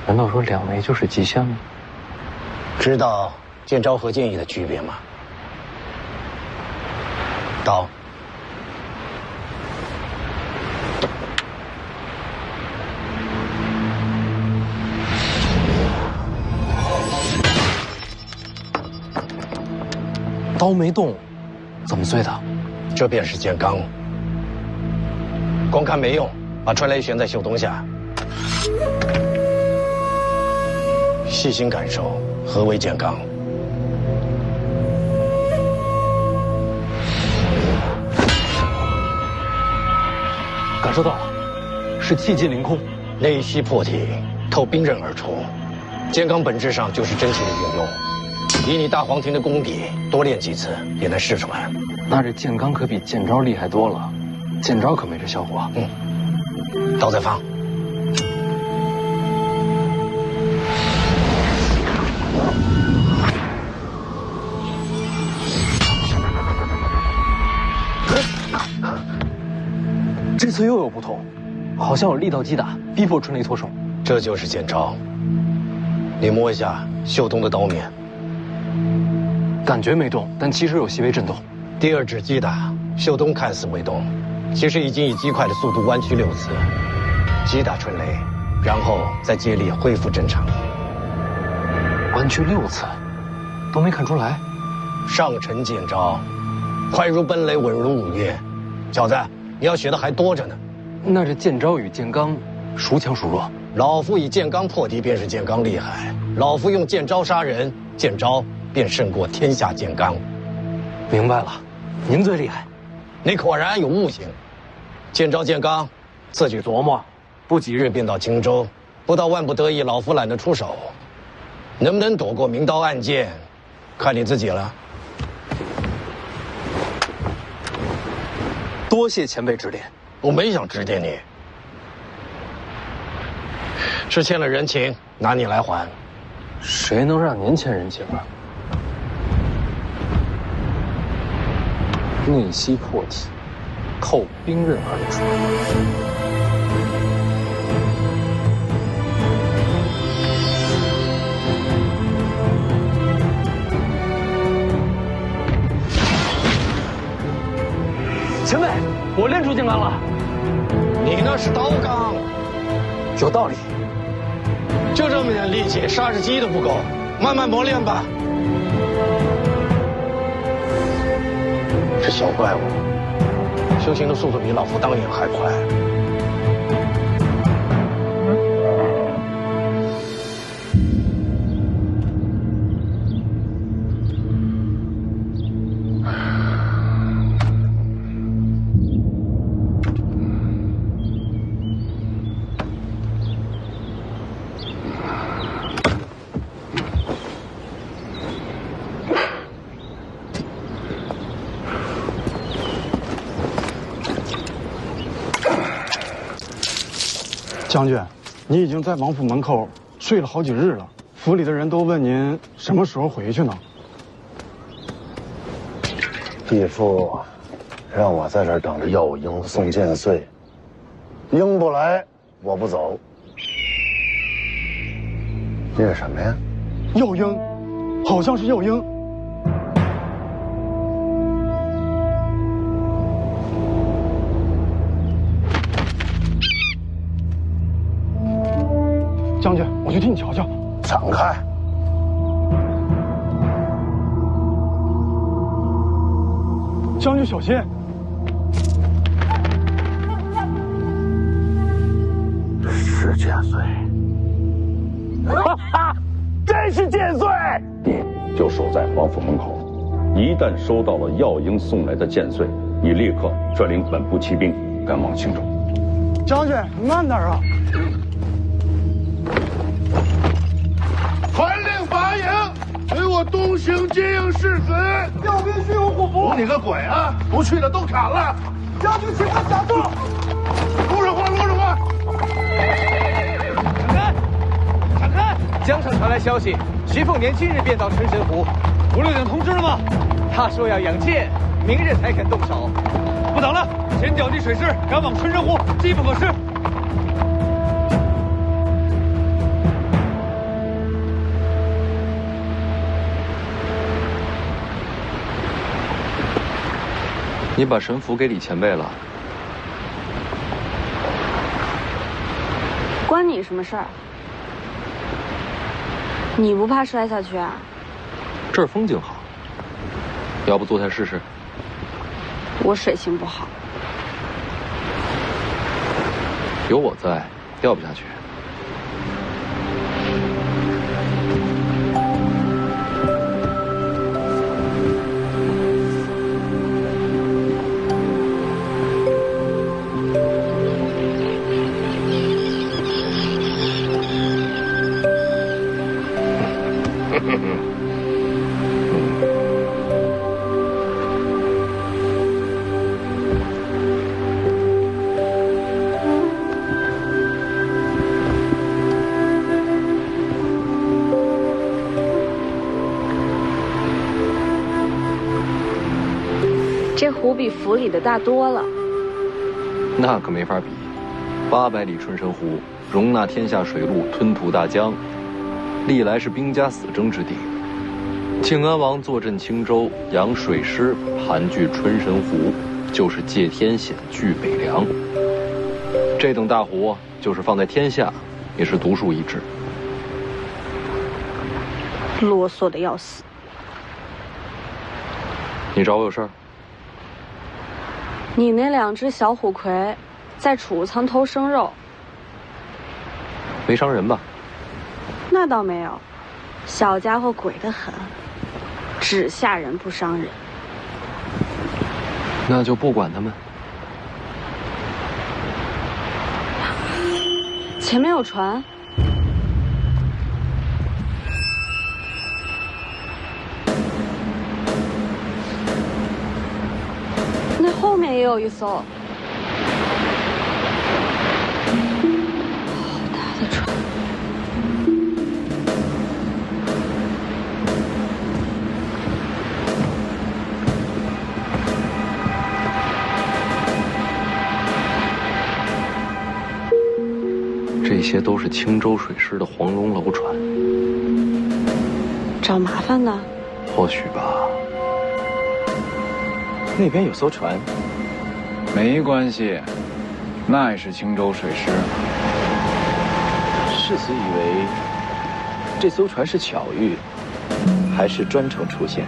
难道说2枚就是极限吗？知道剑招和剑意的区别吗？刀。刀没动，怎么碎的？这便是剑罡。光看没用，把穿雷悬在袖东下，细心感受何为剑罡。感受到了，是气劲凌空，内息破体，透冰刃而出。剑罡本质上就是真气的运用。以你大黄庭的功底，多练几次也能试出来。那这剑罡可比剑招厉害多了，剑招可没这效果。刀再放。这次又有不同，好像有力道击打，逼迫春雷脱手。这就是剑招。你摸一下袖东的刀面。感觉没动，但其实有细微震动。第2指击打，袖东看似未动，其实已经以极快的速度弯曲6次，击打春雷，然后再接力恢复正常。弯曲6次，都没看出来。上乘剑招，快如奔雷，稳如五岳。小子，你要学的还多着呢。那这剑招与剑罡，孰强孰弱？老夫以剑罡破敌，便是剑罡厉害。老夫用剑招杀人，剑招便胜过天下剑罡。明白了，您最厉害。你果然有悟性。剑招剑罡，自己琢磨。不几日便到青州，不到万不得已，老夫懒得出手。能不能躲过明刀暗箭，看你自己了。多谢前辈指点。我没想指点你，是欠了人情，拿你来还。谁能让您欠人情啊？内息破体，透冰刃而出。前辈，我练出剑罡了。你那是刀刚，有道理。就这么点力气，杀只鸡都不够，慢慢磨练吧。这小怪物修行的速度比老夫当年还快。将军，你已经在王府门口睡了好几日了，府里的人都问您什么时候回去呢？义父让我在这儿等着药英送剑穗，英不来，我不走。念什么呀？药英，好像是药英。将军，我去替你瞧瞧。闪开！将军小心！是剑穗。哈哈，真是剑穗！你就守在王府门口，一旦收到了药英送来的剑穗，你立刻率领本部骑兵赶往青州。将军，慢点啊！传令拔营，给我东行接应世子。调兵虚无虎符。你个鬼啊！不去的都砍了。将军，请问下座。路上话，路上话。闪开！闪开！江上传来消息，徐凤年今日便到春神湖。吴六长通知了吗？他说要养剑，明日才肯动手。不等了，先调集水师，赶往春神湖，机不可失。你把神符给李前辈了，关你什么事儿？你不怕摔下去啊？这儿风景好，要不坐下试试？我水性不好，有我在，掉不下去。这湖比府里的大多了。那可没法比，800里春神湖容纳天下水陆，吞吐大江，历来是兵家死争之地。庆安王坐镇青州，养水师，盘踞春神湖，就是借天险拒北凉。这等大湖，就是放在天下，也是独树一帜。啰嗦的要死。你找我有事儿？你那2只小虎魁，在储物仓偷生肉，没伤人吧？那倒没有，小家伙鬼得很，只吓人不伤人。那就不管他们。前面有船。那后面也有一艘。好大的船。这些都是青州水师的黄龙楼船。找麻烦呢？或许吧。那边有艘船，没关系，那也是青州水师。世子以为这艘船是巧遇，还是专程出现？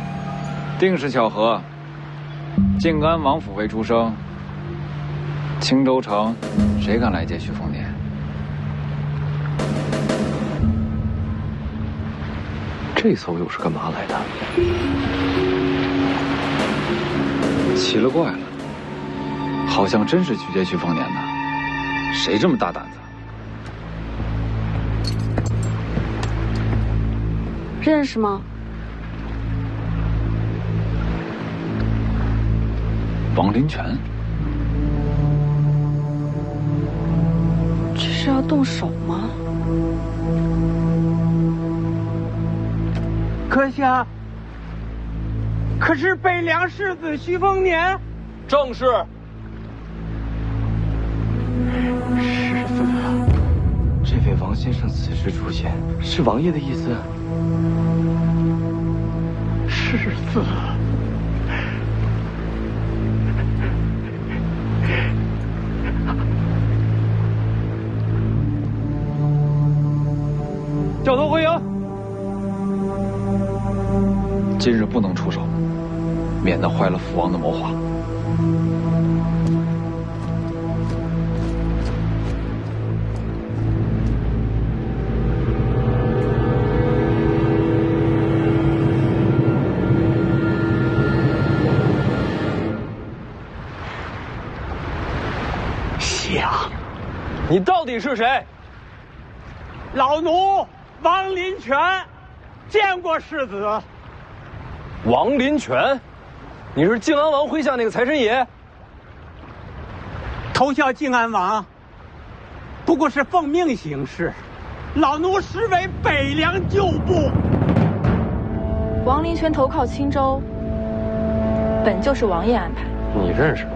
定是巧合。靖安王府为出生，青州城谁敢来接徐凤年？这艘又是干嘛来的？奇了怪了，好像真是去接徐凤年的。谁这么大胆子？认识吗？王林泉，这是要动手吗？阁下，可是北凉世子徐凤年？正是。世子，这位王先生此时出现，是王爷的意思？世子。掉头回营。今日不能出手，免得坏了父王的谋划。想，你到底是谁？老奴王林泉，见过世子。王林泉，你是靖安王麾下那个财神爷？投效靖安王，不过是奉命行事，老奴实为北凉旧部。王林泉投靠青州，本就是王爷安排。你认识吗？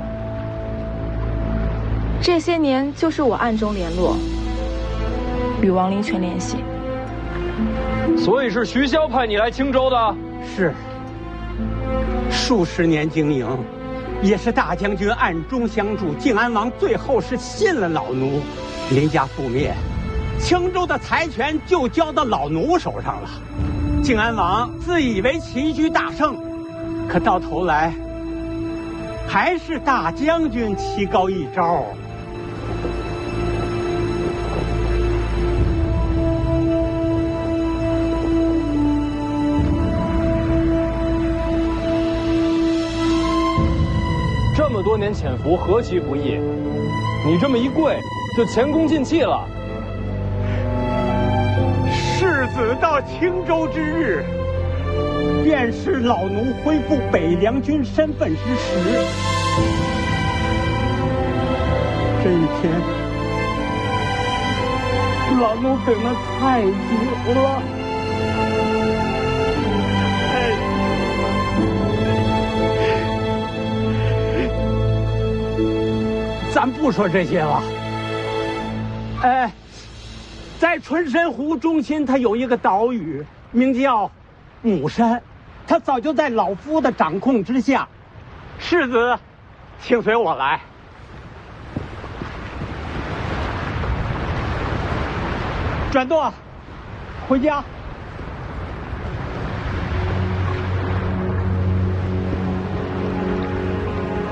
这些年就是我暗中联络，与王林泉联系。所以是徐骁派你来青州的？是。数十年经营，也是大将军暗中相助。靖安王最后是信了老奴，林家覆灭，青州的财权就交到老奴手上了。靖安王自以为棋局大胜，可到头来还是大将军棋高一招。这么多年潜伏，何其不易！你这么一跪，就前功尽弃了。世子到青州之日，便是老奴恢复北凉军身份之时。这一天，老奴等得太久了。咱不说这些了。在春申湖中心，它有一个岛屿，名叫母山，它早就在老夫的掌控之下。世子，请随我来。转舵，回家。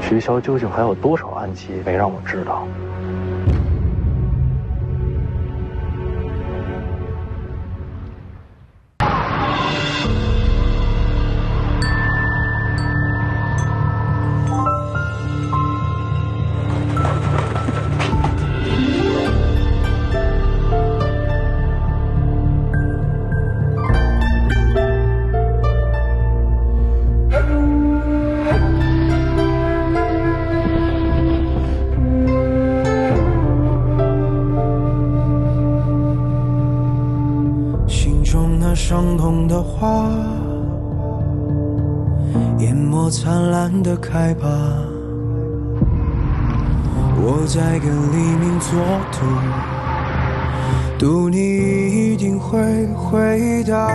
徐骁究竟还有多少暗器没让我知道？伤痛的花，淹没灿烂的开吧。我在跟黎明作赌，赌你一定会回答。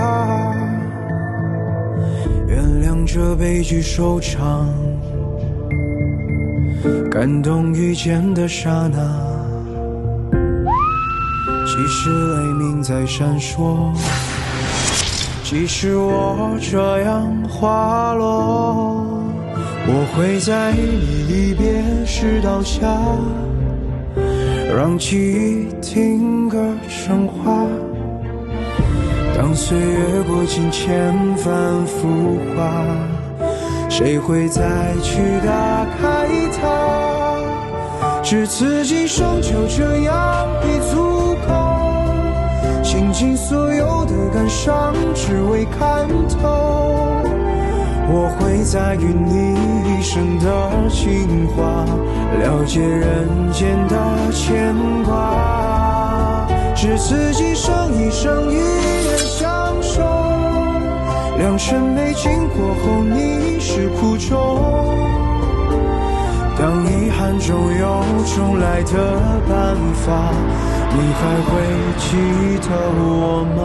原谅这悲剧收场，感动遇见的刹那。即使雷鸣在闪烁，即使我这样滑落，我会在你离别时倒下，让记忆听歌升华。当岁月过境千帆浮华，谁会再去打开它？只此今生就这样已足够，倾尽所有的感伤，只为看透。我会在于你一生的情话，了解人间的牵挂。只此今生一生一人相守，良辰美景过后你是苦衷。当遗憾中有重来的办法，你还会记得我吗？